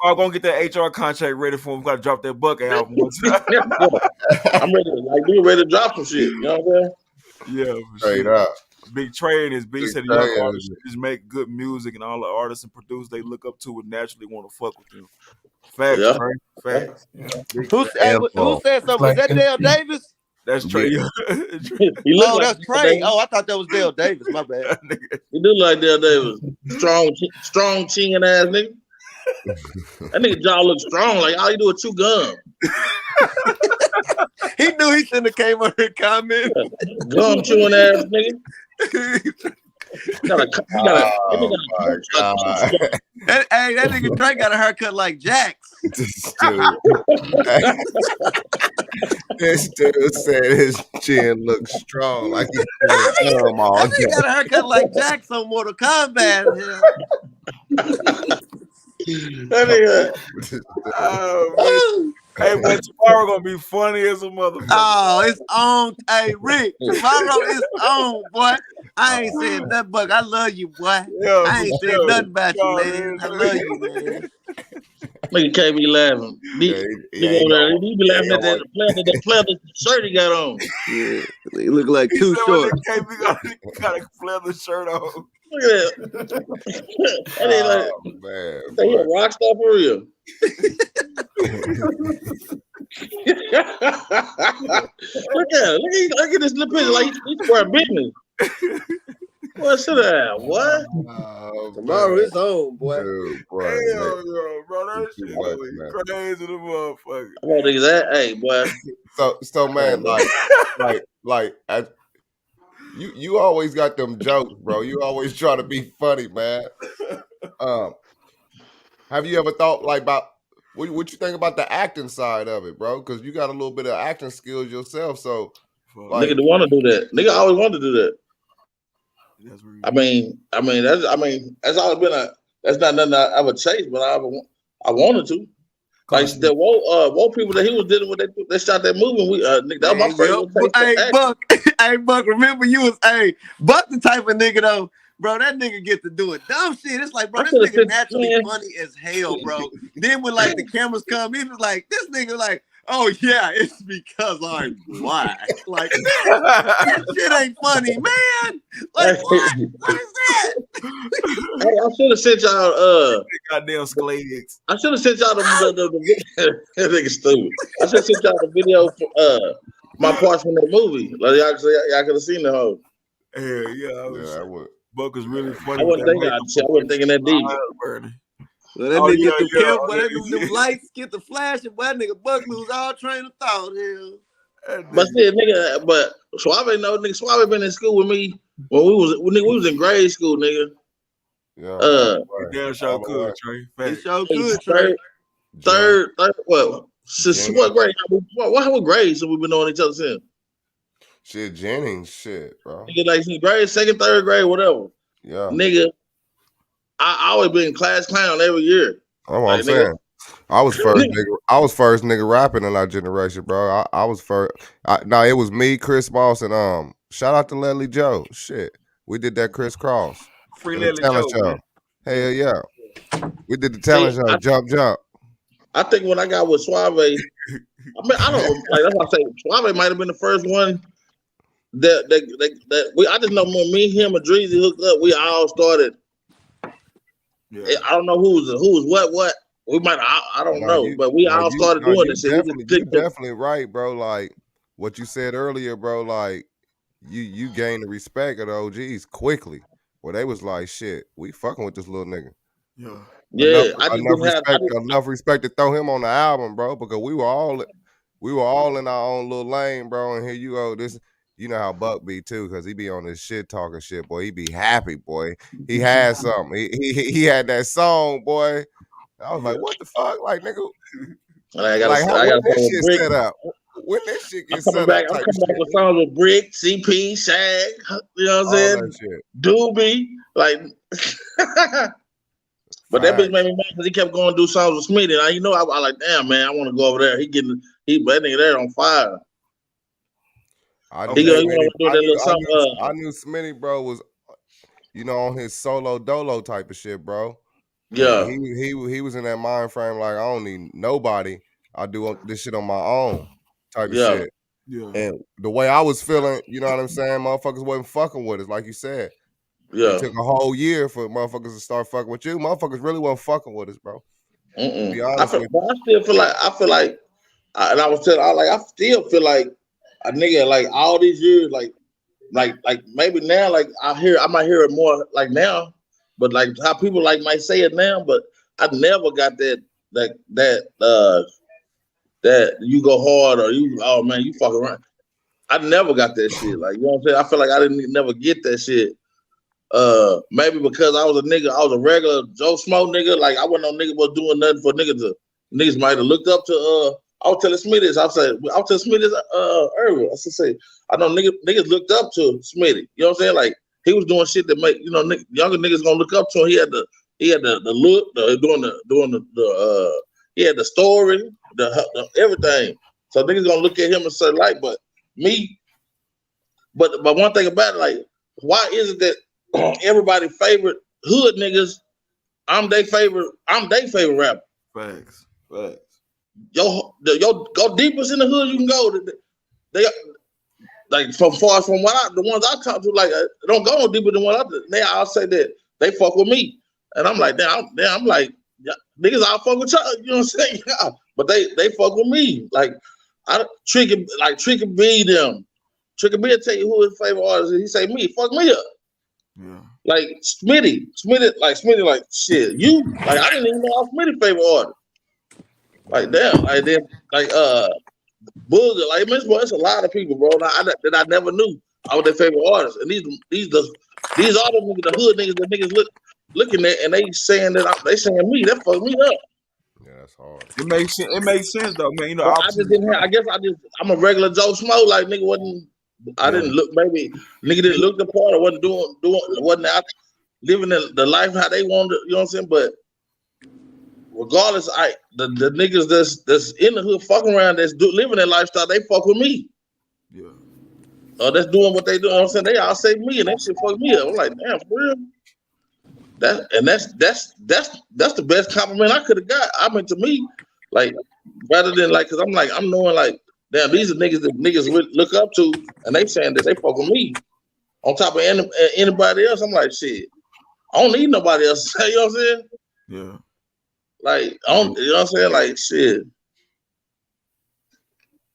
I'm gonna get that HR contract ready for him. We gotta drop that Buck album. I'm ready. Like, we ready to drop some shit. You know what I'm saying? Yeah. Straight up. Big Trey and his beat said young artists just make good music, and all the artists and producers they look up to would naturally want to fuck with them. Facts, yeah. Trey. Facts. Yeah. Who said something? Was that Dale Davis? That's Trey. That's Trey. Oh, I thought that was Dale Davis. My bad. He do like Dale Davis. Strong chin ass nigga. That nigga jaw look strong. Like, all he do is chew gum. He knew he shouldn't have came on here comment. Gum chewing ass nigga. That nigga Trey got a haircut like Jack's. This dude said his chin looks strong, like he's that nigga got a haircut like Jack's on Mortal Kombat. That nigga. Hey, but tomorrow gonna be funny as a motherfucker. Oh, it's on. Hey, Rick, tomorrow is on, boy. I ain't said nothing, but I love you, boy. Yeah, I ain't said nothing about you, man. I love you, man. Nigga can't be laughing. He be laughing at that pleather shirt he got on. Yeah, he look like too short. He got a pleather shirt on. Look at that. Man, he a rock star for real. Look at this little picture. Like, he's for a business. What should I have? What? Tomorrow is on, boy. Dude, bro, that shit crazy the motherfucker. I want to that. Hey, boy. So man, like you always got them jokes, bro. You always try to be funny, man. Have you ever thought like about what you think about the acting side of it, bro? Because you got a little bit of acting skills yourself. So, like, nigga want to do that. Nigga always wanted to do that. I mean, that's always been that's not nothing I ever chased, but I wanted to. Like the woke people that he was dealing with, they shot that movie. That was my first. Hey, Buck, remember you was Buck the type of nigga though. Bro, that nigga get to do it. Dumb shit. It's like, bro, this nigga naturally funny as hell, bro. Then when like the cameras come, he was like, this nigga like, oh yeah, it's because I'm black. Like, that shit ain't funny, man. Like, what? What is that? Hey, I should have sent y'all goddamn Sklades. I should have sent y'all the video. That nigga stupid. I should have sent y'all the video for my parts from that movie. Like, y'all could have seen the whole. I would. Buck was really funny. I wasn't thinking that deep. Well, that nigga get the camera, them lights get the flash, and boy, that nigga Buck lose all train of thought here. But still, nigga, but Suave know, nigga, Suave been in school with me when we was in grade school, nigga. Yeah, damn sure could, Trey. He sure could, Trey. Third, Since what grade? What grades have we been knowing each other since? Shit, Jennings, shit, bro. Nigga, like grade, second, third grade, whatever. Yeah. Nigga, I always been class clown every year. That's what I'm saying. I was first nigga rapping in our generation, bro. I was first. No, it was me, Chris Moss, and shout out to Leslie Joe. Shit, we did that crisscross. Free Leslie Joe. Show. Hell yeah, we did the talent show. Jump. I think when I got with Suave, I mean, I don't like. That's why I say Suave might have been the first one that we. I just know when me, him, and Dreezy hooked up, we all started. Yeah. I don't know who was what. We might. I don't know, but we all started doing this shit. You're definitely right, bro. Like what you said earlier, bro. Like you gained the respect of the OGs quickly. Where they was like, shit, we fucking with this little nigga. Yeah. Enough respect to throw him on the album, bro, because we were all in our own little lane, bro. And here you go. This, you know how Buk be too, because he be on this shit talking shit, boy. He be happy, boy. He had something. He had that song, boy. I was like, what the fuck? Like, nigga. I got this shit set up. When this shit gets set up. I'm coming back with songs with Brick, CP, Shag, you know what I'm saying? Doobie. Like, but that bitch made me mad because he kept going to do songs with Smitty. And you know, I like, damn, man, I want to go over there. That nigga there on fire. I knew Smitty, bro, was, you know, on his solo dolo type of shit, bro. Yeah, he was in that mind frame like, I don't need nobody. I do this shit on my own type of shit. Yeah. And the way I was feeling, you know what I'm saying? Motherfuckers wasn't fucking with us, like you said. Yeah. It took a whole year for motherfuckers to start fucking with you. Motherfuckers really wasn't fucking with us, bro. Be honest with you. I feel like, and I was telling, I still feel like a nigga like all these years, like maybe now, like I might hear it more like now. But like how people like might say it now, but I never got that you go hard or you fuck around. I never got that shit. Like, you know what I'm saying? I feel like I didn't never get that shit. Maybe because I was a regular Joe Schmo nigga. Like I wasn't no nigga was doing nothing for niggas might have looked up to I was telling Smitty this. I was telling Smitty this earlier. I say I know niggas looked up to Smitty. You know what I'm saying? Like he was doing shit that make younger niggas gonna look up to him. He had the look, he had the story, the everything. So niggas gonna look at him and say like, but one thing about it, like, why is it that everybody favorite hood niggas? I'm their favorite rapper. Facts. Yo, go deepest in the hood you can go. They like from the ones I talk to, like don't go no deeper than what they all say that they fuck with me, and I'm like, damn, I'm like, niggas all fuck with y'all, you know what I'm saying? Yeah. But they fuck with me, like Tricky B them. Tricky B will tell you who his favorite artist is. He say me, fuck me up. Yeah. Like Smitty, like shit. You like I didn't even know I was Smitty's favorite artist. Like damn, like then like Booger, like it's a lot of people, bro. That I never knew I was their favorite artists. And these are the niggas, the hood niggas that niggas looking at and they saying me, that fucked me up. Yeah, that's hard. It makes sense though, man. You know, I'm a regular Joe Schmo, like nigga wasn't. I didn't look. Maybe nigga didn't look the part. I wasn't wasn't out living the life how they wanted. You know what I'm saying? But regardless, the niggas that's in the hood fucking around, that's living that lifestyle, they fuck with me. Yeah. That's doing what they do. You know what I'm saying? They all say me and that shit fuck me up. I'm like, damn, for real. That's the best compliment I could have got. I mean, to me, like rather than like, cause I'm knowing like. Damn, these are niggas that niggas look up to, and they saying that they fuck with me. On top of anybody else, I'm like, shit, I don't need nobody else. You know what I'm saying? Yeah. Like, you know what I'm saying? Like, shit.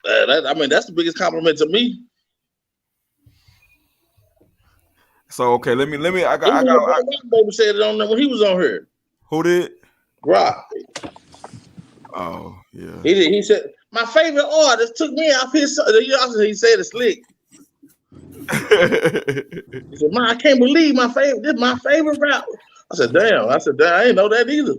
That's the biggest compliment to me. So okay, let me. I got. Baby said it on there when he was on here. Who did? Rock. Oh yeah. He said. My favorite artist took me off his. He said it slick. He said, "Man, I can't believe this is my favorite rapper." I said, "Damn!" I didn't know that either.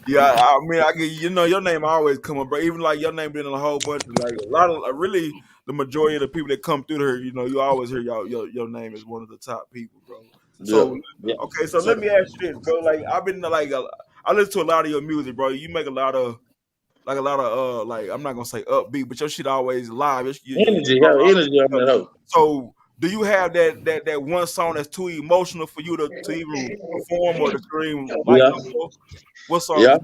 Yeah, I mean, I get your name always come up, bro. Even like your name been in a whole bunch of like a lot of really the majority of the people that come through here, you always hear your name is one of the top people, bro. So okay, so let me ask you this, bro. Like I've been like I listen to a lot of your music, bro. You make a lot of like I'm not gonna say upbeat, but your shit always live. Energy on that hoe. So do you have that one song that's too emotional for you to even perform or to scream? Like, what song? Yeah.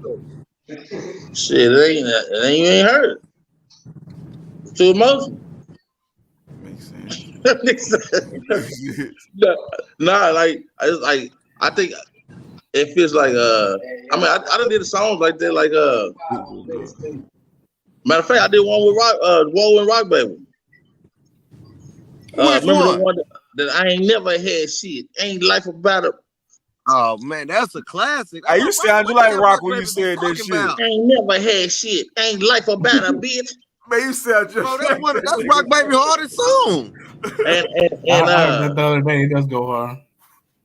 Shit, it ain't you ain't heard it. It's too emotional. Makes sense. Nah, like I think it feels like I done did songs like that, like matter of fact, I did one with Rock Baby. Remember the one that I ain't never had shit. Ain't life about it. Oh man, that's a classic. Hey, you sound like Rock when you said that shit. Ain't never had shit. Ain't life about a bitch. Man, you sound just that's Rock Baby hardest song. I heard that the other day. It does go hard.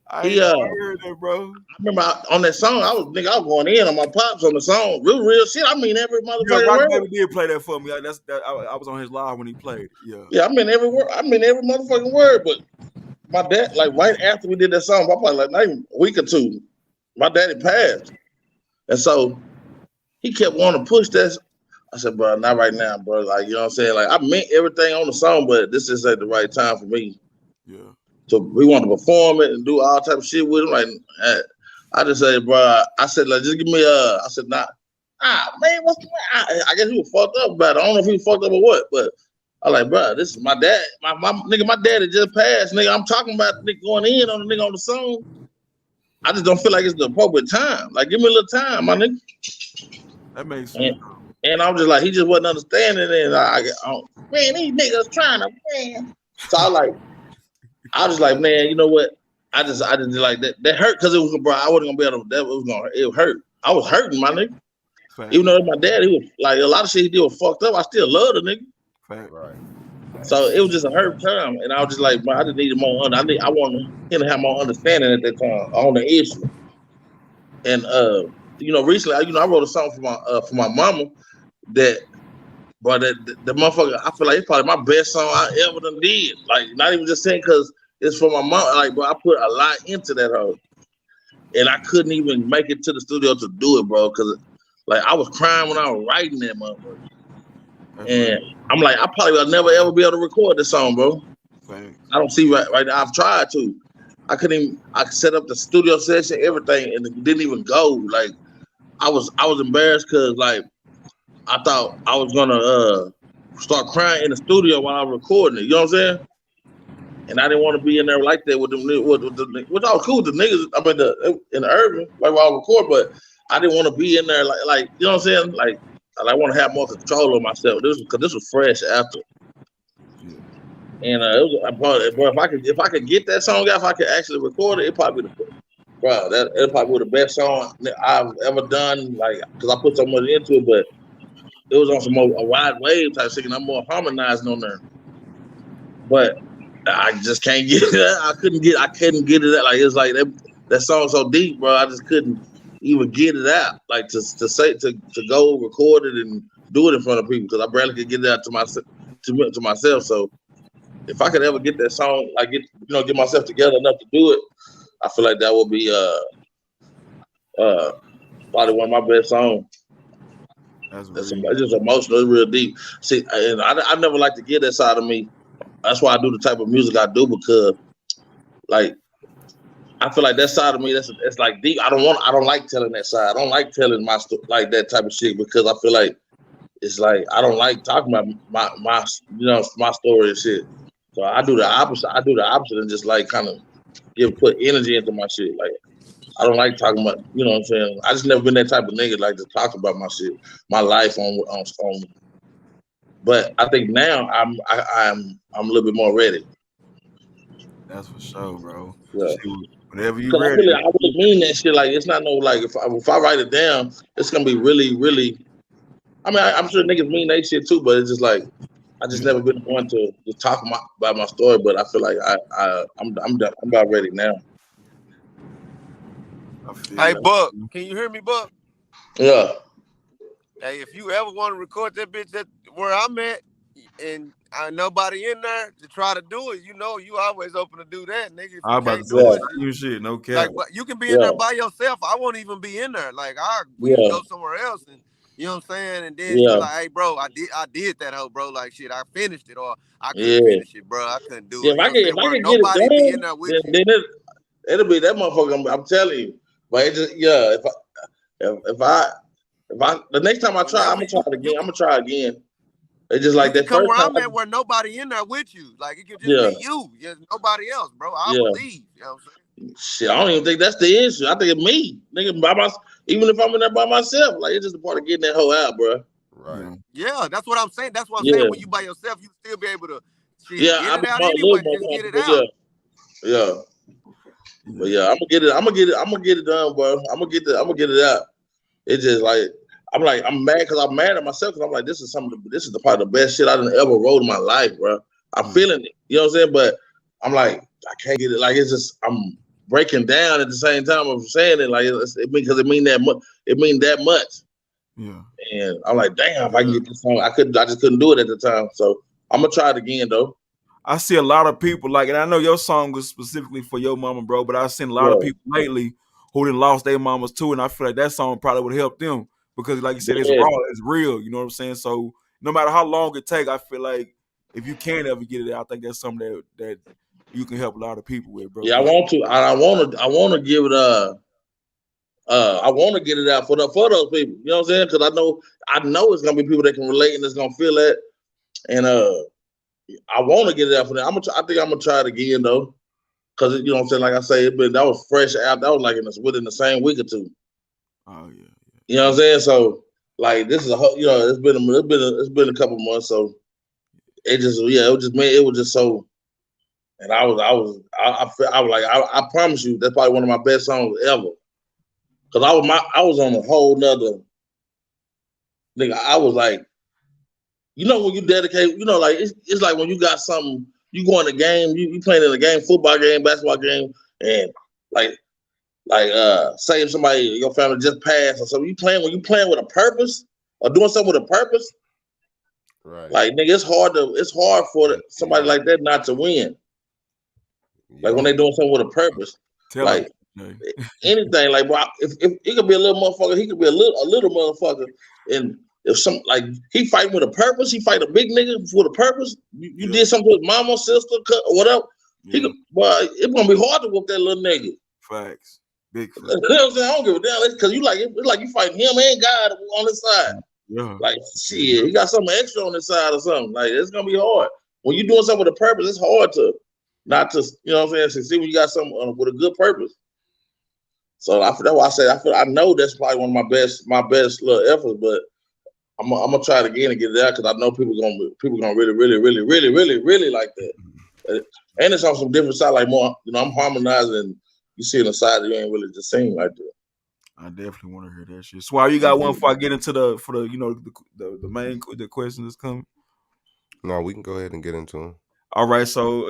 I heard that, bro. I remember on that song, I was going in on my pops on the song. Real shit. I mean every motherfucking Rock word. Baby did play that for me. I was on his live when he played. Yeah, I mean every word. I mean every motherfucking word. But my dad, like right after we did that song, probably like not even a week or two, my daddy passed, and so he kept wanting to push that. I said, bro, not right now, bro. Like, you know what I'm saying? Like, I meant everything on the song, but this is at the right time for me. Yeah. So we want to perform it and do all type of shit with him. Like, I just said, bro, I said, like, just give me I said, man, I guess he was fucked up about it. I don't know if he was fucked up or what, but I like, bro, this is my dad. My daddy just passed, nigga. I'm talking about nigga going in on the nigga on the song. I just don't feel like it's the appropriate time. Like, give me a little time, my nigga. That makes sense. And I'm just like, he just wasn't understanding it. And man, these niggas trying to win. So I was like, man, you know what? I just like that. That hurt because it was, bro. I wasn't gonna be able to. It hurt. I was hurting, my nigga. Fact. Even though my dad, he was like a lot of shit he did was fucked up. I still love the nigga. Fact. Right. So it was just a hurt time, and I was just like, bro, I just needed more. I wanted him to have more understanding at that time on the issue. And recently, I wrote a song for my mama. That the motherfucker, I feel like it's probably my best song I ever done did. Like, not even just saying because it's for my mom. Like, bro, I put a lot into that hoe, and I couldn't even make it to the studio to do it, bro. Because like I was crying when I was writing that motherfucker, and I'm like, I probably will never ever be able to record this song, bro. Thanks. I don't see right now. I've tried to. I couldn't even. I set up the studio session, everything, and it didn't even go. Like, I was embarrassed because like. I thought I was gonna start crying in the studio while I was recording it. You know what I'm saying? And I didn't want to be in there like that with them. Which I was cool with the niggas. I mean, in the urban, like while I record, but I didn't want to be in there like you know what I'm saying? Like I want to have more control of myself. Because this was fresh after. And if I could get that song out, if I could actually record it, it'd probably be it'd probably be the best song I've ever done. Like, because I put so much into it, but. It was on some more a wide wave type thing, and I'm more harmonizing on there. But I just can't get it. I couldn't get it out. Like, it's like that song's so deep, bro. I just couldn't even get it out. Like to go record it and do it in front of people because I barely could get it out to myself. So if I could ever get that song, like get myself together enough to do it, I feel like that would be probably one of my best songs. It's just emotional. It's real deep. See, and I never like to get that side of me. That's why I do the type of music I do because, like, I feel like that side of me it's like deep. I don't like telling that side. I don't like telling my like that type of shit because I feel like it's like I don't like talking about my story and shit. So I do the opposite. And just like kind of put energy into my shit. Like. I don't like talking about, you know what I'm saying? I just never been that type of nigga like to talk about my shit, my life on. But I think now I'm a little bit more ready. That's for sure, bro. Yeah. Whenever you ready. I really mean that shit. Like, it's not no like if I write it down, it's gonna be really, really. I mean, I'm sure niggas mean that shit too, but it's just like I just never been one to talk about my story. But I feel like I'm about ready now. Hey, Buk, can you hear me, Buk? Yeah. Hey, if you ever want to record that bitch that where I'm at, and nobody in there to try to do it, you always open to do that, nigga. If I you about to can't say do the it, same shit. No cap. like, but you can be in there by yourself. I won't even be in there. Like, we can go somewhere else, and you know what I'm saying. And then you be like, hey, bro, I did that hoe, bro. Like, shit, I finished it, or I couldn't finish it, bro. I couldn't do it. If I can get it nobody done, be in there with you. then it'll be that motherfucker. I'm telling you. But it just if I the next time I try, I'm gonna try it again. I'm gonna try again. It's just like that come first where time. I'm at, where nobody in there with you. Like, it could just be you, just nobody else, bro. I believe. You know what I'm saying? Shit, I don't even think that's the issue. I think it's me, nigga, by myself. Even if I'm in there by myself, like it's just a part of getting that hoe out, bro. Right. Yeah, that's what I'm saying. That's what I'm saying. When you by yourself, you still be able to get it out anyway. Just get it out. Yeah. But yeah, I'm gonna get it done, bro. I'm gonna get it out. It's just like I'm mad because I'm mad at myself because I'm like, this is the part of the best shit I done ever wrote in my life, bro. I'm feeling it. You know what I'm saying? But I'm like, I can't get it. Like, it's just I'm breaking down at the same time I'm saying it. Like, because it mean that much. It mean that much. Yeah. And I'm like, damn, if I can get this song, I just couldn't do it at the time. So I'm gonna try it again though. I see a lot of people like, and I know your song was specifically for your mama, bro, but I've seen a lot of people lately who done lost their mamas too, and I feel like that song probably would help them because, like you said, it's raw, it's real. You know what I'm saying? So no matter how long it take, I feel like if you can ever get it out, I think that's something that you can help a lot of people with, bro. Yeah, I want to. I want to give it I want to get it out for those people. You know what I'm saying? Because I know it's gonna be people that can relate and it's gonna feel that. And I want to get it out for them. I think I'm gonna try it again though, because you know what I'm saying. Like I say, that was fresh out. That was like within the same week or two. Oh yeah. You know what I'm saying? So like this is it's been a couple months. So it was just so. And I was like, I promise you, that's probably one of my best songs ever. Cause I was on a whole nother nigga. I was like, when you dedicate, like it's like when you got something, you go in a game, you playing in a game, football game, basketball game, and like say if somebody your family just passed or something, when you playing with a purpose or doing something with a purpose, right? Like nigga, it's hard for somebody like that not to win. Like when they doing something with a purpose, anything. Like, bro, if he could be a little motherfucker, he could be a little motherfucker. And if he fighting with a purpose, he fight a big nigga with a purpose. You did something with mama, sister, or whatever. Yeah. It's gonna be hard to whoop that little nigga. Facts, big facts. You know what I'm saying? I don't give a damn because it's like you fighting him and God on his side. Yeah. Like shit, he got something extra on his side or something. Like it's gonna be hard when you're doing something with a purpose. It's hard to. Not to, you know what I'm saying, succeed when you got something with a good purpose. So that's why I say I know that's probably one of my best little efforts, but I'm gonna try it again and get it out because I know people gonna really, really, really, really, really, really like that. And it's on some different side, like more, I'm harmonizing. You see on the side that you ain't really just singing like that. I definitely want to hear that shit. Swag, you got one before I get into the main question that's coming? No, we can go ahead and get into them. All right, so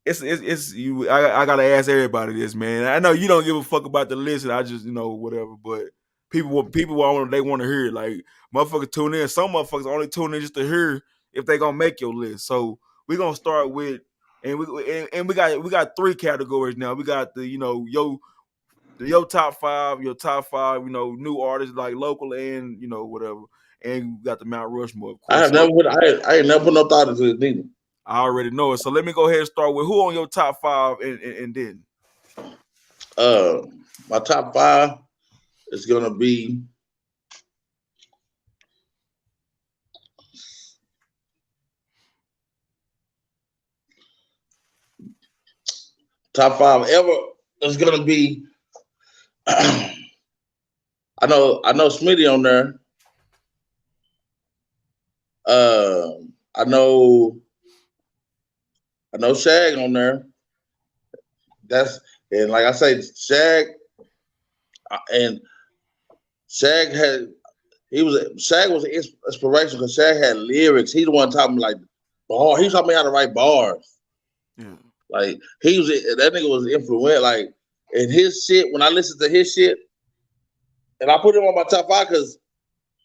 it's you. I gotta ask everybody this, man. I know you don't give a fuck about the list. I just whatever. But people want to hear it. Like motherfuckers tune in. Some motherfuckers only tune in just to hear if they gonna make your list. So we gonna start with and we got 3 categories now. We got the your top 5, new artists like local and whatever. And we got the Mount Rushmore. Of course. I ain't never put no thought into it neither. I already know it. So let me go ahead and start with who on your top 5 and then. My top 5 is gonna be top 5 ever is gonna be I know Smitty on there. I know Shag on there. And like I say, Shag was an inspiration because Shag had lyrics. He's the one talking like bars. He taught me how to write bars. Yeah. Like that nigga was influential. Like in his shit, when I listened to his shit, and I put him on my top 5 because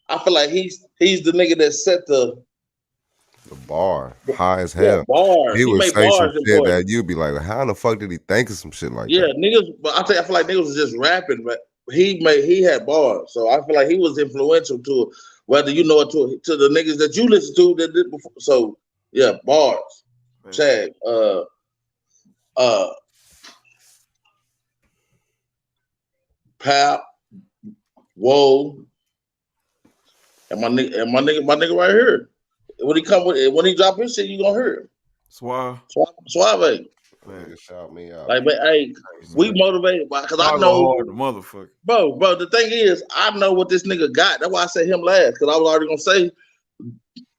I feel like he's the nigga that set the bar high as hell. Bars. He would made say some bars shit that you'd be like, how in the fuck did he think of some shit like that? Niggas. But I feel like niggas was just rapping, but he had bars, so I feel like he was influential to it, whether you know it to the niggas that you listen to that did before. So yeah, bars. Man. Chad, Pap, Whoa, and my nigga right here. When he drop his shit, you gonna hear it. Suave. Man, shout me out. Like, but hey, we motivated because I know, the motherfucker, bro. The thing is, I know what this nigga got. That's why I said him last, because I was already gonna say,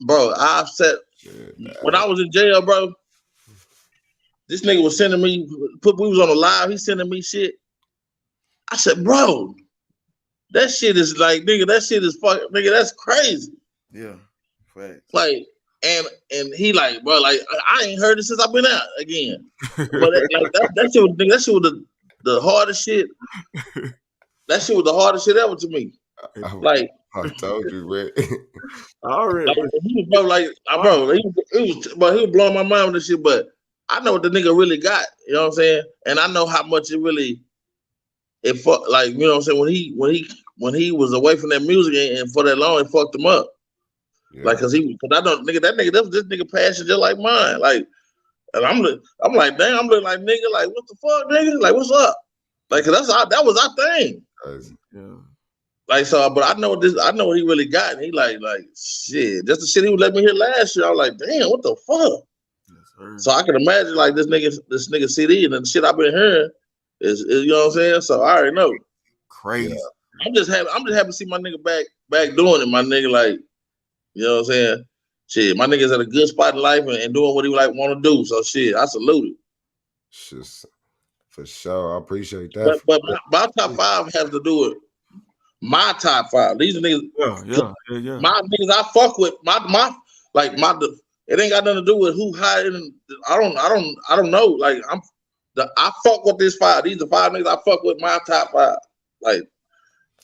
bro. I said when I was in jail, bro. This nigga was sending me. We was on a live. He's sending me shit. I said, bro, that shit is like, nigga. That shit is fucking, nigga. That's crazy. Yeah, right. Like. And he like, bro, like I ain't heard it since I've been out again. But that shit was the hardest shit. That shit was the hardest shit ever to me. Like I told you, man. Already, he was blowing my mind with this shit. But I know what the nigga really got. You know what I'm saying? And I know how much it fucked. Like, you know what I'm saying? When he was away from that music and for that long, it fucked him up. Yeah. Like, cause I don't this nigga passion just like mine. Like, and I'm like, damn, I'm looking like nigga, like, what the fuck, nigga? Like, what's up? Like, cause that was our thing. Yeah. Like, so, but I know what he really got. And he like shit. Just the shit he would let me hear last year. I was like, damn, what the fuck? Yes, so I can imagine like this nigga CD and the shit I've been hearing is you know what I'm saying? So I already know. Crazy. Yeah. I'm just happy to see my nigga back doing it, my nigga, like. You know what I'm saying? Shit, my nigga's at a good spot in life and doing what he like want to do. So shit, I salute it. Just for sure, I appreciate that. But my top 5 has to do with my top 5. These are niggas. Yeah. My niggas I fuck with. It ain't got nothing to do with who hiding. I don't know. Like I fuck with this 5. These are 5 niggas I fuck with. My top 5.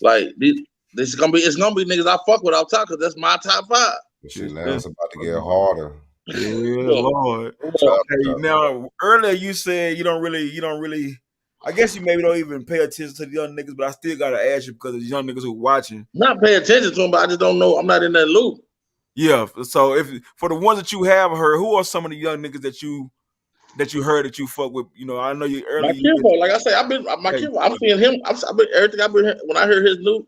Like these. It's gonna be niggas I fuck with. I'll talk because that's my top 5. Shit, now it's about to get harder. Yeah, Lord. Okay, now earlier you said you don't really. I guess you maybe don't even pay attention to the young niggas, but I still gotta ask you because the young niggas who watching. Not pay attention to them, but I just don't know. I'm not in that loop. Yeah. So if for the ones that you have heard, who are some of the young niggas that you heard that you fuck with? You know, I know you earlier. My Kimbo, like I say, I'm seeing him. Everything I've been when I heard his new.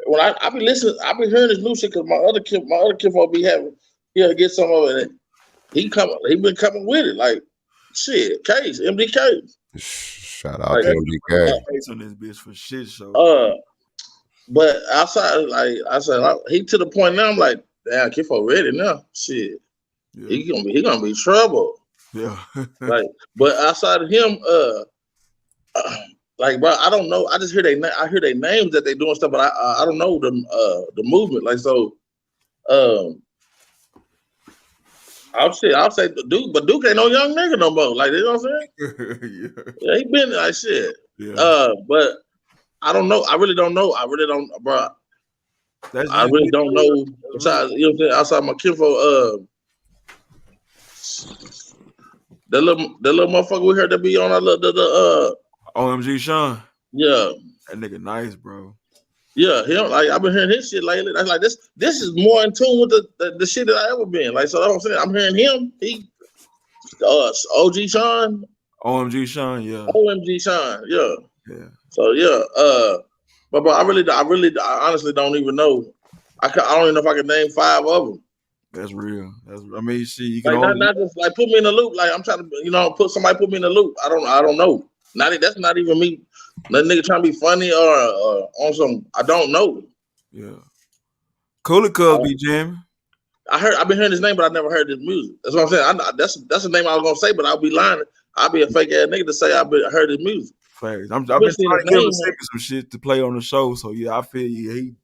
When I be listening, I be hearing his new shit because my other kid will be having, he'll get some of it. He been coming with it, like shit. Case MDK. Shout out to MDK. On this bitch for shit show. But outside, like I said, he to the point now. I'm like, damn, Kifo ready now. Shit, yeah. He gonna be trouble. Yeah. Like, but outside of him, like, bro, I don't know. I just hear their names that they doing stuff, but I don't know the movement. Like, so, I'll say Duke, but Duke ain't no young nigga no more. Like, you know what I'm saying? Yeah, he been like shit. Yeah. But I don't know. I really don't know. I really don't, bro. I really don't know. Besides, you know what I'm saying? Outside my kinfo, that little motherfucker we heard that be on the OMG Sean. Yeah. That nigga nice, bro. Yeah, him, like I've been hearing his shit lately. That's like this is more in tune with the shit that I ever been. Like, so that's what I'm saying. I'm hearing him. He OG Sean. OMG Sean, yeah. OMG Sean, yeah. Yeah. So yeah, but bro, I honestly don't even know. I don't even know if I can name 5 of them. That's real. I mean, shit, you can like, not just like put me in the loop. Like I'm trying to, put me in the loop. I don't know. That's not even me. That nigga trying to be funny or on some. I don't know. Yeah. Cooley Cuz be jamming. I've been hearing his name, but I never heard his music. That's what I'm saying. That's the name I was gonna say, but I'll be lying. I'll be a fake ass nigga to say I've heard his music. Facts. I've been trying to get him some shit to play on the show. So yeah, I feel you.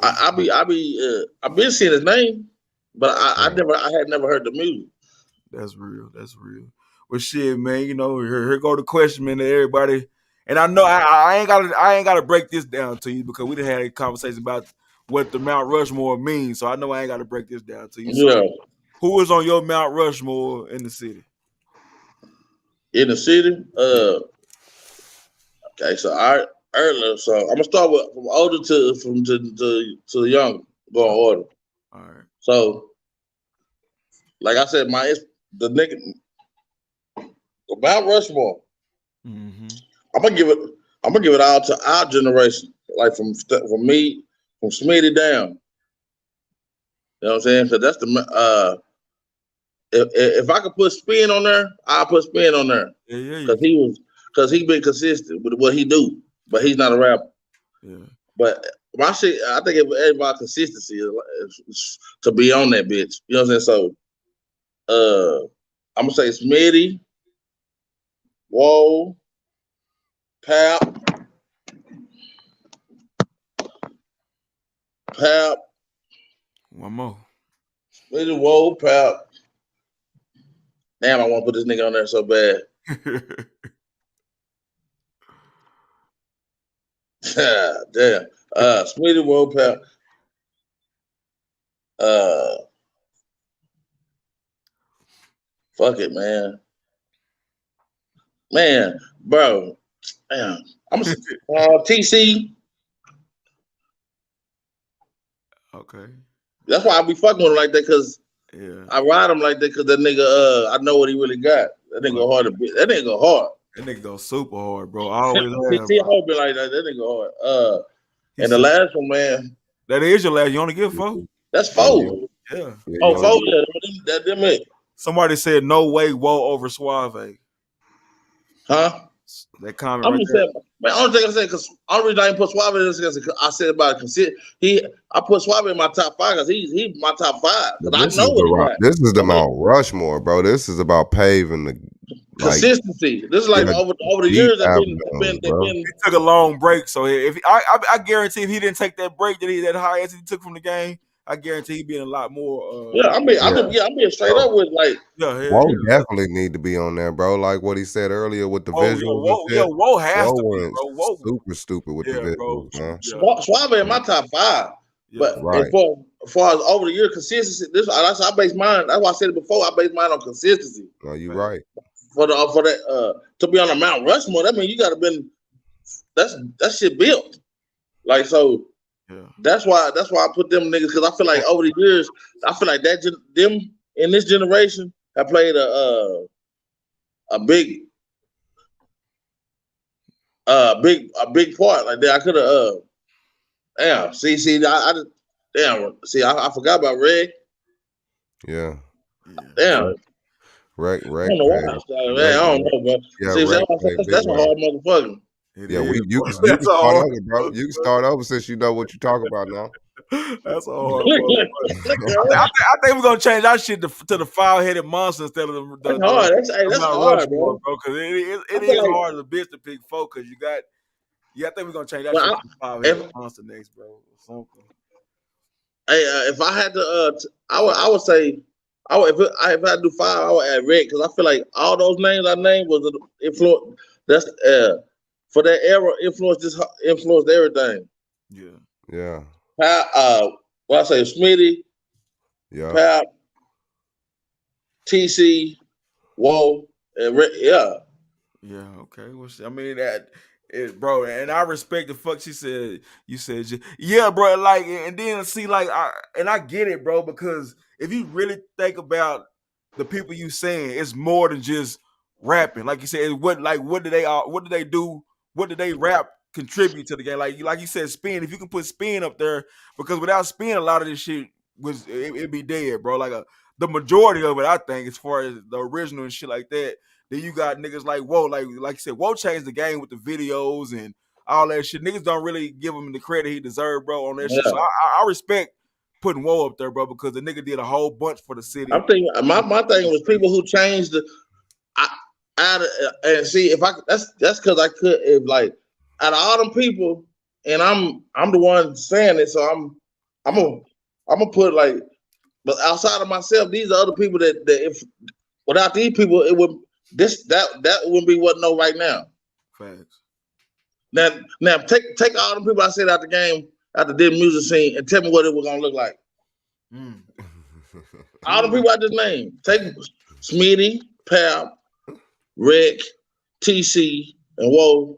I've been seeing his name, but I had never heard the music. That's real. Well, shit, man. Here go the question, man. To And I know I ain't gotta break this down to you because we done had a conversation about what the Mount Rushmore means. So I know I ain't gotta break this down to you. So who is on your Mount Rushmore in the city? In the city? Okay, so earlier. So I'm gonna start with from older to young, go in order. All right. So, like I said, the nigga Mount Rushmore. Mm-hmm. I'm gonna give it all to our generation, like from me, from Smitty down. You know what I'm saying? Because that's the if I could put Spin on there, I'll put Spin on there. Yeah. Because he been consistent with what he do, but he's not a rapper. Yeah. But my shit, I think it's about consistency is to be on that bitch. You know what I'm saying? So, I'm gonna say Smitty, Whoa, Pap, one more. Smitty, Whoa, Pap. Damn, I want to put this nigga on there so bad. Damn. Smitty, Whoa, Pap. Fuck it, man. Man, bro. Damn. I'm gonna say TC. Okay. That's why I be fucking with him like that, because yeah, I ride him like that because that nigga, I know what he really got. That nigga hard a bit. That nigga go hard. That nigga go super hard, bro. I always have. See, I always been like that. That nigga hard. And the last one, man. That is your last. You only get 4? That's 4. Yeah. Oh, 4. Yeah, that them it. Somebody said no way, Whoa over Suave. Huh? That comment. I'm right just there. saying, man. Only thing I said, because only reason I didn't put Suave in this because I said about consider. I put Suave in my top 5 because he's my top 5. Because I know what he got. This is the Mount Rushmore, bro. This is about paving the consistency. This is like over the years He took a long break, so if I guarantee if he didn't take that break that hiatus he took from the game, I guarantee he'd be in a lot more. I'm being straight up with like. Whoa definitely need to be on there, bro. Like what he said earlier with the visuals. Whoa has to be, bro. Whoa super stupid with the visuals, man. Suave in my top 5, but as far as over the year consistency, I base mine. That's why I said it before. I base mine on consistency. No, you're right. For that to be on a Mount Rushmore, that means you got to been that shit built. Like so. Yeah. That's why I put them niggas, because I feel like over the years, I feel like them in this generation have played a big part. Like that, I could have I forgot about Reg. Yeah. Damn. Right. I don't know why. Man, I don't know, bro. Yeah, that's a hard motherfucker. You can start over, bro. You can start over since you know what you're talking about now. That's a hard I think we're gonna change our shit to the 5-headed monster instead of the that's hard. That's hard, bro. Because it is hard as a bitch to pick 4 because you got. Yeah, I think we're gonna change that shit to the 5-headed monster next, bro. Something. Hey, if I had to, I would say. If I had to do 5, I would add Red, because I feel like all those names I named was an influence. That's for that era influenced everything. Yeah. What I say, Smitty. Yeah. Pap. TC. Whoa. And Red. Yeah. Yeah. Okay. Well, I mean that. Bro, and I respect the fuck she said. You said, yeah, bro. Like, and then see, like, I get it, bro, because if you really think about the people you saying, it's more than just rapping. Like you said, what do they do? What do they rap contribute to the game? Like you said, Spin. If you can put Spin up there, because without Spin, a lot of this shit it'd be dead, bro. Like the majority of it, I think, as far as the original and shit like that. Then you got niggas like Whoa, like you said, Whoa changed the game with the videos and all that shit. Niggas don't really give him the credit he deserved, bro, on that shit. So I respect putting Whoa up there, bro, because the nigga did a whole bunch for the city. I'm thinking my thing was people who changed and see if that's because I could, if like out of all them people, and I'm the one saying it, so I'm gonna put like, but outside of myself, these are other people that if without these people, it would that wouldn't be what no right now. Facts. Now take all the people I said out the game, out the dead music scene, and tell me what it was gonna look like. All the people I just named. Take Smitty, Pap, Rick, TC, and Whoa,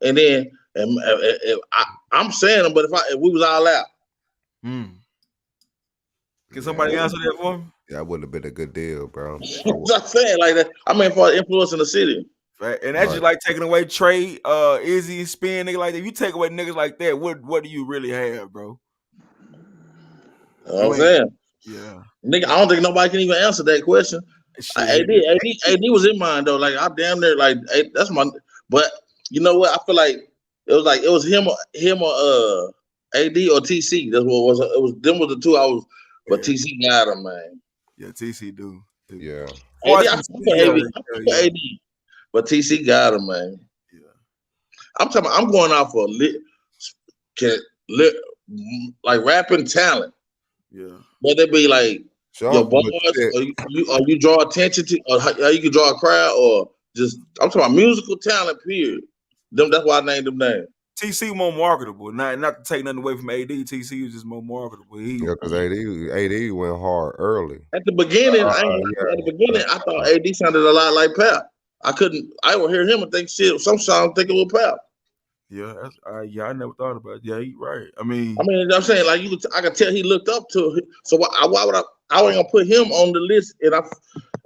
and then I'm saying them, but if we was all out. Can somebody answer that for me? Yeah, that wouldn't have been a good deal, bro. I'm saying like that. I mean, for influence in the city. Right. And that's just like taking away Trey, Izzy, Spin, nigga like that. If you take away niggas like that, what do you really have, bro? You know what I'm saying? Yeah. Nigga, I don't think nobody can even answer that question. AD was in mine though. Like I damn near like that's my. But you know what? I feel like it was him or AD or TC. That's what it was. It was them was the two I was. But TC got him, man. Yeah, TC do. Yeah. I put AD, but TC got him, man. Yeah. I'm talking. I'm going out for like rapping talent. Yeah. Whether it be like your bars, or you draw attention to, or how you can draw a crowd, or just I'm talking about musical talent. Period. That's why I named them names. TC more marketable. Not to take nothing away from AD. TC was just more marketable. Yeah, because AD went hard early. At the beginning, I thought AD sounded a lot like Pap. I would hear him and think shit. Some songs think it was Pap. Yeah, I never thought about it. Yeah, you right. I mean, I'm saying like I could tell he looked up to it. So why would I wasn't gonna put him on the list? And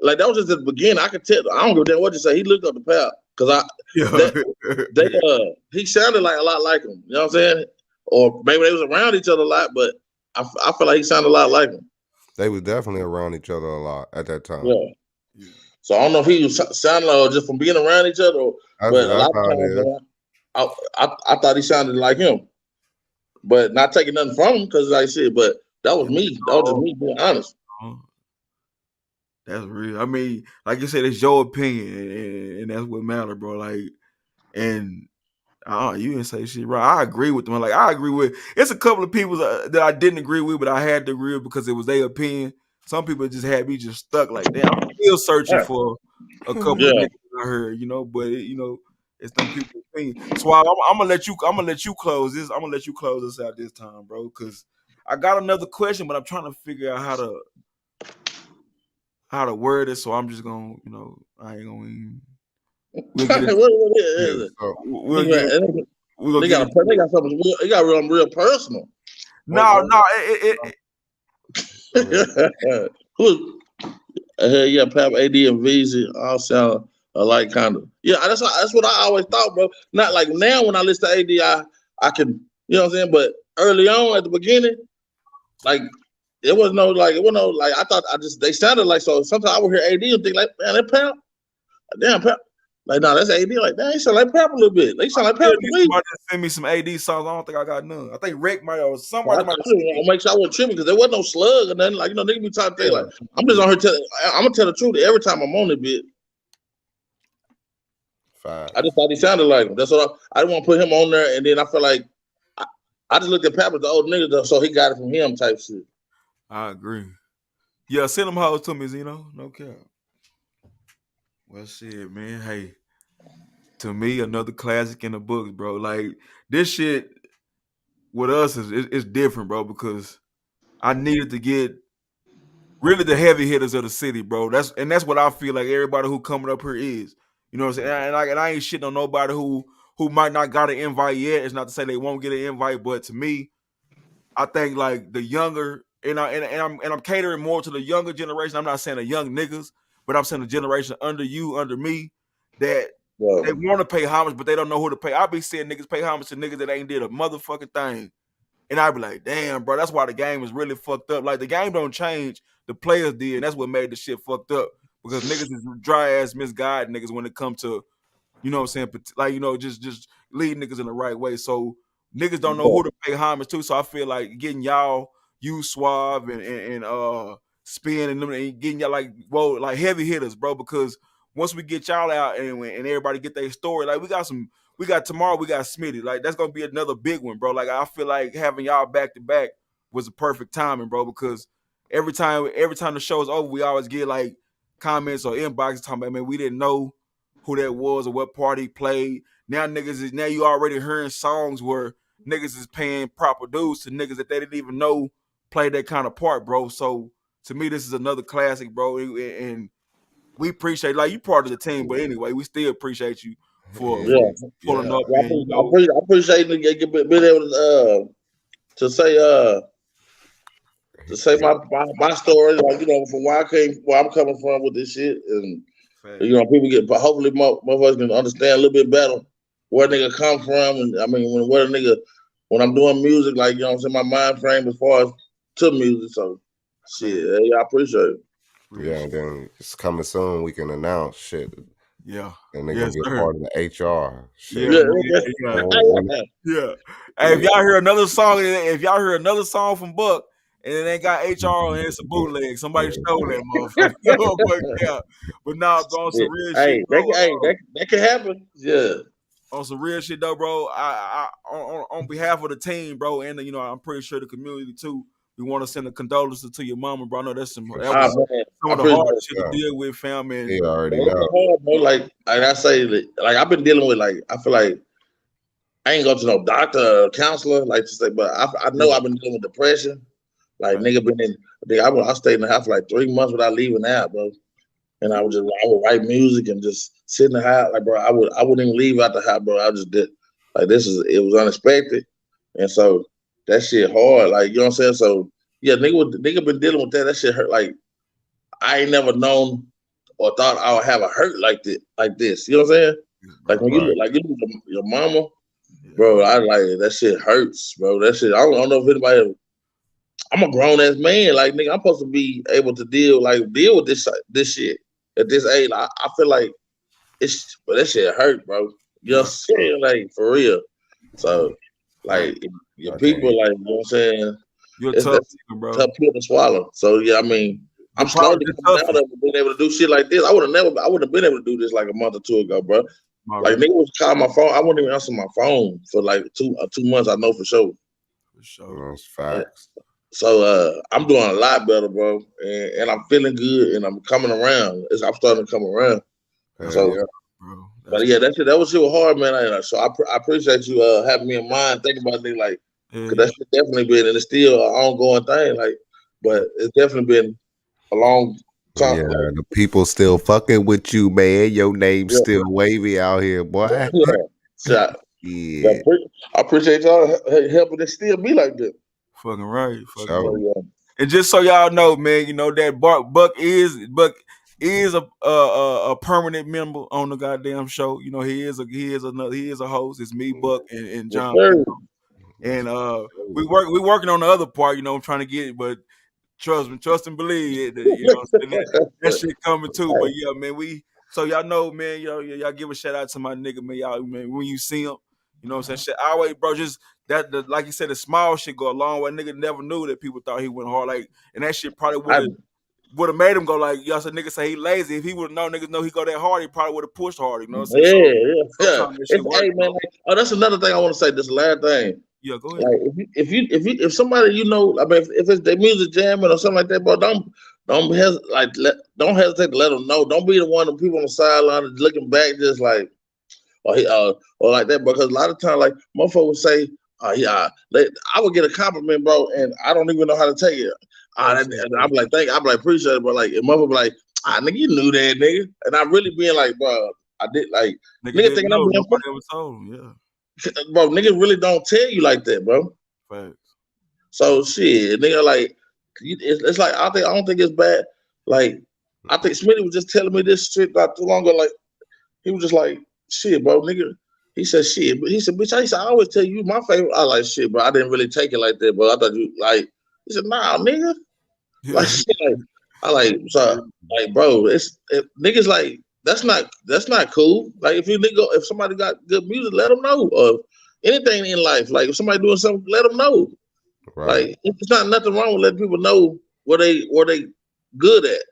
like that was just at the beginning. I could tell. I don't give a damn what you say. He looked up to Pap because he sounded like a lot like him. You know what I'm saying? Or maybe they was around each other a lot, but I feel like he sounded a lot like him. They was definitely around each other a lot at that time. Yeah. So I don't know if he was sounding like just from being around each other, but a lot of times I thought he sounded like him. But not taking nothing from him because like I said, but that was me. That was just me being honest. That's real. I mean, like you said, it's your opinion, and that's what matters, bro. Like, and you didn't say shit right. I agree with them. Like, I agree with. It's a couple of people that I didn't agree with, but I had to agree with because it was their opinion. Some people just had me just stuck. Like, damn, I'm still searching for a couple of niggas I heard, but it's them people's opinion. So I'm gonna let you close this. I'm gonna let you close this out this time, bro, because I got another question, but I'm trying to figure out how to word it. So I'm just gonna, I ain't gonna even. We'll get They got something. It got real personal. No. Pap, AD, and VZ all sound alike, kind of. Yeah, that's what I always thought, bro. Not like now when I listen to AD, I can, you know what I'm saying. But early on at the beginning, like it wasn't no like I thought they sounded like so. Sometimes I would hear AD and think like, man, that Pap, damn Pap. Like, no, that's AD. Like, they sound like Pap a little bit. They sound like Pap to me. Send me some AD songs. I don't think I got none. I think Rick might or somebody might. I'll make sure I wasn't tripping because there wasn't no slug or nothing. Like, niggas be trying to think like, I'm just on here I'm gonna tell the truth every time I'm on it, bit. Fine. I just thought he sounded like him. That's what I didn't want to put him on there, and then I feel like I just looked at Pap as the old nigga though, so he got it from him type shit. I agree. Yeah, send them hoes to me, Zeno. No cap. Well, shit, man. Hey, to me, another classic in the books, bro. Like, this shit with us is different, bro, because I needed to get really the heavy hitters of the city, bro. That's what I feel like everybody who coming up here is. You know what I'm saying? And I ain't shitting on nobody who might not got an invite yet. It's not to say they won't get an invite, but to me, I think like the younger, and I'm catering more to the younger generation. I'm not saying the young niggas, but I'm saying the generation under you, under me, that they want to pay homage, but they don't know who to pay. I be seeing niggas pay homage to niggas that ain't did a motherfucking thing. And I be like, damn, bro, that's why the game is really fucked up. Like, the game don't change. The players did, and that's what made the shit fucked up. Because niggas is dry-ass misguided niggas when it comes to, you know what I'm saying, like, just lead niggas in the right way. So niggas don't know who to pay homage to. So I feel like getting y'all, you, Suave, and Spin, and them, and getting y'all like heavy hitters, bro, because once we get y'all out and everybody get their story, like we got tomorrow, we got Smitty. Like, that's gonna be another big one, bro. Like, I feel like having y'all back to back was a perfect timing, bro, because every time the show's over, we always get like comments or inboxes talking about, man, we didn't know who that was or what part he played. now you already hearing songs where niggas is paying proper dues to niggas that they didn't even know played that kind of part, bro. So to me, this is another classic, bro. And we appreciate, like, you part of the team, but anyway, we still appreciate you for pulling up. Yeah, and, I appreciate being able to say my story, like, from where I'm coming from with this shit, and people hopefully motherfuckers can understand a little bit better where nigga come from, and I mean when I'm doing music, like, I'm saying, my mind frame as far as to music. So shit, I appreciate it. Yeah, and then it's coming soon. We can announce shit. Yeah, and they're gonna be a part of the HR. Shit. Yeah. Hey, if y'all hear another song from Buck and it ain't got HR on it, it's a bootleg. Somebody stole that motherfucker. But nah, bro, on some real shit. That can happen. Yeah. On some real shit though, bro. I on behalf of the team, bro, and I'm pretty sure the community too. We want to send a condolences to your mama, bro. I know that's some of the hard shit to deal with, fam. And he already know. Hard, bro. Like I say, like I've been dealing with, like, I feel like I ain't go to no doctor or counselor, like, to say, but I know I've been dealing with depression. Like, nigga been in. I stayed in the house for like 3 months without leaving out, bro. And I would write music and just sit in the house, like, bro. I wouldn't even leave out the house, bro. I just did, like, it was unexpected, and so. That shit hard, like, you know what I'm saying? So yeah, nigga been dealing with that. That shit hurt. Like, I ain't never known or thought I would have a hurt like this. You know what I'm saying? Like when you look your mama, bro. I like that shit hurts, bro. That shit. I don't know if anybody. I'm a grown ass man. Like, nigga, I'm supposed to be able to deal with this shit at this age. I feel like but that shit hurt, bro. You know what I'm saying? Like, for real. So. Like, your people, like, you know what I'm saying? You're tough, bro. Tough pill to swallow. So yeah, I mean, I'm slowly coming out of it, being able to do shit like this. I wouldn't have been able to do this like a month or two ago, bro. Like, nigga was calling my phone. I wouldn't even answer my phone for like 2 months. I know for sure. For sure, that's facts. So I'm doing a lot better, bro, and I'm feeling good, and I'm coming around. I'm starting to come around. So. Yeah. Bro. But yeah, that shit was hard, man. So I appreciate you having me in mind, thinking about it, like, because that shit definitely been, and it's still an ongoing thing, like, but it's definitely been a long time. Yeah, the people still fucking with you, man. Your name's still wavy out here, boy. I appreciate y'all helping it still be like that. Fucking right. And just so y'all know, man, that Buck is a permanent member on the goddamn show. He is a host. It's me, Buck, and John. And we working on the other part, trying to get it, but trust and believe it, that shit coming too. But yeah, man, so y'all know, man, y'all give a shout out to my nigga, man. Y'all, man, when you see him, you know what I'm saying? Shit, always, bro, just that like you said, the small shit go a long way. Nigga never knew that people thought he went hard, like, and that shit probably would have made him go, like, y'all said, niggas say he lazy. If he would have known niggas know he go that hard, he probably would have pushed harder. You know what I'm saying? Yeah. Hey, man, like, that's another thing I want to say. This last thing. Yeah, go ahead. Like, if somebody, I mean, if it's their music jamming or something like that, bro, don't hesitate to let them know. Don't be the one of the people on the sideline looking back just like, or like that, because a lot of times, like, motherfuckers say, I would get a compliment, bro, and I don't even know how to take it. I'm like, appreciate it, but like, if motherfucker be like, nigga, you knew that, nigga, and I really being like, bro, I did, like, nigga thinking I'm being nobody ever told him, yeah, bro, niggas really don't tell you like that, bro. Facts. So shit, nigga, like, it's like, I don't think it's bad. Like, I think Smitty was just telling me this shit not too long ago. Like, he was just like, shit, bro, nigga. He said, shit, but he said, bitch, I always tell you my favorite. I like, shit, bro. I didn't really take it like that, but I thought you like. He said, nah, nigga. Yeah. Like, shit, like, bro, niggas like that's not cool. Like, if somebody got good music, let them know. Or anything in life, like if somebody doing something, let them know. Right. Like, it's not nothing wrong with letting people know where they good at.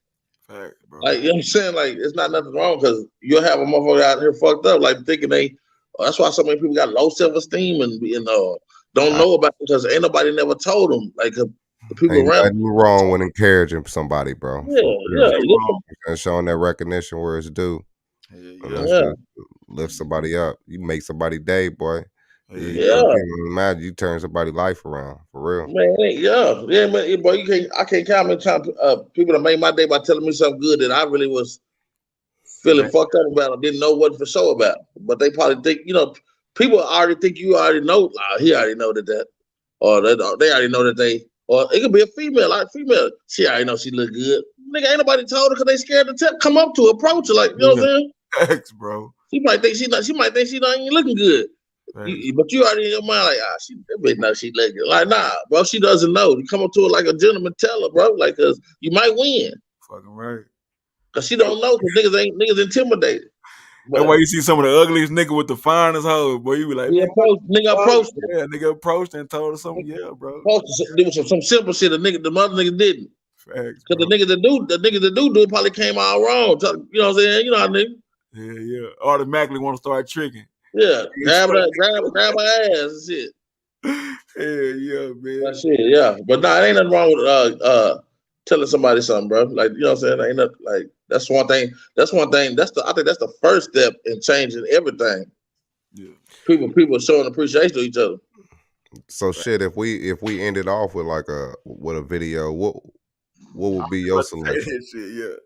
Fact, bro. Like, you know what I'm saying? Like, it's not nothing wrong, because you'll have a motherfucker out here fucked up, like thinking that's why so many people got low self-esteem and don't know about it, because ain't nobody never told them. Like, the people ain't around. Nothing wrong with encouraging somebody, bro. Yeah. And showing that recognition where it's due. Yeah. lift somebody up. You make somebody's day, boy. Yeah. Imagine you turn somebody's life around for real. Man, yeah, man, boy, I can't count how many times people that made my day by telling me something good that I really was feeling fucked up about or didn't know what for sure about. But they probably think, people already think you already know. He already know that, or they already know that they, or it could be a female, she already know she look good. Nigga, ain't nobody told her because they scared to come up to her, approach her, like, you know what I'm saying? Thanks, bro. She might think she not even looking good. But you already in your mind, like, that bitch know she look good. Like, nah, bro, she doesn't know. You come up to her like a gentleman, tell her, bro, like, cause you might win. Fucking right. Cause she don't know, cause niggas intimidated. That's why you see some of the ugliest nigga with the finest hoes, boy. You be like, nigga approached her. Yeah, nigga approached and told her something. Yeah, bro. There was some simple shit the mother nigga didn't. Facts, cause the niggas that do probably came out wrong. You know what I'm saying? You know what I mean? Yeah. Automatically want to start tricking. Yeah, grab her ass and shit. Yeah, man. That shit, yeah. But nah, it ain't nothing wrong with telling somebody something, bro. Like, you know what I'm saying? Ain't nothing, like, that's one thing. I think that's the first step in changing everything. Yeah. People showing appreciation to each other. So shit, if we ended off with like a video, what would be your selection? Shit,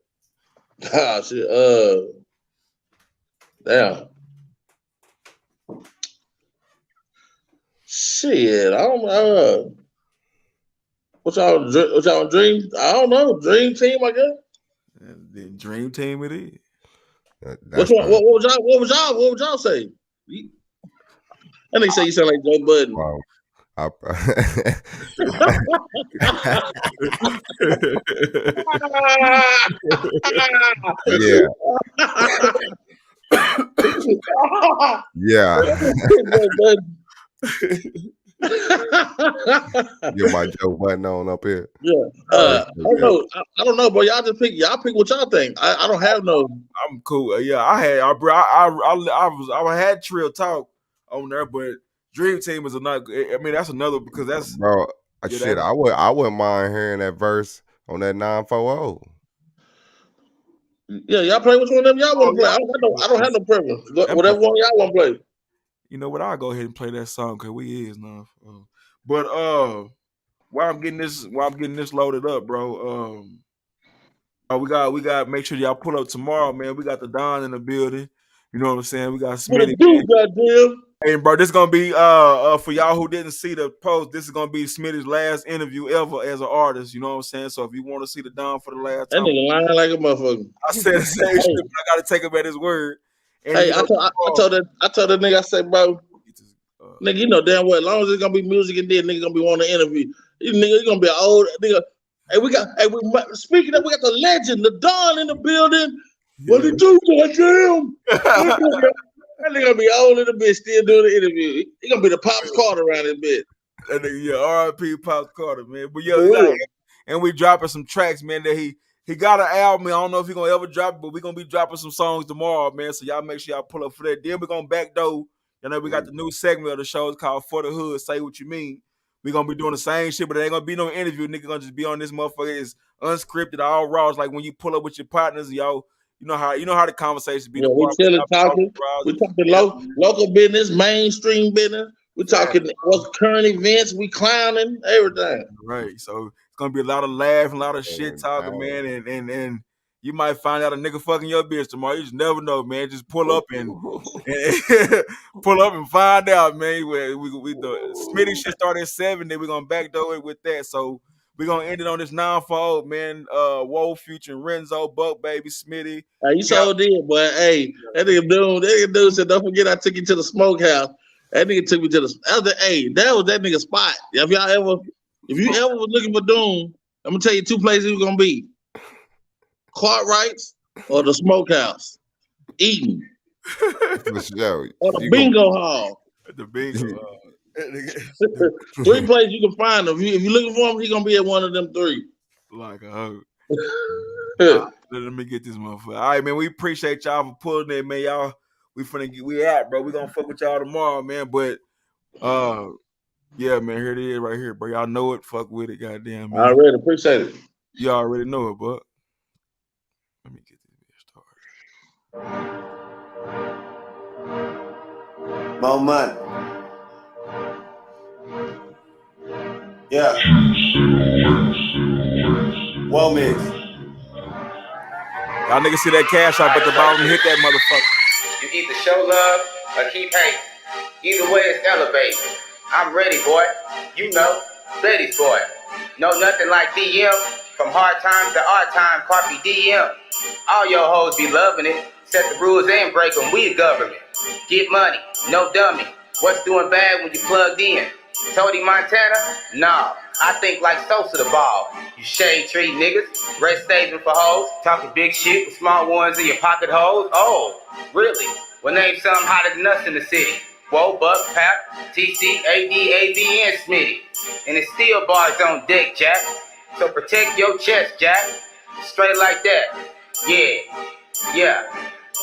yeah. Shit, damn. Shit, I don't know. What y'all dream? I don't know. Dream team, I guess. The dream team it is. What would y'all say? That nigga say you sound like Joe Budden. Wow. Yeah. Get my Joe Button on up here. Yeah. I don't know, but y'all pick what y'all think. I don't have no. I'm cool. Yeah, I had Trill Talk on there, but Dream Team is another. I mean, that's another because that's bro. Shit, I wouldn't mind hearing that verse on that 940. Yeah, y'all play which one of them y'all want to play. I don't have no preference. Whatever one y'all want to play. You know what? I'll go ahead and play that song because we is now. But while I'm getting this loaded up, bro. We got make sure y'all pull up tomorrow, man. We got the Don in the building. You know what I'm saying? We got Smitty. Goddamn. Hey, bro, this is gonna be for y'all who didn't see the post. This is gonna be Smitty's last interview ever as an artist. You know what I'm saying? So if you want to see the Don for the last time, that nigga lying like a motherfucker. I said the same shit, but I gotta take him at his word. And hey, I told that nigga, I said, bro, nigga, you know damn well, as long as it's gonna be music and then nigga gonna be wanting to interview. You gonna be an old nigga. Hey, speaking of, we got the legend, the Don in the building. Yeah. What did you do, goddamn? That nigga gonna be old in the bitch still doing the interview. He gonna be the Pops Carter around this bitch. That nigga, yeah, R.I.P. Pops Carter, man. But yeah, and we dropping some tracks, man, that he got an album. I don't know if he gonna ever drop it, but we gonna be dropping some songs tomorrow, man. So y'all make sure y'all pull up for that. Then we gonna backdoor. You know, we got the new segment of the show. It's called For the Hood, Say What You Mean. We gonna be doing the same shit, but there ain't gonna be no interview. Nigga gonna just be on this motherfucker. It's unscripted, all raw. It's like when you pull up with your partners, y'all. You know how the conversation be. Yeah, we chilling, talking. We talking local business, mainstream business. We talking what's current events. We clowning everything. Right. So it's gonna be a lot of laughing, a lot of shit talking, man, and you might find out a nigga fucking your bitch tomorrow. You just never know, man. Just pull up and pull up and find out, man. We the Smitty shit start at 7, then we're gonna backdoor it with that. So we're gonna end it on this 9-4, man. Woe Future, Renzo, Buk Baby, Smitty. Hey, you so did, boy. Hey, that nigga dude said, don't forget I took you to the smokehouse. That nigga took me to that was that nigga spot. If you ever was looking for Doom, I'm gonna tell you 2 places you're gonna be. Cartwright's or the smokehouse. Eating. Or the bingo hall. The bingo hall. 3 places you can find him. If you're looking for him, he's gonna be at one of them 3. Like a hoe. Let me get this motherfucker. All right, man. We appreciate y'all for pulling it, man. Y'all, we out, bro. We gonna fuck with y'all tomorrow, man. But yeah, man, here it is right here, bro. Y'all know it. Fuck with it, goddamn, man. I already appreciate it. You already know it, but let me get this bitch started. More money. Yeah. Whoa, mix. Y'all niggas see that cash up at the bottom, hit that motherfucker. You either show love or keep hating. Either way, it's elevated. I'm ready, boy. You know, Betty's boy. No, nothing like DM. From hard times to our time, Carpe DM. All your hoes be loving it. Set the rules and break them. We the government. Get money, no dummy. What's doing bad when you plugged in? Tony Montana? Nah, I think like Sosa the ball. You shade tree niggas, rest staging for hoes, talking big shit with small ones in your pocket holes. Oh, really? Well, name something hotter than us in the city. Whoa, Buck, Pap, TC, AD, AV, and Smitty. And it's still bars on deck, Jack. So protect your chest, Jack. Straight like that. Yeah.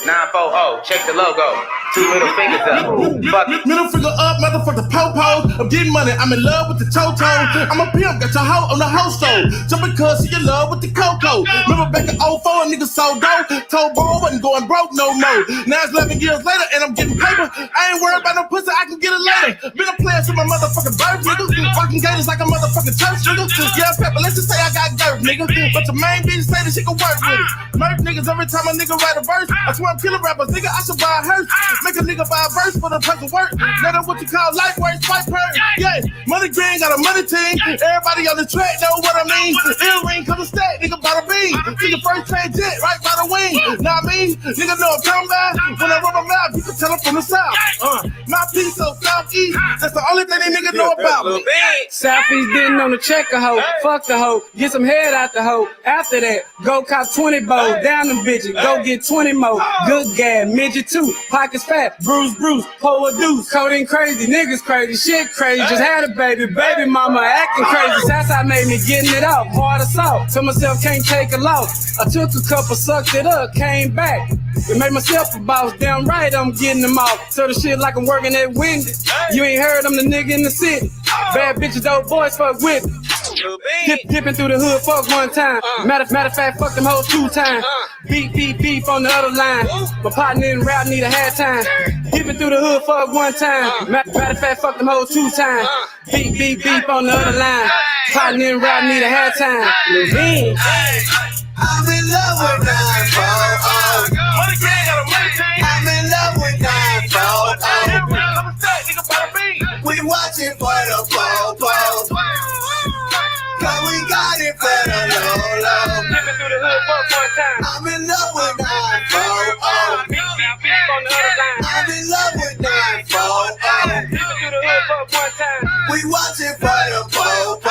940, check the logo. 2 middle fingers up. Fuck it. Middle finger up, motherfucker, po-po. I'm getting money, I'm in love with the toto. I'm a pimp, got your hoe on the hoe stove. Just because you in love with the cocoa. Remember back in 04, a nigga sold dope. Told bro wasn't going broke no more. Now it's 11 years later and I'm getting paper. I ain't worried about no pussy, I can get it later. Been a player since my motherfucking birth, nigga. Fucking gators like a motherfucking church, nigga. Yeah, pepper, let's just say I got dirt, nigga. But your main bitch say that she can work with it. Murk niggas every time a nigga write a verse. I swear I'm killing rappers, nigga, I should buy a hearse. Make a nigga buy a verse for the price of work. Let them what you call life work, swipe her. Yeah, money green, got a money team. Everybody on the track know what I mean. Earring, come to stack, nigga, by the bean. Nigga first trade jet, right by the wing. Know what I mean? Nigga know I'm coming by. When I run my mouth, you can tell I'm from the south. My piece of southeast, that's the only thing they nigga know about me. Southeast didn't on the checker hoe. Fuck the hoe, get some head out the hoe. After that, go cop 20 bows. Down them bitches, go get 20 more. Good gab, midget too. Pockets fat, bruise, pull a deuce. Coding crazy, niggas crazy, shit crazy. Just had a baby mama acting crazy. Southside made me getting it off, hard assault. Told myself can't take a loss. I took a couple, sucked it up, came back. It made myself a boss, damn right I'm getting them off. So the shit like I'm working at Wendy's. You ain't heard I'm the nigga in the city. Bad bitches, dope boys, fuck with me. Dipping through the hood, fuck one time. Matter of fact, fuck them hoes 2 times. Beep on the other line. My partner in rap need a halftime. Dipping through the hood, fuck one time. Matter of fact, fuck them hoes 2 times. Beep on the other line. Partner in rap need a halftime. Levine. I'm in love with 940. I'm in love with 940. We watching for the po-po. Cause we got it for the low. I'm in love with 940. I'm in love with 940. We watching for the po-po.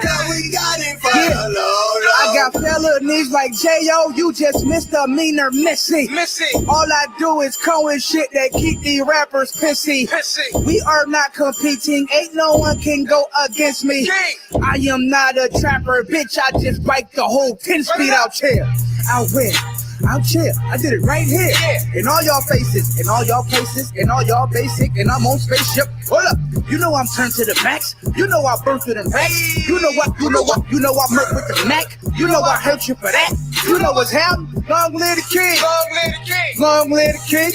Cause we got it for the low. I got felonies like J.O. You just misdemeanor missing. All I do is coin shit that keep these rappers pissy. We are not competing. Ain't no one can go against me. I am not a trapper, bitch. I just bike the whole 10 speed out here. Out where? Out here. I did it right here. In all y'all faces, in all y'all places, in all y'all basic, and I'm on spaceship. Hold up. You know I'm turned to the max. You know I burnt to the max. You know what? You know I murk with the Mac. You know I hurt you for that. You know what's happening. Long live the king. Long live the king.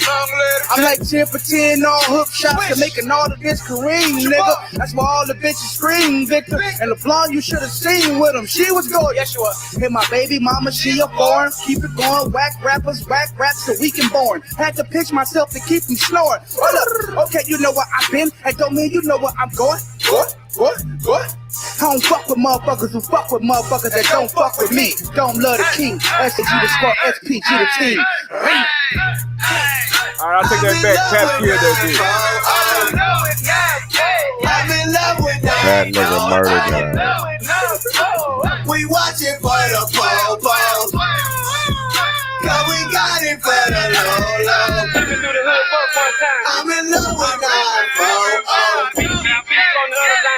I'm like 10 for 10 all hook shots and making all of this Kareem, nigga. That's why all the bitches scream, Victor. And LeBlanc, you should have seen with him. She was good. Yes, she was. Hey, my baby mama, she a foreign. Keep it going. Whack rappers, whack raps so we can born. Had to pitch myself to keep them snoring. Hold up. Okay, you know what I've been. That don't mean you know where I'm going. What? I don't fuck with motherfuckers who fuck with motherfuckers that don't fuck with me. Don't love the king. SG the squad, SPG the team. Alright, I'll take that back. Pat killed that bitch. I'm in love with That nigga murdered her. We watching for the po-po. Cause we got it for the low. I'm in love with 940.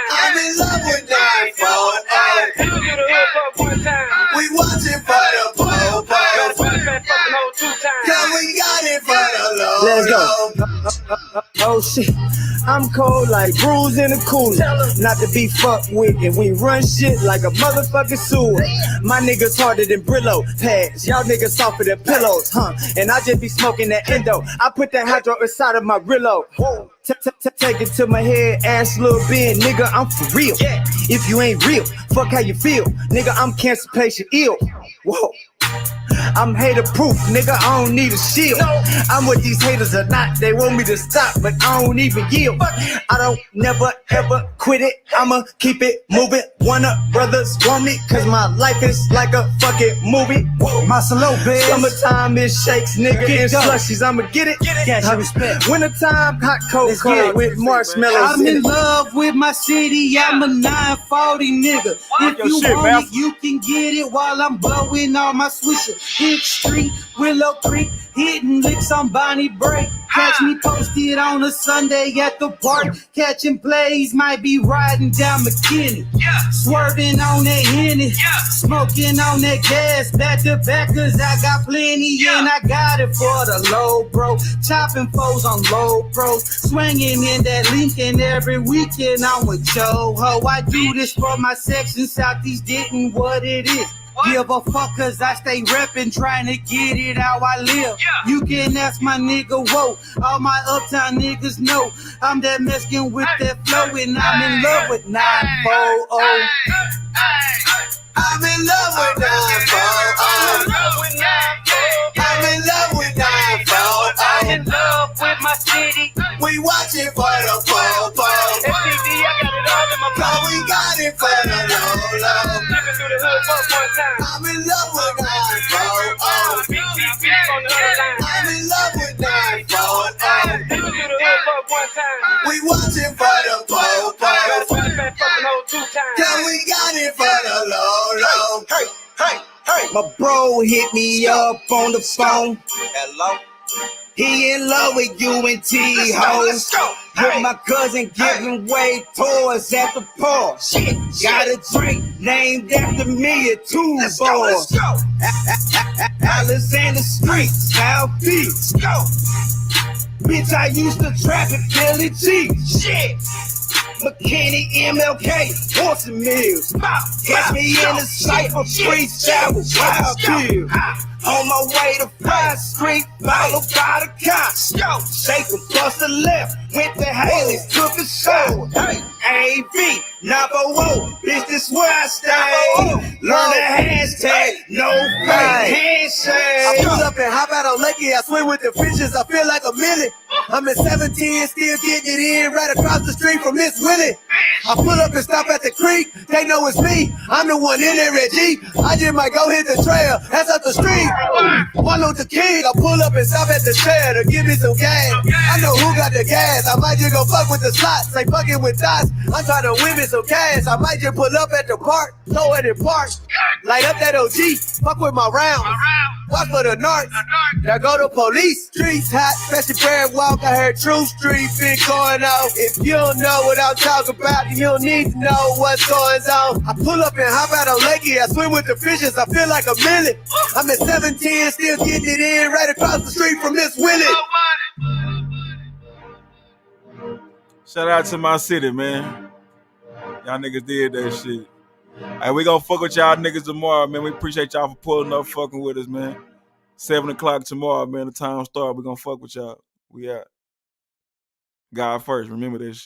I'm in love with 940. We watching for the po-po. Cause we got it for the low. Let's go. Oh shit. I I'm cold like brews in a cooler. Not to be fucked with, and we run shit like a motherfucking sewer. My niggas harder than Brillo pads. Y'all niggas softer than pillows, huh? And I just be smoking that endo. I put that hydro inside of my Rillo. Take it to my head, ass little bit, nigga, I'm for real. If you ain't real, fuck how you feel. Nigga, I'm cancer patient ill. Whoa. I'm hater proof, nigga, I don't need a shield. I'm what these haters are not, they want me to stop, but I don't even yield. I don't never ever quit it, I'ma keep it moving. Warner Brothers want me, cause my life is like a fucking movie. My solo bed, summertime it shakes, nigga, and slushies, I'ma get it. Catch your respect. Wintertime, hot cocoa with marshmallows. I'm in love with my city, I'm a 940 nigga. If you want it, you can get it while I'm blowing all my swisher. Hit Street, Willow Creek, hitting licks on Bonnie Break. Catch me posted on a Sunday at the park, catching plays, might be riding down McKinney. Swerving on that Henny, smoking on that gas, back to back, cause I got plenty, and I got it for the low, bro. Chopping foes on low pros, swinging in that Lincoln every weekend. I'm with Joe Ho. I do this for my section, Southeast Denton, what it is. Give a fuck cause I stay reppin', trying to get it how I live. You can ask my nigga, whoa. All my uptown niggas know I'm that Mexican with that flow, and I'm in love with 940. I'm in love with 940. I'm in love with 940. I'm in love with my city. We watching for the po-po. STD, I got it all in my mouth. We got it for the low-low. Living through the hood for one time. I'm in love with 940. Big on the other line. I'm in love with 940. Living through the hood for one time. We watching for the po-po. Yeah, we got it for the low-low. Hey, hey, hey. My bro hit me up on the phone. Hello. He in love with you and T hoes. With my cousin giving way tours at the park. Got a drink named after me at two bars. Alexander Street, South Beach. Bitch, I used to trap at Philly G. Shit. McKinney, MLK, Horse and Mills. Catch me in the cypher, freestyle with Wild Bill. On my way to 5th Street, followed by the cops. Shake and bust the left, went to Haley's, took a shot. AV, Navajo, bitch, this where I stay. Learn the hashtag, no fake handshake. I pull up and hop out on Lakey, I swim with the fishes, I feel like a million. I'm at 17, still getting it in, right across the street from Miss Willie. I pull up and stop at the creek, they know it's me. I'm the one in there at G. I just might go hit the trail, that's up the street. One Luther King, I pull up and stop at the trail to give me some gas. I know who got the gas, I might just go fuck with the slots, say fucking with dots. I'm trying to win me some cash, I might just pull up at the park, throw it in park. Light up that OG, fuck with my rounds. Walk for the narcs, there go the police. Streets hot, special prayer walk, I heard True Street been going on. If you don't know what I'm talking about, then you don't need to know what's going on. I pull up and hop out on Lakey, I swim with the fishes, I feel like a million. I'm at 17, still getting it in, right across the street from Miss Willie. Shout out to my city, man. Y'all niggas did that shit. Hey, we gonna fuck with y'all niggas tomorrow, man. We appreciate y'all for pulling up, fucking with us, man. 7 o'clock tomorrow, man. The time start. We gonna fuck with y'all. We out. God first. Remember that shit.